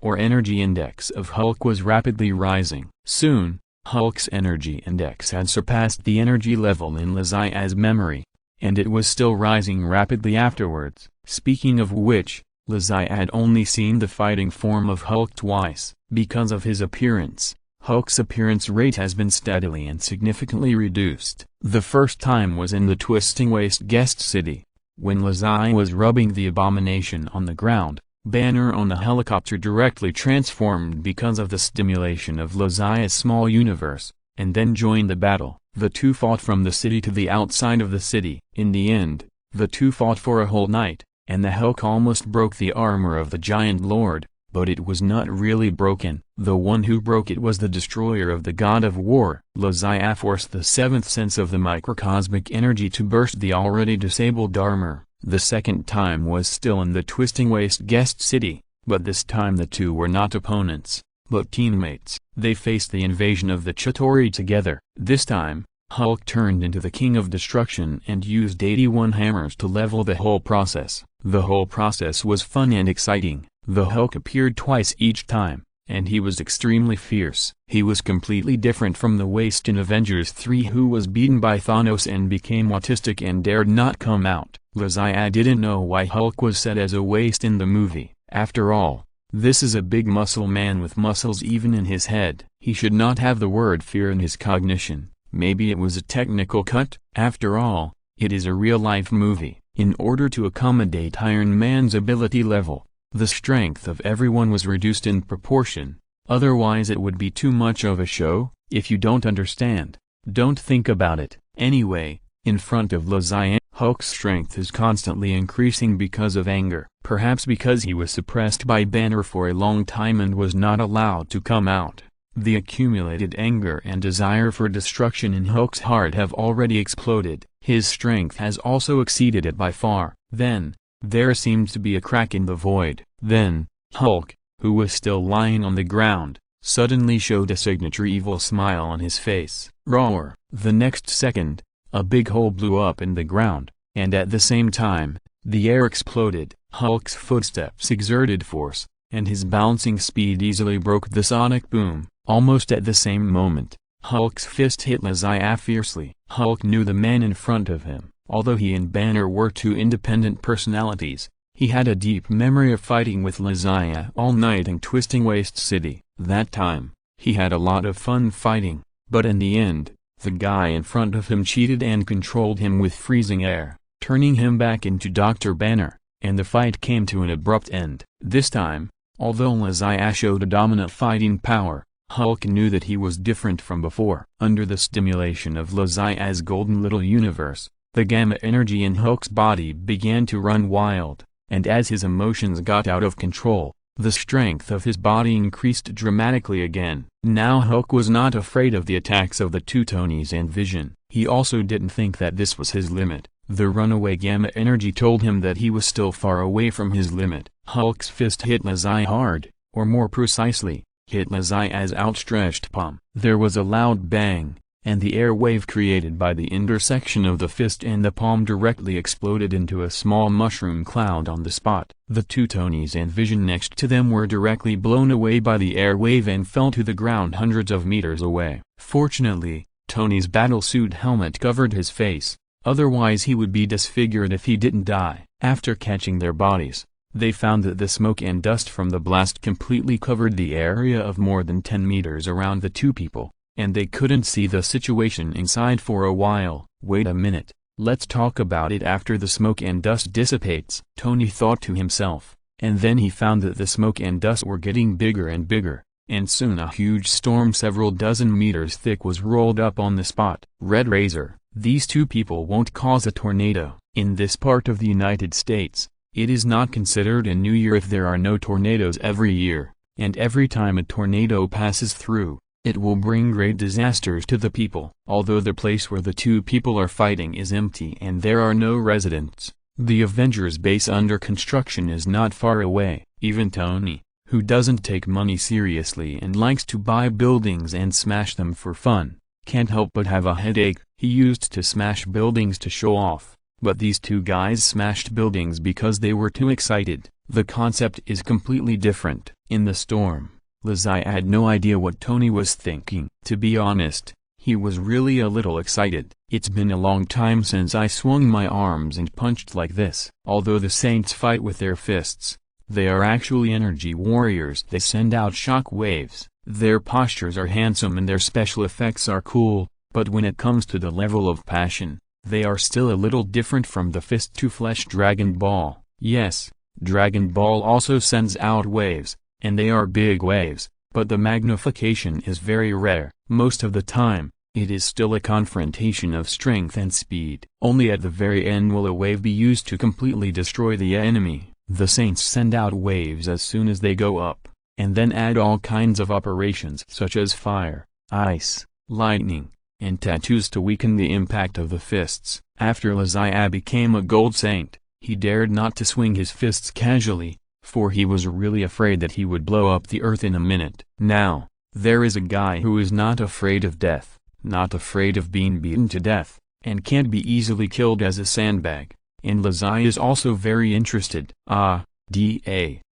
or energy index of Hulk was rapidly rising. Soon, Hulk's energy index had surpassed the energy level in Lazai's memory, and it was still rising rapidly afterwards. Speaking of which, Lazai had only seen the fighting form of Hulk twice. Because of his appearance, Hulk's appearance rate has been steadily and significantly reduced. The first time was in the Twisting Waste guest city, when Lazai was rubbing the abomination on the ground. Banner on the helicopter directly transformed because of the stimulation of Lazai's small universe, and then joined the battle. The two fought from the city to the outside of the city. In the end, the two fought for a whole night, and the Hulk almost broke the armor of the Giant Lord, but it was not really broken. The one who broke it was the destroyer of the God of War. Lazai forced the seventh sense of the microcosmic energy to burst the already disabled armor. The second time was still in the Twisting Waste guest city, but this time the two were not opponents, but teammates. They faced the invasion of the Chitauri together. This time, Hulk turned into the King of Destruction and used 81 hammers to level the whole process. The whole process was fun and exciting. The Hulk appeared twice each time, and he was extremely fierce. He was completely different from the Waste in Avengers 3 who was beaten by Thanos and became autistic and dared not come out. Zodiac didn't know why Hulk was set as a waste in the movie. After all, this is a big muscle man with muscles even in his head. He should not have the word fear in his cognition. Maybe it was a technical cut? After all, it is a real-life movie. In order to accommodate Iron Man's ability level, the strength of everyone was reduced in proportion, otherwise it would be too much of a show. If you don't understand, don't think about it. Anyway, in front of Zodiac, Hulk's strength is constantly increasing because of anger. Perhaps because he was suppressed by Banner for a long time and was not allowed to come out. The accumulated anger and desire for destruction in Hulk's heart have already exploded. His strength has also exceeded it by far. Then, there seemed to be a crack in the void. Then, Hulk, who was still lying on the ground, suddenly showed a signature evil smile on his face. Roar! The next second, a big hole blew up in the ground, and at the same time, the air exploded. Hulk's footsteps exerted force, and his bouncing speed easily broke the sonic boom. Almost at the same moment, Hulk's fist hit Zodiac fiercely. Hulk knew the man in front of him. Although he and Banner were two independent personalities, he had a deep memory of fighting with Zodiac all night in Twisting Waste City. That time, he had a lot of fun fighting, but in the end, the guy in front of him cheated and controlled him with freezing air, turning him back into Dr. Banner, and the fight came to an abrupt end. This time, although Zodiac showed a dominant fighting power, Hulk knew that he was different from before. Under the stimulation of Zodiac's golden little universe, the gamma energy in Hulk's body began to run wild, and as his emotions got out of control, the strength of his body increased dramatically again. Now Hulk was not afraid of the attacks of the two Tonys and Vision. He also didn't think that this was his limit. The runaway gamma energy told him that he was still far away from his limit. Hulk's fist hit Zodiac hard, or more precisely, hit Zodiac's outstretched palm. There was a loud bang, and the air wave created by the intersection of the fist and the palm directly exploded into a small mushroom cloud on the spot. The two Tonys and Vision next to them were directly blown away by the air wave and fell to the ground hundreds of meters away. Fortunately, Tony's battlesuit helmet covered his face, otherwise he would be disfigured if he didn't die. After catching their bodies, they found that the smoke and dust from the blast completely covered the area of more than 10 meters around the two people, and they couldn't see the situation inside for a while. Wait a minute, let's talk about it after the smoke and dust dissipates, Tony thought to himself, and then he found that the smoke and dust were getting bigger and bigger, and soon a huge storm several dozen meters thick was rolled up on the spot. Red Razor, these two people won't cause a tornado. In this part of the United States, it is not considered a new year if there are no tornadoes every year, and every time a tornado passes through, it will bring great disasters to the people. Although the place where the two people are fighting is empty and there are no residents, the Avengers base under construction is not far away. Even Tony, who doesn't take money seriously and likes to buy buildings and smash them for fun, can't help but have a headache. He used to smash buildings to show off, but these two guys smashed buildings because they were too excited. The concept is completely different. In the storm, Zodiac had no idea what Tony was thinking. To be honest, he was really a little excited. It's been a long time since I swung my arms and punched like this. Although the Saints fight with their fists, they are actually energy warriors. They send out shock waves. Their postures are handsome and their special effects are cool, but when it comes to the level of passion, they are still a little different from the fist-to-flesh Dragon Ball. Yes, Dragon Ball also sends out waves, and they are big waves, but the magnification is very rare. Most of the time, it is still a confrontation of strength and speed. Only at the very end will a wave be used to completely destroy the enemy. The Saints send out waves as soon as they go up, and then add all kinds of operations such as fire, ice, lightning, and tattoos to weaken the impact of the fists. After Zodiac became a Gold Saint, he dared not to swing his fists casually, for he was really afraid that he would blow up the earth in a minute. Now, there is a guy who is not afraid of death, not afraid of being beaten to death, and can't be easily killed as a sandbag, and Zodiac is also very interested.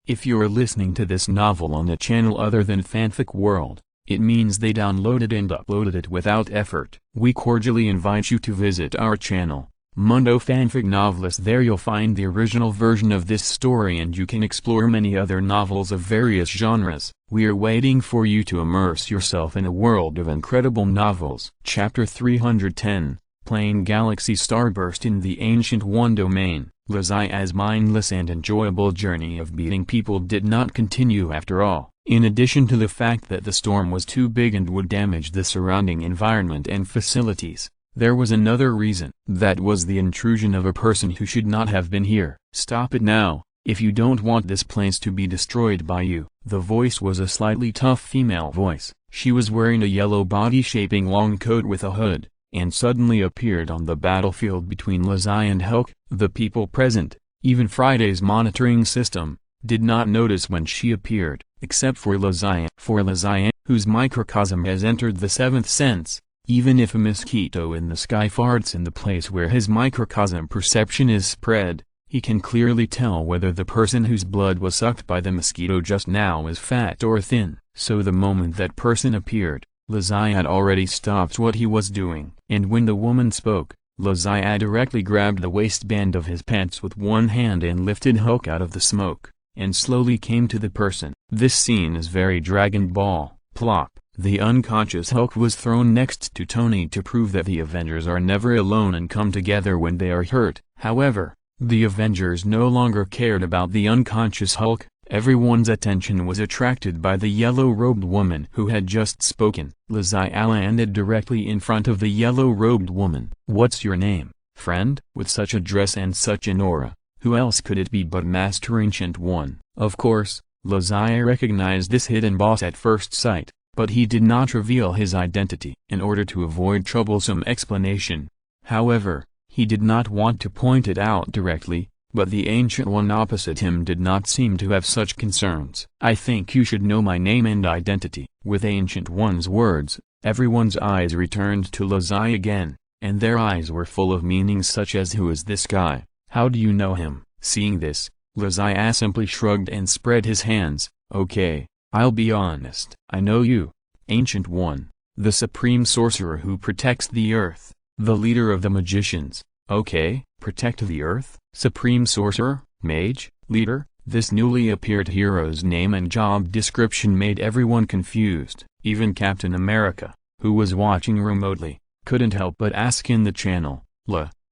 If you're listening to this novel on a channel other than Fanfic World, it means they downloaded and uploaded it without effort. We cordially invite you to visit our channel, Mundo Fanfic Novelist. There you'll find the original version of this story and you can explore many other novels of various genres. We are waiting for you to immerse yourself in a world of incredible novels. Chapter 310, Plain Galaxy Starburst. In the Ancient One domain, Lazia's mindless and enjoyable journey of beating people did not continue after all. In addition to the fact that the storm was too big and would damage the surrounding environment and facilities, there was another reason. That was the intrusion of a person who should not have been here. Stop it now, if you don't want this place to be destroyed by you. The voice was a slightly tough female voice. She was wearing a yellow body-shaping long coat with a hood, and suddenly appeared on the battlefield between Lazia and Hulk. The people present, even Friday's monitoring system, did not notice when she appeared, except for Lazia. For Lazia, whose microcosm has entered the seventh sense, even if a mosquito in the sky farts in the place where his microcosm perception is spread, he can clearly tell whether the person whose blood was sucked by the mosquito just now is fat or thin. So the moment that person appeared, Lazia had already stopped what he was doing. And when the woman spoke, Lazia directly grabbed the waistband of his pants with one hand and lifted Hulk out of the smoke, and slowly came to the person. This scene is very Dragon Ball. Plop. The unconscious Hulk was thrown next to Tony to prove that the Avengers are never alone and come together when they are hurt. However, the Avengers no longer cared about the unconscious Hulk. Everyone's attention was attracted by the yellow-robed woman who had just spoken. Lazia landed directly in front of the yellow-robed woman. "What's your name, friend?" With such a dress and such an aura, who else could it be but Master Ancient One? Of course, Lazia recognized this hidden boss at first sight, but he did not reveal his identity in order to avoid troublesome explanation. However, he did not want to point it out directly, but the Ancient One opposite him did not seem to have such concerns. "I think you should know my name and identity." With Ancient One's words, everyone's eyes returned to Lazia again, and their eyes were full of meanings such as, "Who is this guy? How do you know him?" Seeing this, Lazia simply shrugged and spread his hands. "Okay, I'll be honest. I know you, Ancient One, the supreme sorcerer who protects the earth, the leader of the magicians." "Okay, protect the earth? Supreme sorcerer, mage, leader?" This newly appeared hero's name and job description made everyone confused. Even Captain America, who was watching remotely, couldn't help but ask in the channel,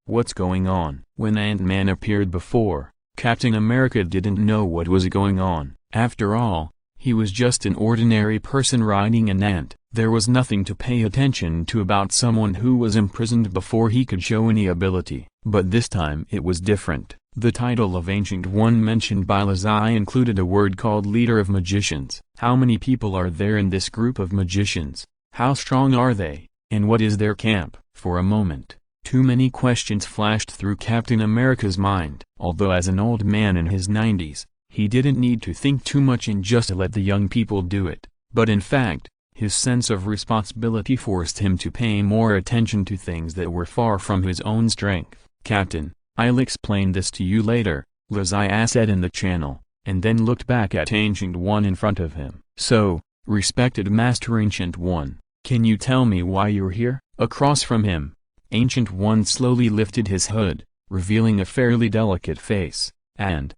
"What's going on?" When Ant-Man appeared before, Captain America didn't know what was going on. After all, he was just an ordinary person riding an ant. There was nothing to pay attention to about someone who was imprisoned before he could show any ability. But this time it was different. The title of Ancient One mentioned by Lazia included a word called Leader of Magicians. How many people are there in this group of magicians? How strong are they? And what is their camp? For a moment, too many questions flashed through Captain America's mind. Although as an old man in his 90s, he didn't need to think too much and just let the young people do it. But in fact, his sense of responsibility forced him to pay more attention to things that were far from his own strength. "Captain, I'll explain this to you later," Lazia said in the channel, and then looked back at Ancient One in front of him. "So, respected Master Ancient One, can you tell me why you're here?" Across from him, Ancient One slowly lifted his hood, revealing a fairly delicate face, and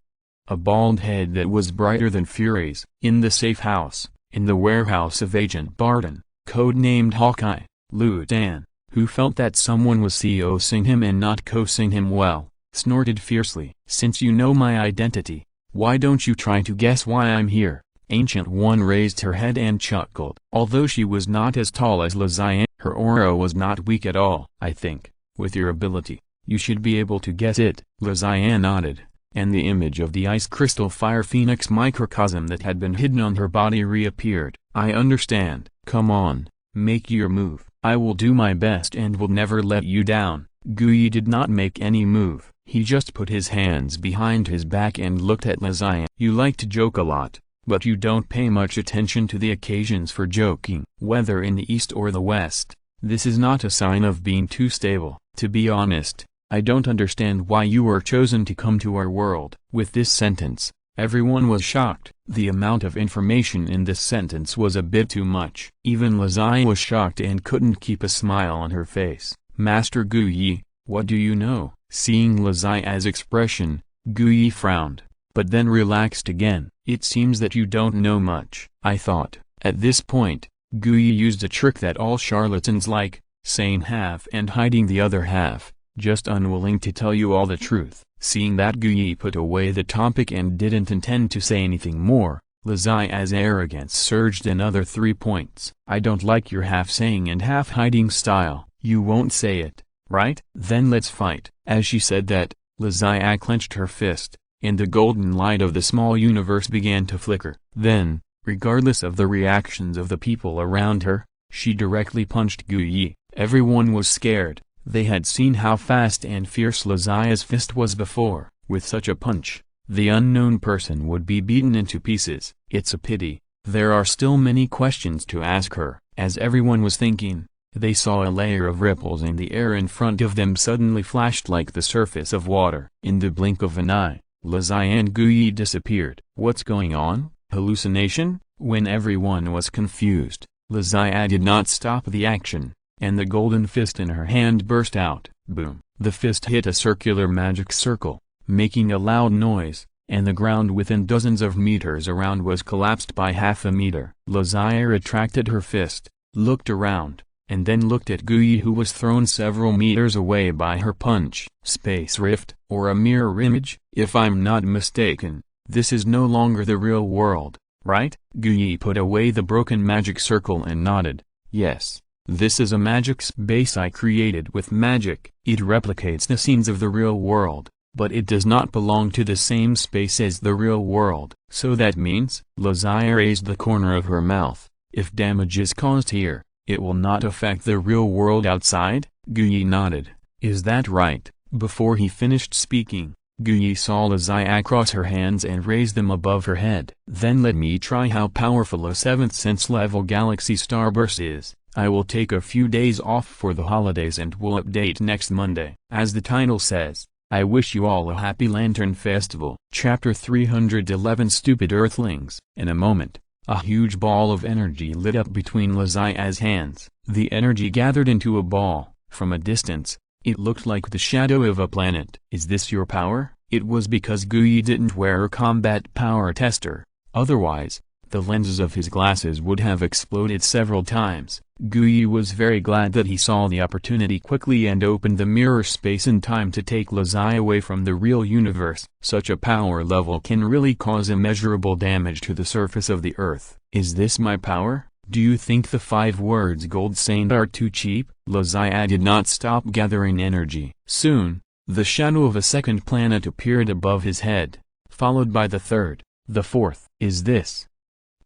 a bald head that was brighter than Fury's. In the safe house, in the warehouse of Agent Barton, codenamed Hawkeye, Liu Dan, who felt that someone was COSing him and not cosing him well, snorted fiercely. "Since you know my identity, why don't you try to guess why I'm here?" Ancient One raised her head and chuckled. Although she was not as tall as Lazia, her aura was not weak at all. "I think, with your ability, you should be able to guess it." Lazia nodded, and the image of the ice crystal fire phoenix microcosm that had been hidden on her body reappeared. "I understand. Come on, make your move. I will do my best and will never let you down." Guyi did not make any move. He just put his hands behind his back and looked at Lazia. "You like to joke a lot, but you don't pay much attention to the occasions for joking. Whether in the East or the West, this is not a sign of being too stable. To be honest, I don't understand why you were chosen to come to our world." With this sentence, Everyone was shocked. The amount of information in this sentence was a bit too much. Even Lazai was shocked and couldn't keep a smile on her face. Master Guyi, what do you know? Seeing Lazai's expression, Guyi frowned, but then relaxed again. It seems that you don't know much, I thought. At this point, Guyi used a trick that all charlatans like, saying half and hiding the other half, just unwilling to tell you all the truth. Seeing that Guyi put away the topic and didn't intend to say anything more, Lazai's arrogance surged another 3 points. I don't like your half-saying and half-hiding style. You won't say it, right? Then let's fight. As she said that, Lazai clenched her fist, and the golden light of the small universe began to flicker. Then, regardless of the reactions of the people around her, she directly punched Guyi. Everyone was scared. They had seen how fast and fierce Lazai's fist was before. With such a punch, the unknown person would be beaten into pieces. It's a pity. There are still many questions to ask her. As everyone was thinking, they saw a layer of ripples in the air in front of them suddenly flashed like the surface of water. In the blink of an eye, Lazai and Guyi disappeared. What's going on? Hallucination? When everyone was confused, Lazai did not stop the action, and the golden fist in her hand burst out. Boom! The fist hit a circular magic circle, making a loud noise, and the ground within dozens of meters around was collapsed by half a meter. Lazai retracted her fist, looked around, and then looked at Guyi, who was thrown several meters away by her punch. Space rift, or a mirror image? If I'm not mistaken, this is no longer the real world, right? Guyi put away the broken magic circle and nodded. Yes. This is a magic space I created with magic. It replicates the scenes of the real world, but it does not belong to the same space as the real world. So that means? Lazai raised the corner of her mouth. If damage is caused here, it will not affect the real world outside? Guyi nodded. Is that right? Before he finished speaking, Guyi saw Lazai cross her hands and raise them above her head. Then let me try how powerful a 7th sense level galaxy starburst is. I will take a few days off for the holidays and will update next Monday. As the title says, I wish you all a happy Lantern Festival. Chapter 311 Stupid Earthlings. In a moment, a huge ball of energy lit up between Lazai's hands. The energy gathered into a ball. From a distance, it looked like the shadow of a planet. Is this your power? It was because Guyi didn't wear a combat power tester. Otherwise, the lenses of his glasses would have exploded several times. Guyi was very glad that he saw the opportunity quickly and opened the mirror space in time to take Lazai away from the real universe. Such a power level can really cause immeasurable damage to the surface of the Earth. Is this my power? Do you think the 5 words gold saint are too cheap? Lazai did not stop gathering energy. Soon, the shadow of a second planet appeared above his head, followed by the third, the fourth. Is this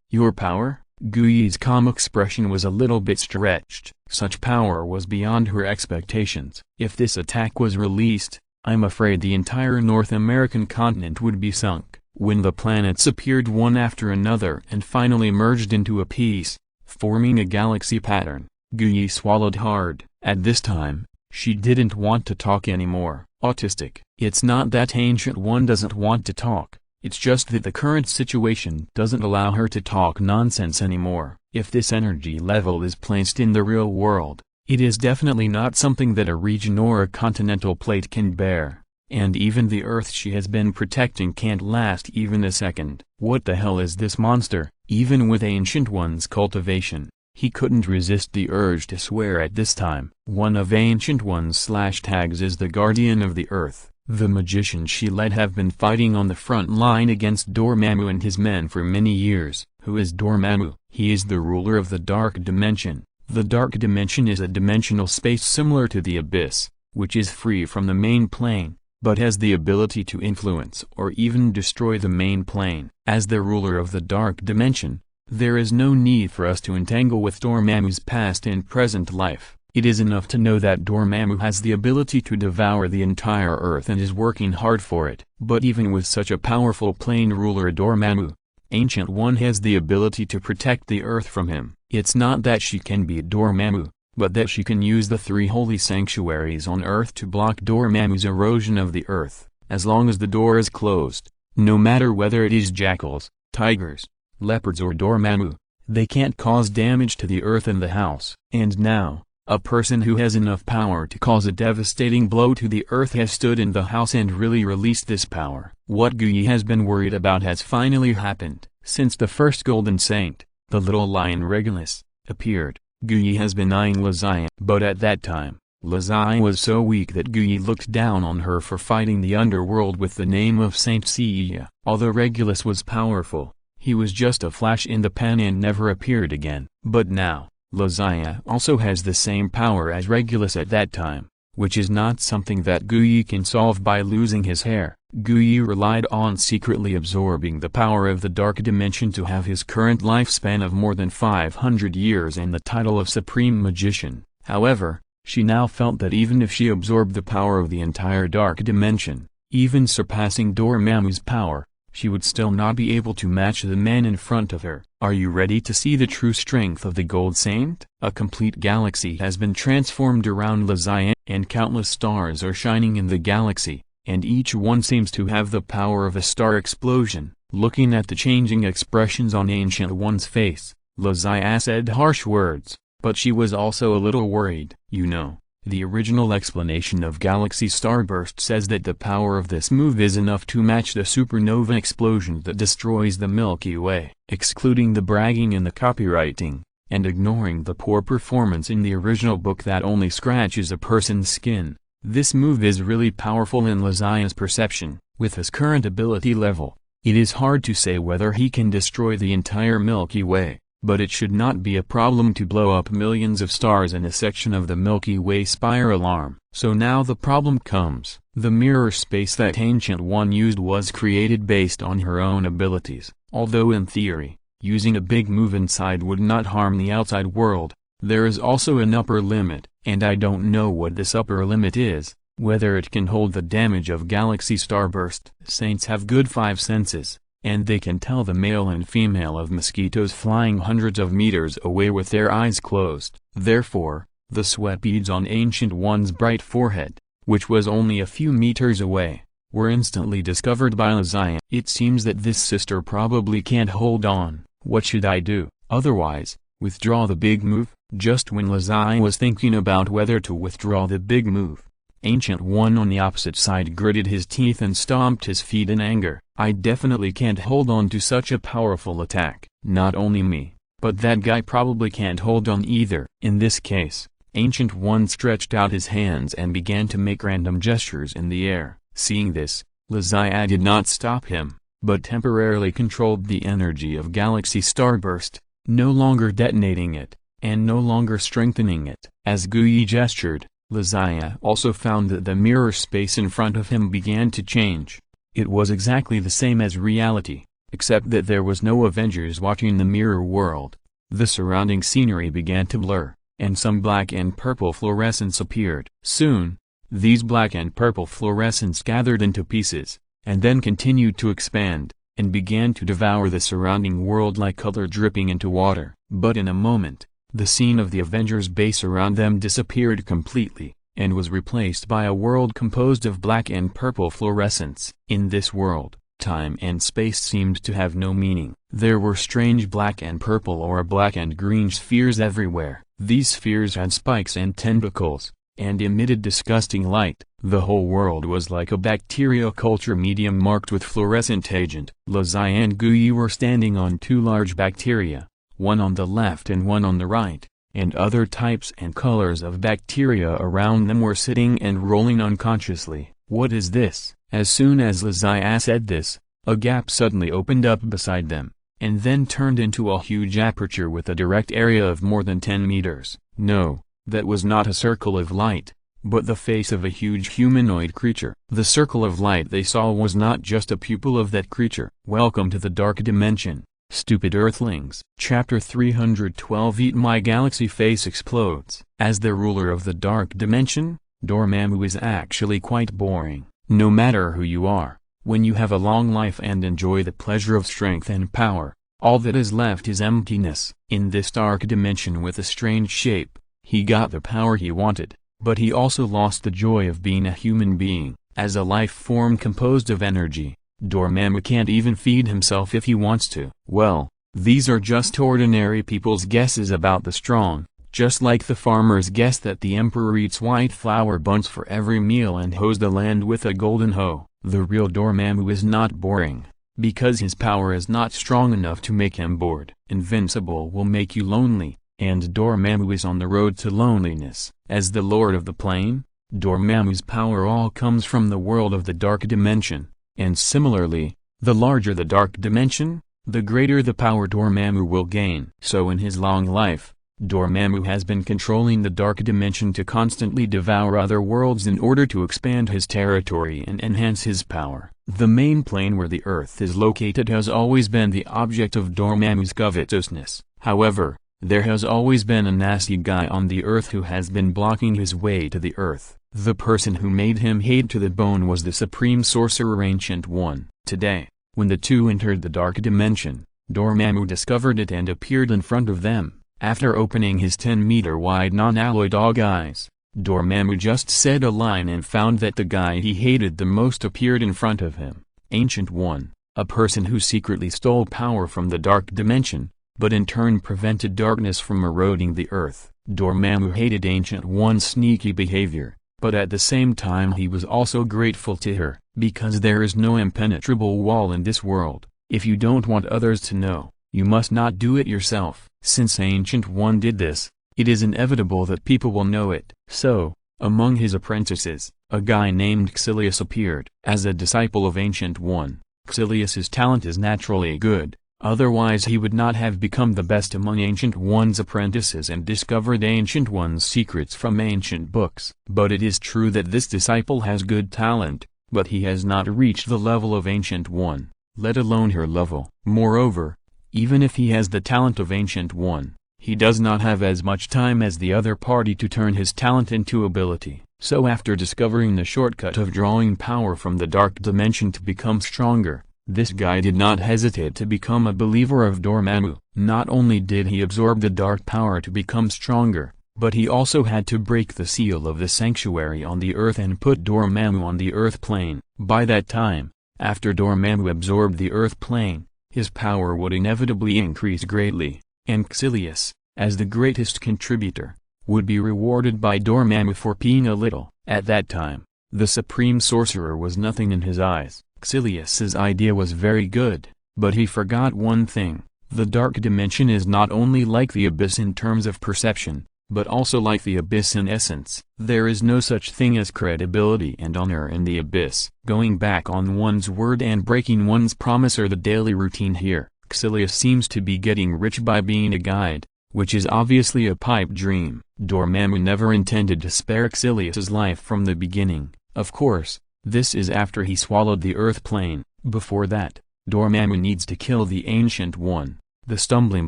your power? Guyi's calm expression was a little bit stretched. Such power was beyond her expectations. If this attack was released, I'm afraid the entire North American continent would be sunk. When the planets appeared one after another and finally merged into a piece, forming a galaxy pattern, Guyi swallowed hard. At this time, she didn't want to talk anymore. Autistic. It's not that Ancient One doesn't want to talk. It's just that the current situation doesn't allow her to talk nonsense anymore. If this energy level is placed in the real world, it is definitely not something that a region or a continental plate can bear. And even the Earth she has been protecting can't last even a second. What the hell is this monster? Even with Ancient One's cultivation, he couldn't resist the urge to swear at this time. One of Ancient One's /tags is the Guardian of the Earth. The magician she led have been fighting on the front line against Dormammu and his men for many years. Who is Dormammu? He is the ruler of the Dark Dimension. The Dark Dimension is a dimensional space similar to the Abyss, which is free from the main plane, but has the ability to influence or even destroy the main plane. As the ruler of the Dark Dimension, there is no need for us to entangle with Dormammu's past and present life. It is enough to know that Dormammu has the ability to devour the entire Earth and is working hard for it. But even with such a powerful plane ruler Dormammu, Ancient One has the ability to protect the Earth from him. It's not that she can beat Dormammu, but that she can use the 3 holy sanctuaries on Earth to block Dormammu's erosion of the Earth. As long as the door is closed, No matter whether it is jackals, tigers, leopards or Dormammu, they can't cause damage to the earth and the house. And now, a person who has enough power to cause a devastating blow to the earth has stood in the house and really released this power. What Guyi has been worried about has finally happened. Since the first golden saint, the little lion Regulus, appeared, Guyi has been eyeing Lazai. But at that time, Lazai was so weak that Guyi looked down on her for fighting the underworld with the name of Saint Seiya. Although Regulus was powerful, he was just a flash in the pan and never appeared again. But now, Lazai also has the same power as Regulus at that time, which is not something that Guyi can solve by losing his hair. Guyi relied on secretly absorbing the power of the Dark Dimension to have his current lifespan of more than 500 years and the title of Supreme Magician. However, she now felt that even if she absorbed the power of the entire Dark Dimension, even surpassing Dormammu's power, she would still not be able to match the man in front of her. Are you ready to see the true strength of the Gold Saint? A complete galaxy has been transformed around Lazai, and countless stars are shining in the galaxy, and each one seems to have the power of a star explosion. Looking at the changing expressions on Ancient One's face, Lazai said harsh words, but she was also a little worried. You know, the original explanation of galaxy starburst says that the power of this move is enough to match the supernova explosion that destroys the Milky Way. Excluding the bragging and the copywriting, and ignoring the poor performance in the original book that only scratches a person's skin, this move is really powerful in Lazai's perception. With his current ability level, it is hard to say whether he can destroy the entire Milky Way. But it should not be a problem to blow up millions of stars in a section of the Milky Way spiral arm. So now the problem comes. The mirror space that Ancient One used was created based on her own abilities. Although in theory, using a big move inside would not harm the outside world, there is also an upper limit, and I don't know what this upper limit is, whether it can hold the damage of galaxy starburst. Saints have good five senses, and they can tell the male and female of mosquitoes flying hundreds of meters away with their eyes closed. Therefore, the sweat beads on Ancient One's bright forehead, which was only a few meters away, were instantly discovered by Lazai. It seems that this sister probably can't hold on. What should I do? Otherwise, withdraw the big move? Just when Lazai was thinking about whether to withdraw the big move, Ancient One on the opposite side gritted his teeth and stomped his feet in anger. I definitely can't hold on to such a powerful attack. Not only me, but that guy probably can't hold on either. In this case, Ancient One stretched out his hands and began to make random gestures in the air. Seeing this, Lazai did not stop him, but temporarily controlled the energy of Galaxy Starburst, no longer detonating it, and no longer strengthening it. As Guyi gestured, Lazai also found that the mirror space in front of him began to change. It was exactly the same as reality, except that there was no Avengers watching the mirror world. The surrounding scenery began to blur, and some black and purple fluorescence appeared. Soon, these black and purple fluorescence gathered into pieces, and then continued to expand, and began to devour the surrounding world like color dripping into water. But in a moment, the scene of the Avengers base around them disappeared completely, and was replaced by a world composed of black and purple fluorescence. In this world, time and space seemed to have no meaning. There were strange black and purple or black and green spheres everywhere. These spheres had spikes and tentacles, and emitted disgusting light. The whole world was like a bacteria culture medium marked with fluorescent agent. Lazai and Guyi were standing on two large bacteria, one on the left and one on the right, and other types and colors of bacteria around them were sitting and rolling unconsciously. What is this? As soon as Lazai said this, a gap suddenly opened up beside them, and then turned into a huge aperture with a direct area of more than 10 meters. No, that was not a circle of light, but the face of a huge humanoid creature. The circle of light they saw was not just a pupil of that creature. Welcome to the Dark Dimension, stupid Earthlings. Chapter 312. Eat My Galaxy Face explodes. As the ruler of the Dark Dimension, Dormammu is actually quite boring. No matter who you are, when you have a long life and enjoy the pleasure of strength and power, all that is left is emptiness. In this dark dimension with a strange shape, he got the power he wanted, but he also lost the joy of being a human being. As a life form composed of energy, Dormammu can't even feed himself if he wants to. Well, these are just ordinary people's guesses about the strong, just like the farmer's guess that the emperor eats white flour buns for every meal and hoes the land with a golden hoe. The real Dormammu is not boring, because his power is not strong enough to make him bored. Invincible will make you lonely, and Dormammu is on the road to loneliness. As the Lord of the Plane, Dormammu's power all comes from the world of the Dark Dimension, and similarly, the larger the Dark Dimension, the greater the power Dormammu will gain. So in his long life, Dormammu has been controlling the Dark Dimension to constantly devour other worlds in order to expand his territory and enhance his power. The main plane where the Earth is located has always been the object of Dormammu's covetousness. However, there has always been a nasty guy on the Earth who has been blocking his way to the Earth. The person who made him hate to the bone was the Supreme Sorcerer Ancient One. Today, when the two entered the Dark Dimension, Dormammu discovered it and appeared in front of them. After opening his 10-meter-wide non-alloy dog eyes, Dormammu just said a line and found that the guy he hated the most appeared in front of him. Ancient One, a person who secretly stole power from the Dark Dimension, but in turn prevented darkness from eroding the Earth. Dormammu hated Ancient One's sneaky behavior, but at the same time he was also grateful to her, because there is no impenetrable wall in this world. If you don't want others to know, you must not do it yourself. Since Ancient One did this, it is inevitable that people will know it. So, among his apprentices, a guy named Xilius appeared. As a disciple of Ancient One, Xilius's talent is naturally good, otherwise he would not have become the best among Ancient One's apprentices and discovered Ancient One's secrets from ancient books. But it is true that this disciple has good talent, but he has not reached the level of Ancient One, let alone her level. Moreover, even if he has the talent of Ancient One, he does not have as much time as the other party to turn his talent into ability. So after discovering the shortcut of drawing power from the Dark Dimension to become stronger, this guy did not hesitate to become a believer of Dormammu. Not only did he absorb the dark power to become stronger, but he also had to break the seal of the sanctuary on the Earth and put Dormammu on the Earth plane. By that time, after Dormammu absorbed the Earth plane, his power would inevitably increase greatly, and Xilius, as the greatest contributor, would be rewarded by Dormammu for being a little. At that time, the Supreme Sorcerer was nothing in his eyes. Xilius's idea was very good, but he forgot one thing. The Dark Dimension is not only like the Abyss in terms of perception, but also like the Abyss in essence. There is no such thing as credibility and honor in the Abyss. Going back on one's word and breaking one's promise are the daily routine here. Xilius seems to be getting rich by being a guide, which is obviously a pipe dream. Dormammu never intended to spare Xilius's life from the beginning. Of course, this is after he swallowed the Earth plane. Before that, Dormammu needs to kill the Ancient One, the stumbling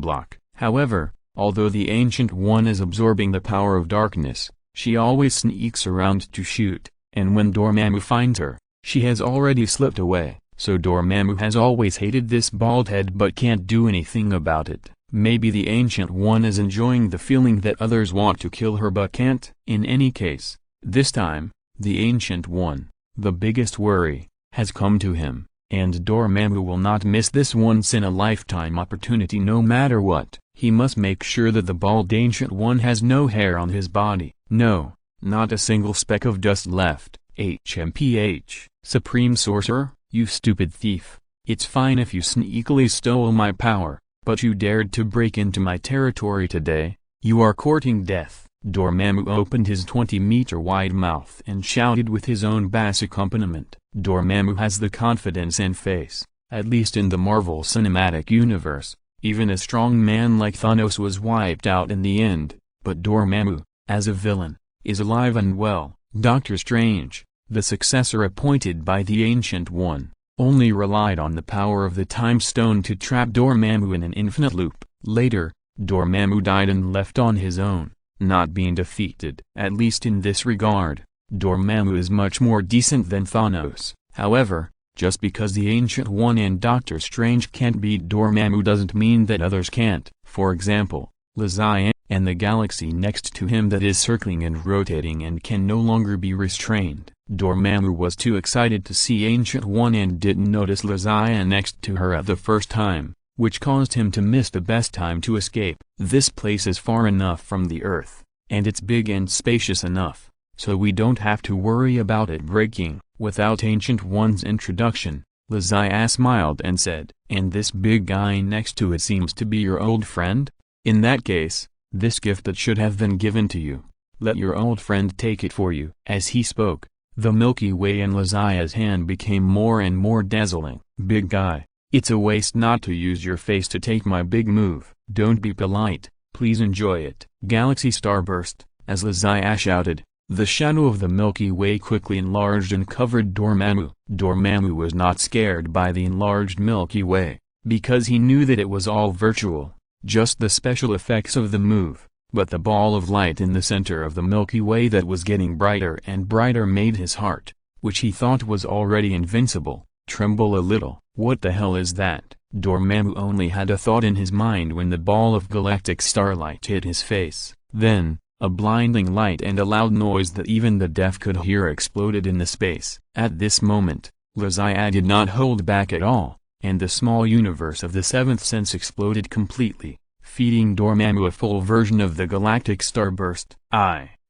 block. However, although the Ancient One is absorbing the power of darkness, she always sneaks around to shoot, and when Dormammu finds her, she has already slipped away. So Dormammu has always hated this bald head but can't do anything about it. Maybe the Ancient One is enjoying the feeling that others want to kill her but can't. In any case, this time, the Ancient One, the biggest worry, has come to him, and Dormammu will not miss this once-in-a-lifetime opportunity no matter what. He must make sure that the bald Ancient One has no hair on his body. No, not a single speck of dust left. HMPH. Supreme Sorcerer, you stupid thief. It's fine if you sneakily stole my power, but you dared to break into my territory today. You are courting death. Dormammu opened his 20-meter-wide mouth and shouted with his own bass accompaniment. Dormammu has the confidence and face, at least in the Marvel Cinematic Universe. Even a strong man like Thanos was wiped out in the end, but Dormammu, as a villain, is alive and well. Doctor Strange, the successor appointed by the Ancient One, only relied on the power of the Time Stone to trap Dormammu in an infinite loop. Later, Dormammu died and left on his own, not being defeated. At least in this regard, Dormammu is much more decent than Thanos. However, just because the Ancient One and Doctor Strange can't beat Dormammu doesn't mean that others can't. For example, Lazai and the galaxy next to him that is circling and rotating and can no longer be restrained. Dormammu was too excited to see Ancient One and didn't notice Lazia next to her at the first time, which caused him to miss the best time to escape. This place is far enough from the Earth, and it's big and spacious enough, so we don't have to worry about it breaking. Without Ancient One's introduction, Lazia smiled and said, "And this big guy next to it seems to be your old friend? In that case, this gift that should have been given to you, let your old friend take it for you." As he spoke, the Milky Way in Lazia's hand became more and more dazzling. "Big guy, it's a waste not to use your face to take my big move. Don't be polite, please enjoy it." Galaxy starburst, as Lazia shouted. The shadow of the Milky Way quickly enlarged and covered Dormammu. Dormammu was not scared by the enlarged Milky Way, because he knew that it was all virtual, just the special effects of the move, but the ball of light in the center of the Milky Way that was getting brighter and brighter made his heart, which he thought was already invincible, tremble a little. What the hell is that? Dormammu only had a thought in his mind when the ball of galactic starlight hit his face. Then, a blinding light and a loud noise that even the deaf could hear exploded in the space. At this moment, Lazia did not hold back at all, and the small universe of the seventh sense exploded completely, feeding Dormammu a full version of the galactic starburst.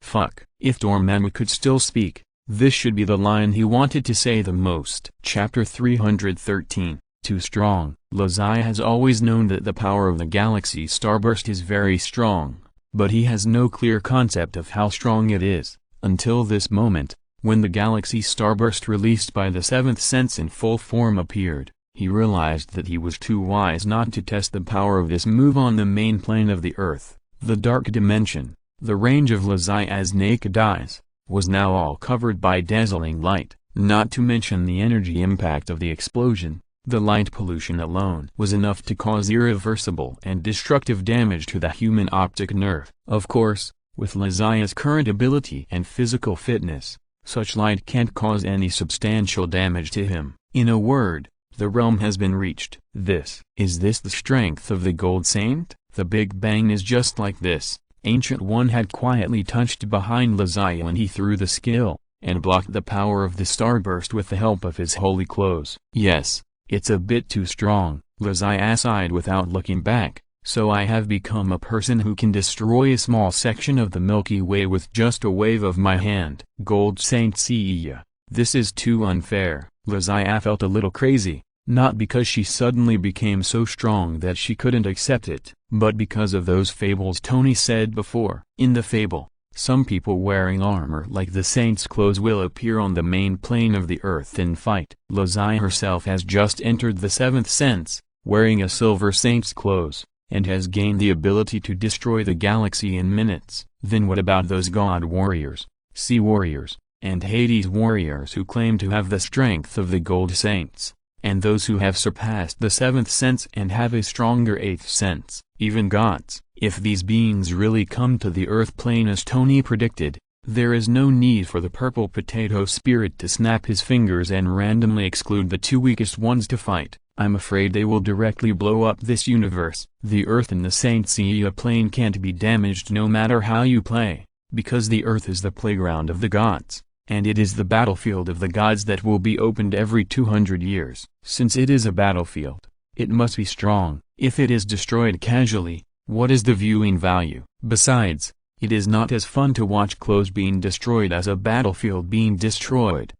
Fuck. If Dormammu could still speak, this should be the line he wanted to say the most. Chapter 313, Too Strong. Lazia has always known that the power of the galaxy starburst is very strong, but he has no clear concept of how strong it is, until this moment, when the galaxy starburst released by the seventh sense in full form appeared. He realized that he was too wise not to test the power of this move on the main plane of the Earth. The dark dimension, the range of Lazia's naked eyes, was now all covered by dazzling light, not to mention the energy impact of the explosion. The light pollution alone was enough to cause irreversible and destructive damage to the human optic nerve. Of course, with Lazia's current ability and physical fitness, such light can't cause any substantial damage to him. In a word, the realm has been reached. Is this the strength of the Gold Saint? The Big Bang is just like this. Ancient One had quietly touched behind Lazia when he threw the skill, and blocked the power of the starburst with the help of his holy clothes. Yes, it's a bit too strong, Lazia sighed without looking back, so I have become a person who can destroy a small section of the Milky Way with just a wave of my hand. Gold Saint Seiya, this is too unfair. Lazia felt a little crazy, not because she suddenly became so strong that she couldn't accept it, but because of those fables Tony said before. In the fable, some people wearing armor like the saint's clothes will appear on the main plane of the Earth and fight. Lazia herself has just entered the seventh sense, wearing a silver saint's clothes, and has gained the ability to destroy the galaxy in minutes. Then what about those god warriors, sea warriors, and Hades warriors who claim to have the strength of the Gold Saints, and those who have surpassed the seventh sense and have a stronger eighth sense, even gods? If these beings really come to the Earth plane as Tony predicted, there is no need for the purple potato spirit to snap his fingers and randomly exclude the two weakest ones to fight. I'm afraid they will directly blow up this universe. The Earth and the Saint Seiya plane can't be damaged no matter how you play, because the Earth is the playground of the gods, and it is the battlefield of the gods that will be opened every 200 years. Since it is a battlefield, it must be strong. If it is destroyed casually, what is the viewing value? Besides, it is not as fun to watch clothes being destroyed as a battlefield being destroyed.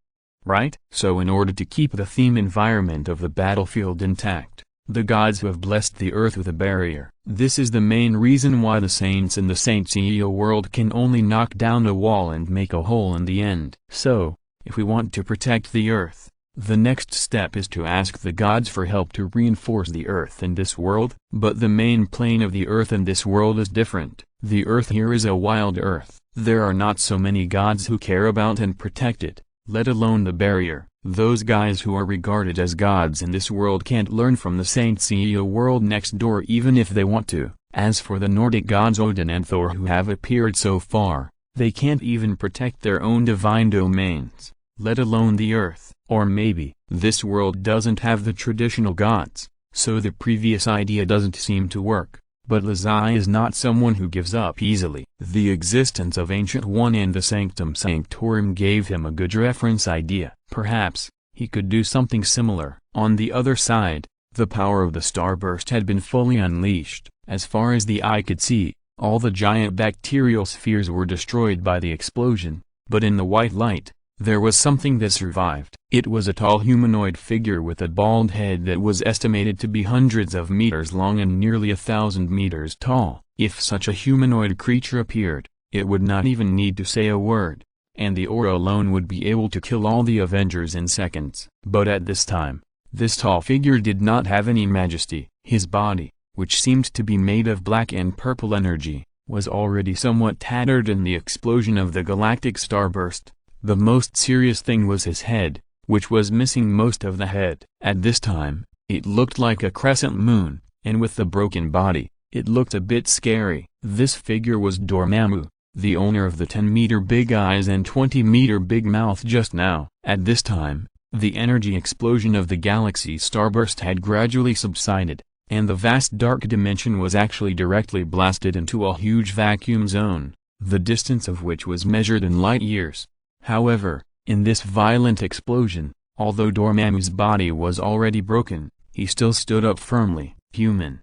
Right? So in order to keep the theme environment of the battlefield intact, the gods have blessed the Earth with a barrier. This is the main reason why the saints in the Saint Seiya world can only knock down a wall and make a hole in the end. So, if we want to protect the Earth, the next step is to ask the gods for help to reinforce the Earth in this world. But the main plane of the Earth in this world is different. The Earth here is a wild Earth. There are not so many gods who care about and protect it, let alone the barrier. Those guys who are regarded as gods in this world can't learn from the Saint Seiya world next door even if they want to. As for the Nordic gods Odin and Thor who have appeared so far, they can't even protect their own divine domains, let alone the Earth. Or maybe, this world doesn't have the traditional gods, so the previous idea doesn't seem to work. But Lazai is not someone who gives up easily. The existence of Ancient One and the Sanctum Sanctorum gave him a good reference idea. Perhaps he could do something similar. On the other side, the power of the starburst had been fully unleashed. As far as the eye could see, all the giant bacterial spheres were destroyed by the explosion, but in the white light, there was something that survived. It was a tall humanoid figure with a bald head that was estimated to be hundreds of meters long and nearly 1,000 meters tall. If such a humanoid creature appeared, it would not even need to say a word, and the aura alone would be able to kill all the Avengers in seconds. But at this time, this tall figure did not have any majesty. His body, which seemed to be made of black and purple energy, was already somewhat tattered in the explosion of the galactic starburst. The most serious thing was his head, which was missing most of the head. At this time, it looked like a crescent moon, and with the broken body, it looked a bit scary. This figure was Dormammu, the owner of the 10-meter big eyes and 20-meter big mouth just now. At this time, the energy explosion of the galaxy starburst had gradually subsided, and the vast dark dimension was actually directly blasted into a huge vacuum zone, the distance of which was measured in light years. However, in this violent explosion, although Dormammu's body was already broken, he still stood up firmly. Human,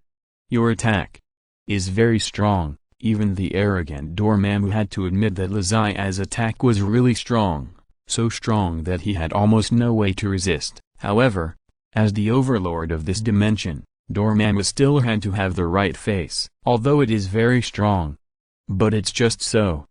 your attack is very strong. Even the arrogant Dormammu had to admit that Lazai's attack was really strong, so strong that he had almost no way to resist. However, as the overlord of this dimension, Dormammu still had to have the right face. Although it is very strong, but it's just so.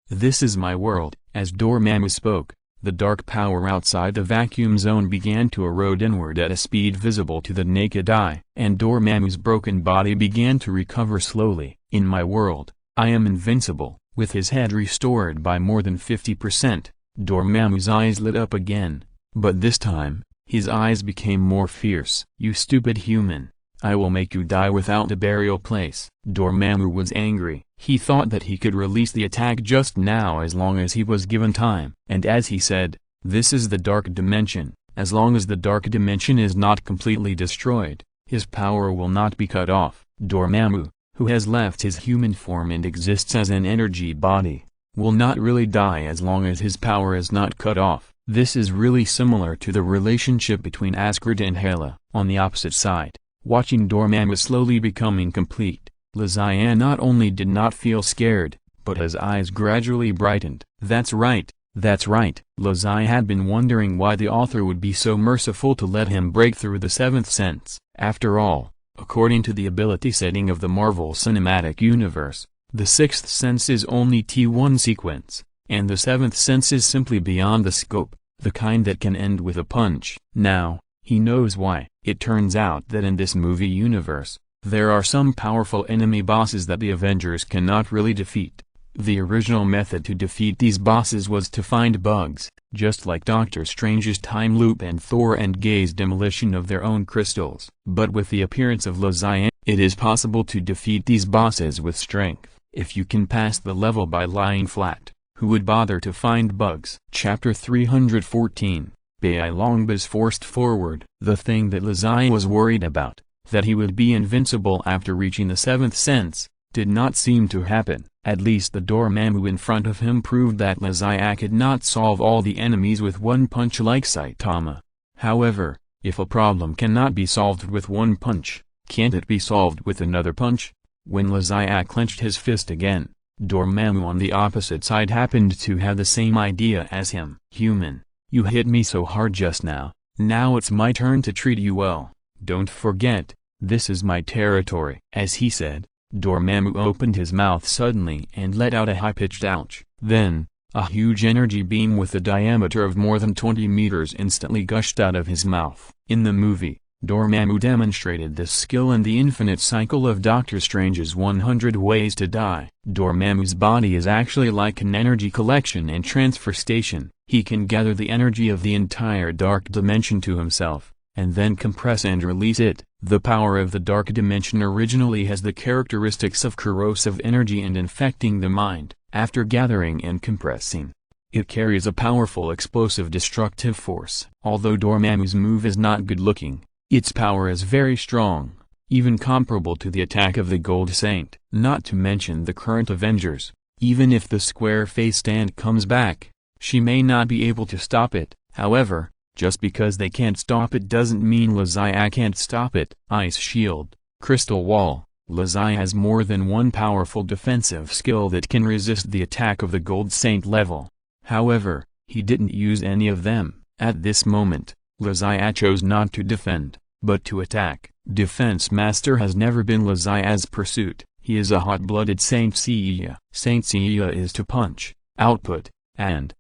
This is my world. As Dormammu spoke, the dark power outside the vacuum zone began to erode inward at a speed visible to the naked eye, and Dormammu's broken body began to recover slowly. In my world, I am invincible. With his head restored by more than 50%, Dormammu's eyes lit up again, but this time, his eyes became more fierce. You stupid human, I will make you die without a burial place. Dormammu was angry. He thought that he could release the attack just now as long as he was given time. And as he said, this is the dark dimension. As long as the dark dimension is not completely destroyed, his power will not be cut off. Dormammu, who has left his human form and exists as an energy body, will not really die as long as his power is not cut off. This is really similar to the relationship between Asgard and Hela. On the opposite side, watching Dormammu slowly becoming complete, Lazai not only did not feel scared, but his eyes gradually brightened. That's right, that's right. Lazai had been wondering why the author would be so merciful to let him break through the seventh sense. After all, according to the ability setting of the Marvel Cinematic Universe, the sixth sense is only T1 sequence, and the seventh sense is simply beyond the scope, the kind that can end with a punch. Now, he knows why. It turns out that in this movie universe, there are some powerful enemy bosses that the Avengers cannot really defeat. The original method to defeat these bosses was to find bugs, just like Doctor Strange's time loop and Thor and Gay's demolition of their own crystals. But with the appearance of Lazai, it is possible to defeat these bosses with strength. If you can pass the level by lying flat, who would bother to find bugs? Chapter 314, Bai Longba's forced forward. The thing that Lazai was worried about, that he would be invincible after reaching the seventh sense, did not seem to happen. At least the Dormammu in front of him proved that Lazai could not solve all the enemies with one punch like Saitama. However, if a problem cannot be solved with one punch, can't it be solved with another punch? When Lazai clenched his fist again, Dormammu on the opposite side happened to have the same idea as him. Human, you hit me so hard just now, now it's my turn to treat you well. Don't forget, this is my territory. As he said, Dormammu opened his mouth suddenly and let out a high-pitched ouch. Then, a huge energy beam with a diameter of more than 20 meters instantly gushed out of his mouth. In the movie, Dormammu demonstrated this skill in the infinite cycle of Doctor Strange's 100 Ways to Die. Dormammu's body is actually like an energy collection and transfer station. He can gather the energy of the entire dark dimension to himself, and then compress and release it. The power of the dark dimension originally has the characteristics of corrosive energy and infecting the mind. After gathering and compressing, it carries a powerful explosive destructive force. Although Dormammu's move is not good looking, its power is very strong. even comparable to the attack of the Gold Saint. Not to mention the current Avengers. Even if the square-faced stand comes back, she may not be able to stop it. However, just because they can't stop it doesn't mean Zodiac can't stop it. Ice Shield, Crystal Wall. Zodiac has more than one powerful defensive skill that can resist the attack of the Gold Saint level. However, he didn't use any of them. At this moment, Zodiac chose not to defend, but to attack. Defense Master has never been Zodiac's pursuit. He is a hot-blooded Saint Seiya. Saint Seiya is to punch, output, and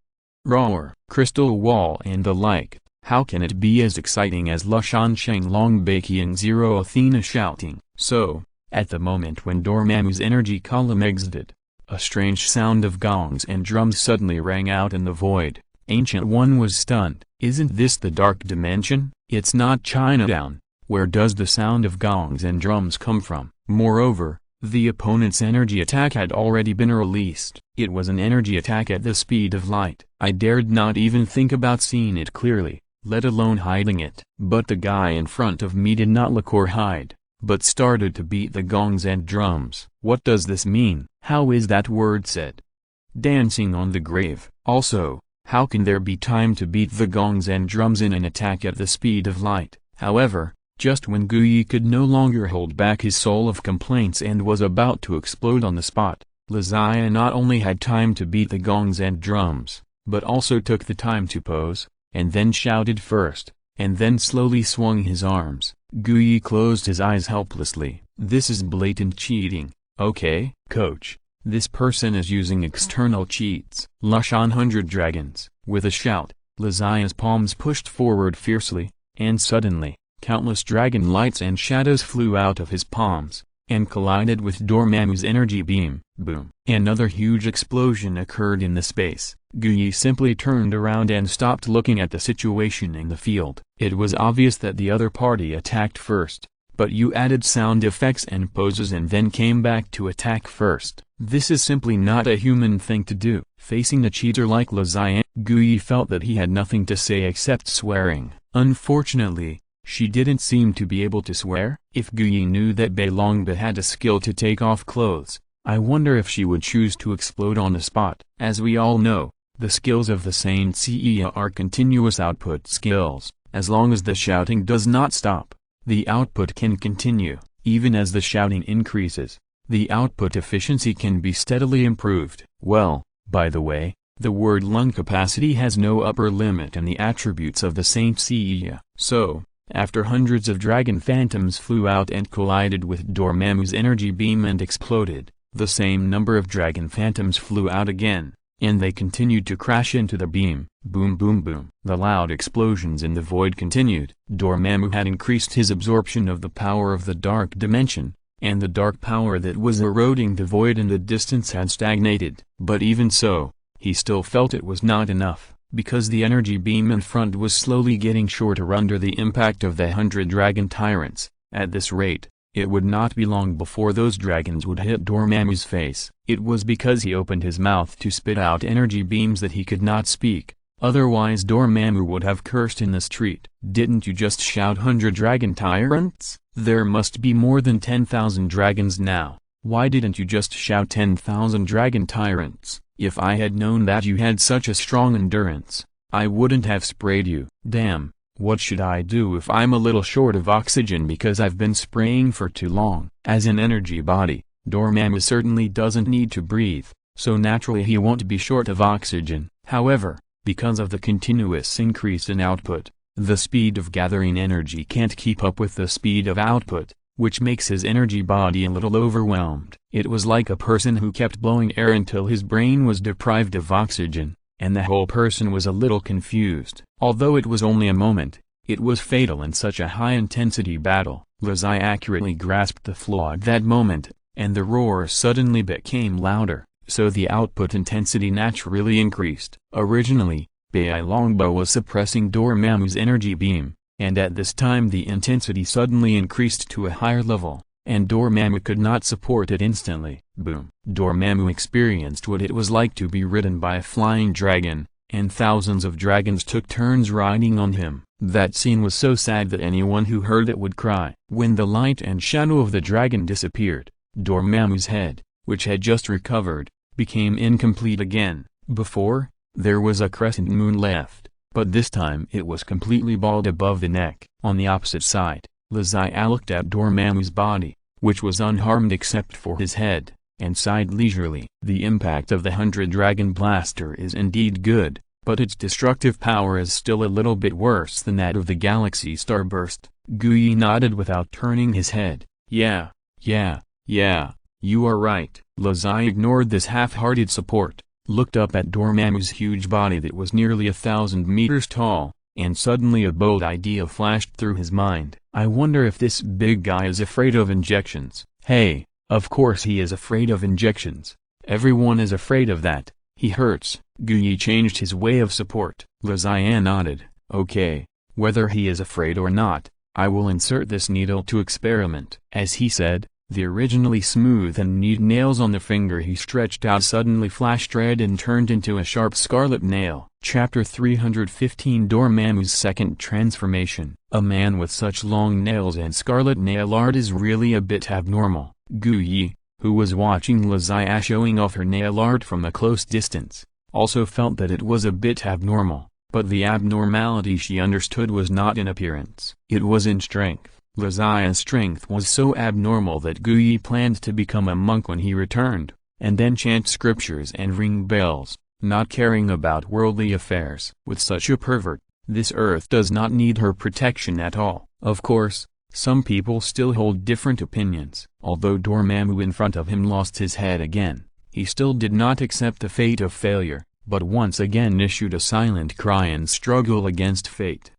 roar, crystal wall and the like. How can it be as exciting as Lushan Sheng Long Baking Zero Athena shouting? So, at the moment when Dormammu's energy column exited, a strange sound of gongs and drums suddenly rang out in the void. Ancient One was stunned. Isn't this the Dark Dimension? It's not Chinatown. Where does the sound of gongs and drums come from? Moreover, the opponent's energy attack had already been released. It was an energy attack at the speed of light. I dared not even think about seeing it clearly, let alone hiding it. But the guy in front of me did not look or hide, but started to beat the gongs and drums. What does this mean? How is that word said? Dancing on the grave. Also, how can there be time to beat the gongs and drums in an attack at the speed of light? However, just when Guyi could no longer hold back his soul of complaints and was about to explode on the spot, Zodiac not only had time to beat the gongs and drums, but also took the time to pose, and then shouted first, and then slowly swung his arms. Guyi closed his eyes helplessly. This is blatant cheating. Okay, coach. This person is using external cheats. Lushan 100 Dragons. With a shout, Zodiac's palms pushed forward fiercely, and suddenly, countless dragon lights and shadows flew out of his palms, and collided with Dormammu's energy beam. Boom. Another huge explosion occurred in the space. Guyi simply turned around and stopped looking at the situation in the field. It was obvious that the other party attacked first, but you added sound effects and poses and then came back to attack first. This is simply not a human thing to do. Facing a cheater like Zodiac, Guyi felt that he had nothing to say except swearing. Unfortunately, she didn't seem to be able to swear. If Guyi knew that Beilongba had a skill to take off clothes, I wonder if she would choose to explode on the spot. As we all know, the skills of the Saint Seiya are continuous output skills. As long as the shouting does not stop, the output can continue. Even as the shouting increases, the output efficiency can be steadily improved. Well, by the way, the word lung capacity has no upper limit in the attributes of the Saint Seiya. So, after hundreds of dragon phantoms flew out and collided with Dormammu's energy beam and exploded, the same number of dragon phantoms flew out again, and they continued to crash into the beam. Boom boom boom. The loud explosions in the void continued. Dormammu had increased his absorption of the power of the Dark Dimension, and the dark power that was eroding the void in the distance had stagnated. But even so, he still felt it was not enough, because the energy beam in front was slowly getting shorter under the impact of the 100 dragon tyrants. At this rate, it would not be long before those dragons would hit Dormammu's face. It was because he opened his mouth to spit out energy beams that he could not speak, otherwise Dormammu would have cursed in the street. Didn't you just shout 100 dragon tyrants? There must be more than 10,000 dragons now. Why didn't you just shout 10,000 dragon tyrants? If I had known that you had such a strong endurance, I wouldn't have sprayed you. Damn, what should I do if I'm a little short of oxygen because I've been spraying for too long? As an energy body, Dormammu certainly doesn't need to breathe, so naturally he won't be short of oxygen. However, because of the continuous increase in output, the speed of gathering energy can't keep up with the speed of output, which makes his energy body a little overwhelmed. It was like a person who kept blowing air until his brain was deprived of oxygen, and the whole person was a little confused. Although it was only a moment, it was fatal in such a high-intensity battle. Zodiac accurately grasped the flaw at that moment, and the roar suddenly became louder, so the output intensity naturally increased. Originally, Beilongba was suppressing Dormammu's energy beam, and at this time the intensity suddenly increased to a higher level, and Dormammu could not support it instantly. Boom. Dormammu experienced what it was like to be ridden by a flying dragon, and thousands of dragons took turns riding on him. That scene was so sad that anyone who heard it would cry. When the light and shadow of the dragon disappeared, Dormammu's head, which had just recovered, became incomplete again. Before, there was a crescent moon left, but this time it was completely bald above the neck. On the opposite side, Lizzie looked at Dormammu's body, which was unharmed except for his head, and sighed leisurely. The impact of the 100-dragon blaster is indeed good, but its destructive power is still a little bit worse than that of the galaxy starburst. Guyi nodded without turning his head. Yeah, you are right. Lizzie ignored this half-hearted support, looked up at Dormammu's huge body that was nearly 1,000 meters tall, and suddenly a bold idea flashed through his mind. I wonder if this big guy is afraid of injections. Hey, of course he is afraid of injections. Everyone is afraid of that. He hurts. Guyi changed his way of support. Lizzie nodded. Okay, whether he is afraid or not, I will insert this needle to experiment. As he said, the originally smooth and neat nails on the finger he stretched out suddenly flashed red and turned into a sharp scarlet nail. Chapter 315 Dormammu's second transformation. A man with such long nails and scarlet nail art is really a bit abnormal. Guyi, who was watching Lizzie showing off her nail art from a close distance, also felt that it was a bit abnormal, but the abnormality she understood was not in appearance. It was in strength. Lizzie's strength was so abnormal that Guyi planned to become a monk when he returned, and then chant scriptures and ring bells, not caring about worldly affairs. With such a pervert, this earth does not need her protection at all. Of course, some people still hold different opinions. Although Dormammu in front of him lost his head again, he still did not accept the fate of failure, but once again issued a silent cry and struggle against fate.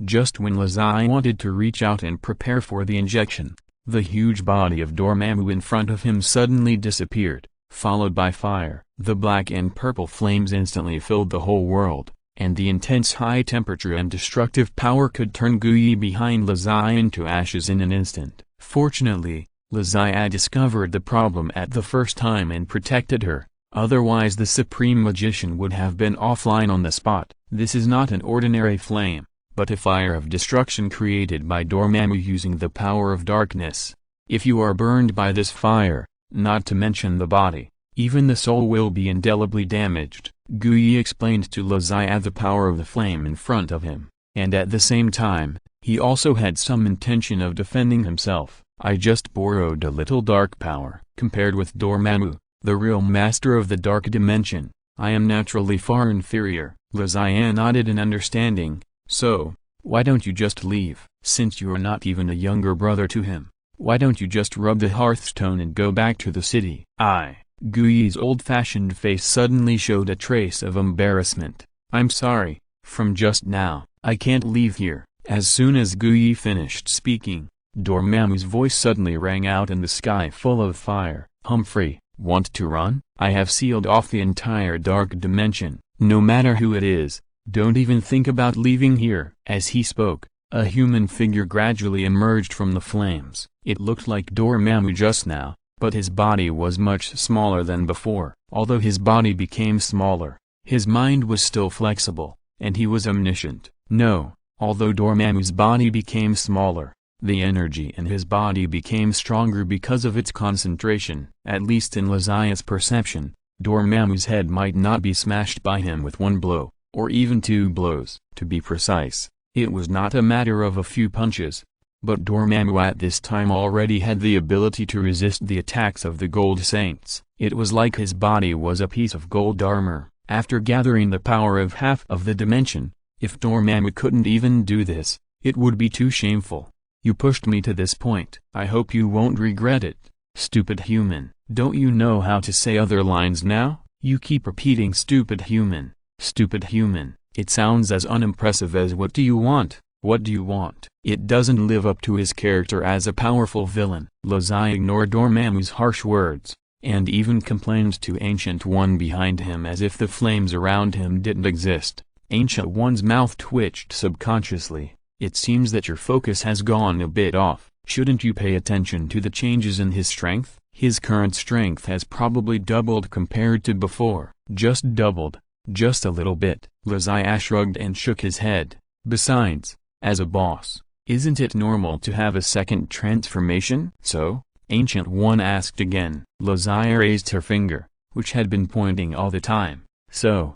Just when Lizzie wanted to reach out and prepare for the injection, the huge body of Dormammu in front of him suddenly disappeared, followed by fire. The black and purple flames instantly filled the whole world, and the intense high temperature and destructive power could turn Guyi behind Lizzie into ashes in an instant. Fortunately, Lizzie discovered the problem at the first time and protected her, otherwise the Supreme Magician would have been offline on the spot. This is not an ordinary flame, but a fire of destruction created by Dormammu using the power of darkness. If you are burned by this fire, not to mention the body, even the soul will be indelibly damaged. Guyi explained to Lizzie the power of the flame in front of him, and at the same time, he also had some intention of defending himself. I just borrowed a little dark power. Compared with Dormammu, the real master of the dark dimension, I am naturally far inferior. Lizzie nodded in understanding. So, why don't you just leave? Since you are not even a younger brother to him, why don't you just rub the hearthstone and go back to the city? Guyi's old-fashioned face suddenly showed a trace of embarrassment. I'm sorry, from just now, I can't leave here. As soon as Guyi finished speaking, Dormammu's voice suddenly rang out in the sky full of fire. Humphrey, want to run? I have sealed off the entire dark dimension. No matter who it is, don't even think about leaving here. As he spoke, a human figure gradually emerged from the flames. It looked like Dormammu just now, but his body was much smaller than before. Although his body became smaller, his mind was still flexible, and he was omniscient. No, although Dormammu's body became smaller, the energy in his body became stronger because of its concentration. At least in Lizzie's perception, Dormammu's head might not be smashed by him with one blow, or even two blows. To be precise, it was not a matter of a few punches. But Dormammu at this time already had the ability to resist the attacks of the Gold Saints. It was like his body was a piece of gold armor. After gathering the power of half of the dimension, if Dormammu couldn't even do this, it would be too shameful. You pushed me to this point. I hope you won't regret it. Stupid human. Don't you know how to say other lines now? You keep repeating stupid human. Stupid human. It sounds as unimpressive as what do you want? What do you want? It doesn't live up to his character as a powerful villain. Lizzie ignored Dormammu's harsh words, and even complained to Ancient One behind him as if the flames around him didn't exist. Ancient One's mouth twitched subconsciously. It seems that your focus has gone a bit off. Shouldn't you pay attention to the changes in his strength? His current strength has probably doubled compared to before. Just doubled. Just a little bit. Lizzie shrugged and shook his head. Besides, as a boss, isn't it normal to have a second transformation? So, Ancient One asked again. Lazaya raised her finger, which had been pointing all the time. So,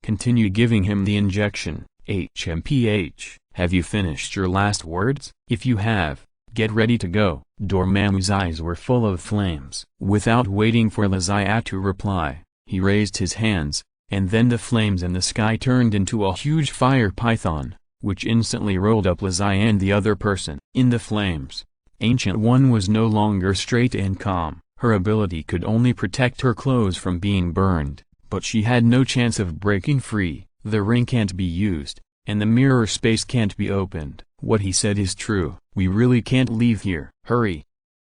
continue giving him the injection. HMPH, have you finished your last words? If you have, get ready to go. Dormammu's eyes were full of flames. Without waiting for Lazaya to reply, he raised his hands, and then the flames in the sky turned into a huge fire python, which instantly rolled up Lazaya and the other person. In the flames, Ancient One was no longer straight and calm. Her ability could only protect her clothes from being burned, but she had no chance of breaking free. The ring can't be used, and the mirror space can't be opened. What he said is true. We really can't leave here. Hurry.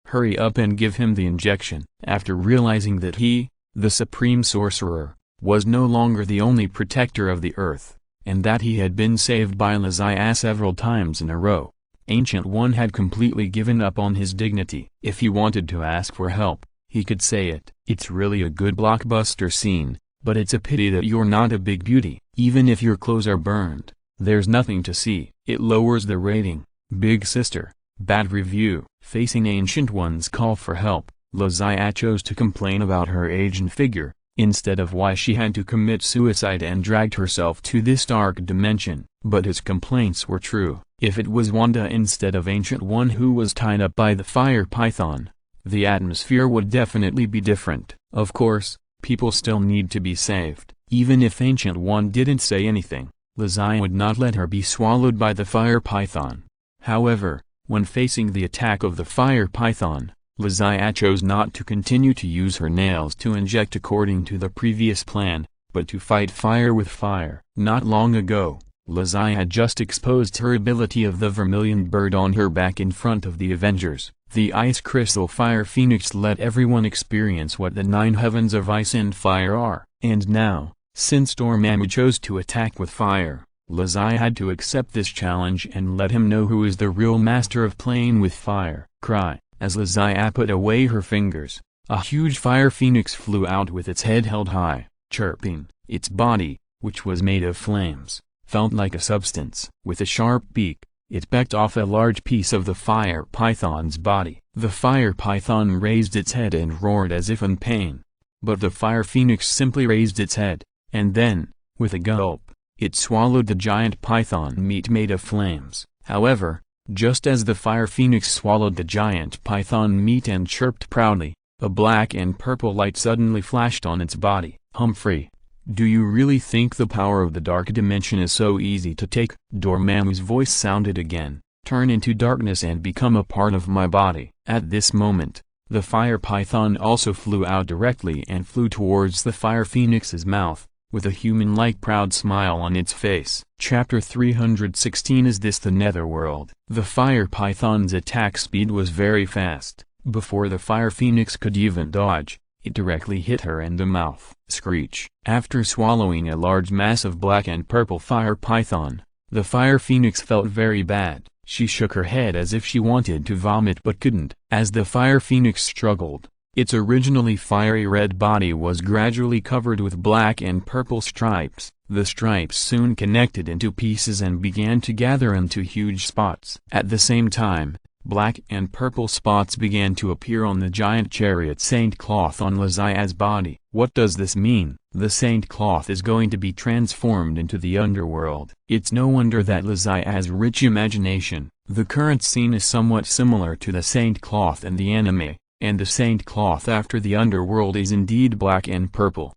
Hurry up and give him the injection. After realizing that he, the Supreme Sorcerer, was no longer the only protector of the earth, and that he had been saved by Lazaya several times in a row, Ancient One had completely given up on his dignity. If he wanted to ask for help, he could say it. It's really a good blockbuster scene, but it's a pity that you're not a big beauty. Even if your clothes are burned, there's nothing to see. It lowers the rating. Big sister, bad review. Facing Ancient One's call for help, Lazaya chose to complain about her age and figure, instead of why she had to commit suicide and dragged herself to this dark dimension. But his complaints were true. If it was Wanda instead of Ancient One who was tied up by the fire python, the atmosphere would definitely be different. Of course, people still need to be saved. Even if Ancient One didn't say anything, Lazaya would not let her be swallowed by the fire python. However, when facing the attack of the fire python, Lazaya chose not to continue to use her nails to inject according to the previous plan, but to fight fire with fire. Not long ago, Lazaya had just exposed her ability of the Vermilion Bird on her back in front of the Avengers. The Ice Crystal Fire Phoenix let everyone experience what the 9 heavens of ice and fire are. And now, since Dormammu chose to attack with fire, Lazaya had to accept this challenge and let him know who is the real master of playing with fire. Cry. As Lazaya put away her fingers, a huge fire phoenix flew out with its head held high, chirping. Its body, which was made of flames, felt like a substance. With a sharp beak, it pecked off a large piece of the fire python's body. The fire python raised its head and roared as if in pain. But the fire phoenix simply raised its head, and then, with a gulp, it swallowed the giant python meat made of flames. However, just as the fire phoenix swallowed the giant python meat and chirped proudly, a black and purple light suddenly flashed on its body. Humphrey, do you really think the power of the dark dimension is so easy to take? Dormammu's voice sounded again. Turn into darkness and become a part of my body. At this moment, the fire python also flew out directly and flew towards the fire phoenix's mouth, with a human-like proud smile on its face. Chapter 316. Is this the Netherworld? The fire python's attack speed was very fast. Before the fire phoenix could even dodge, it directly hit her in the mouth. Screech. After swallowing a large mass of black and purple fire python, the fire phoenix felt very bad. She shook her head as if she wanted to vomit but couldn't. As the fire phoenix struggled, its originally fiery red body was gradually covered with black and purple stripes. The stripes soon connected into pieces and began to gather into huge spots. At the same time, black and purple spots began to appear on the giant chariot saint cloth on Lazaya's body. What does this mean? The saint cloth is going to be transformed into the underworld. It's no wonder that Lazaya has rich imagination. The current scene is somewhat similar to the saint cloth in the anime, and the saint cloth after the underworld is indeed black and purple.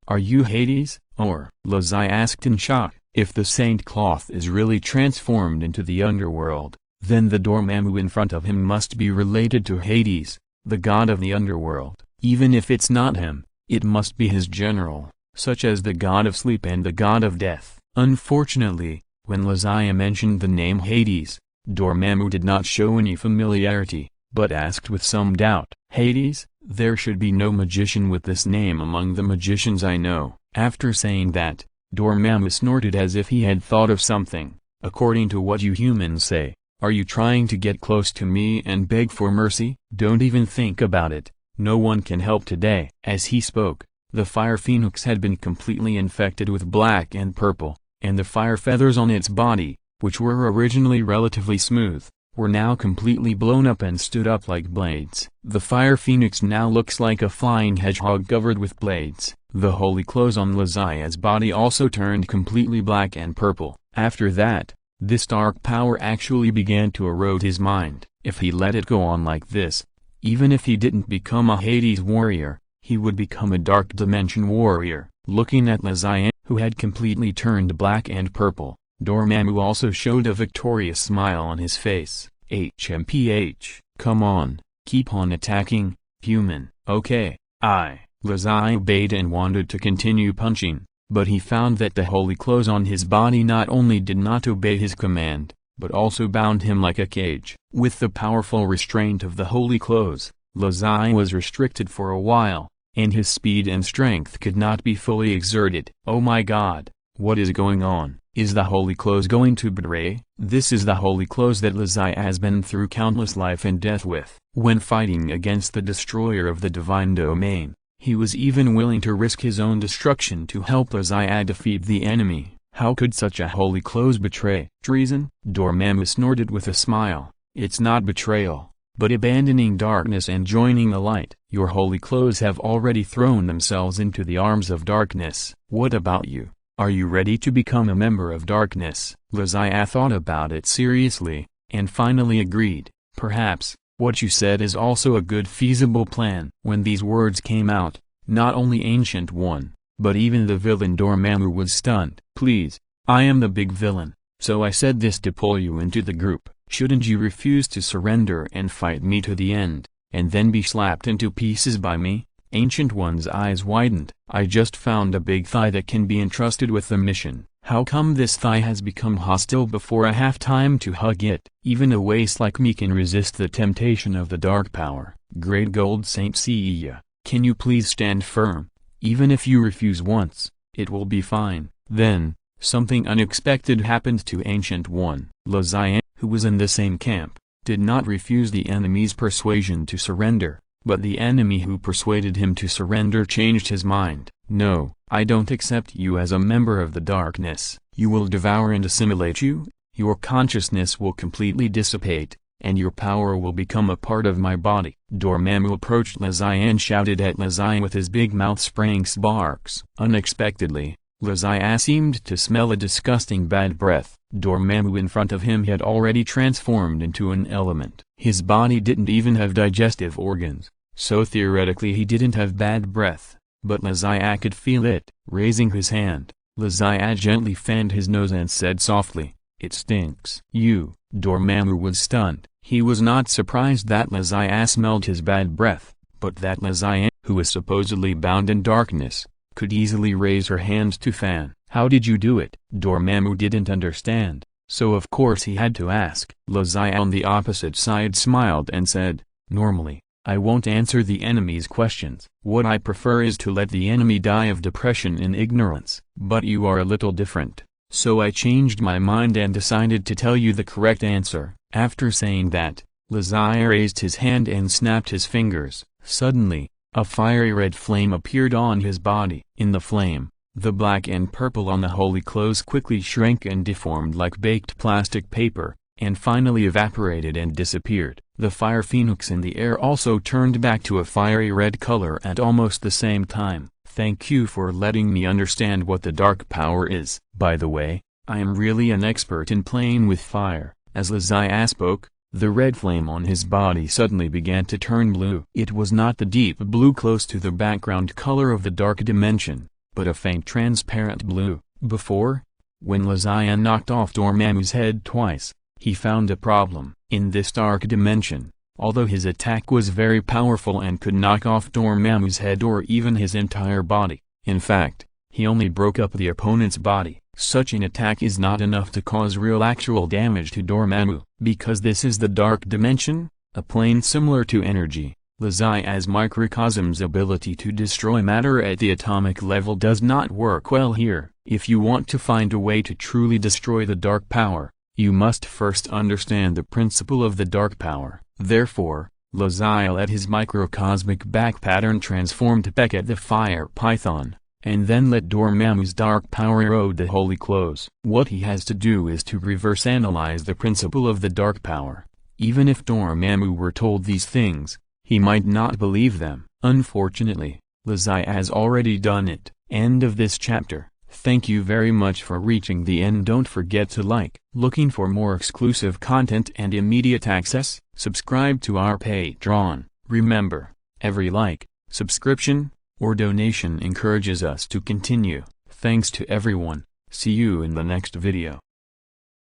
Are you Hades, or? Lazaya asked in shock. If the saint cloth is really transformed into the underworld, then the Dormammu in front of him must be related to Hades, the god of the underworld. Even if it's not him, it must be his general, such as the god of sleep and the god of death. Unfortunately, when Lazaya mentioned the name Hades, Dormammu did not show any familiarity, but asked with some doubt, Hades? There should be no magician with this name among the magicians I know. After saying that, Dormammu snorted as if he had thought of something. According to what you humans say, are you trying to get close to me and beg for mercy? Don't even think about it. No one can help today. As he spoke, the fire phoenix had been completely infected with black and purple, and the fire feathers on its body, which were originally relatively smooth, were now completely blown up and stood up like blades. The fire phoenix now looks like a flying hedgehog covered with blades. The holy clothes on Lazia's body also turned completely black and purple. After that, this dark power actually began to erode his mind. If he let it go on like this, even if he didn't become a Hades warrior, he would become a dark dimension warrior. Looking at Lazia, who had completely turned black and purple, Dormammu also showed a victorious smile on his face. HMPH, come on, keep on attacking, human. Okay, Lazia obeyed and wanted to continue punching, but he found that the holy clothes on his body not only did not obey his command, but also bound him like a cage. With the powerful restraint of the holy clothes, Lazia was restricted for a while, and his speed and strength could not be fully exerted. Oh my god, what is going on? Is the holy clothes going to betray? This is the holy clothes that Lazia has been through countless life and death with. When fighting against the destroyer of the divine domain, he was even willing to risk his own destruction to help Lazia defeat the enemy. How could such a holy clothes betray? Treason? Dormammu snorted with a smile. It's not betrayal, but abandoning darkness and joining the light. Your holy clothes have already thrown themselves into the arms of darkness. What about you? Are you ready to become a member of darkness? Lazia thought about it seriously, and finally agreed. Perhaps, what you said is also a good feasible plan. When these words came out, not only Ancient One, but even the villain Dormammu was stunned. Please, I am the big villain, so I said this to pull you into the group. Shouldn't you refuse to surrender and fight me to the end, and then be slapped into pieces by me? Ancient One's eyes widened. I just found a big thigh that can be entrusted with the mission. How come this thigh has become hostile before I have time to hug it? Even a waste like me can resist the temptation of the dark power. Great Gold Saint Seiya, can you please stand firm? Even if you refuse once, it will be fine. Then, something unexpected happened to Ancient One. Lazia, who was in the same camp, did not refuse the enemy's persuasion to surrender. But the enemy who persuaded him to surrender changed his mind. No, I don't accept you as a member of the darkness. You will devour and assimilate you, your consciousness will completely dissipate, and your power will become a part of my body. Dormammu approached Lazia and shouted at Lazia with his big mouth spraying sparks. Unexpectedly, Lazia seemed to smell a disgusting bad breath. Dormammu in front of him had already transformed into an element. His body didn't even have digestive organs, so theoretically he didn't have bad breath, but Lazia could feel it. Raising his hand, Lazia gently fanned his nose and said softly, "It stinks." Dormammu was stunned. He was not surprised that Lazia smelled his bad breath, but that Lazia, who was supposedly bound in darkness, could easily raise her hands to fan. How did you do it? Dormammu didn't understand, so of course he had to ask. Lazia on the opposite side smiled and said, "Normally, I won't answer the enemy's questions. What I prefer is to let the enemy die of depression and ignorance. But you are a little different, so I changed my mind and decided to tell you the correct answer." After saying that, Lazia raised his hand and snapped his fingers. Suddenly, a fiery red flame appeared on his body. In the flame, the black and purple on the holy clothes quickly shrank and deformed like baked plastic paper, and finally evaporated and disappeared. The fire phoenix in the air also turned back to a fiery red color at almost the same time. Thank you for letting me understand what the dark power is. By the way, I am really an expert in playing with fire. As Lazia spoke, the red flame on his body suddenly began to turn blue. It was not the deep blue close to the background color of the dark dimension, but a faint transparent blue. Before, when Lazia knocked off Dormammu's head twice, he found a problem. In this dark dimension, although his attack was very powerful and could knock off Dormammu's head or even his entire body, in fact, he only broke up the opponent's body. Such an attack is not enough to cause real actual damage to Dormammu. Because this is the dark dimension, a plane similar to energy, Lazia's microcosm's ability to destroy matter at the atomic level does not work well here. If you want to find a way to truly destroy the dark power, you must first understand the principle of the dark power. Therefore, Lazia let his microcosmic back pattern transform to peck at the fire python, and then let Dormammu's dark power erode the holy clothes. What he has to do is to reverse analyze the principle of the dark power. Even if Dormammu were told these things, he might not believe them. Unfortunately, Lazai has already done it. End of this chapter. Thank you very much for reaching the end. Don't forget to like. Looking for more exclusive content and immediate access? Subscribe to our Patreon. Remember, every like, subscription, or donation encourages us to continue. Thanks to everyone. See you in the next video.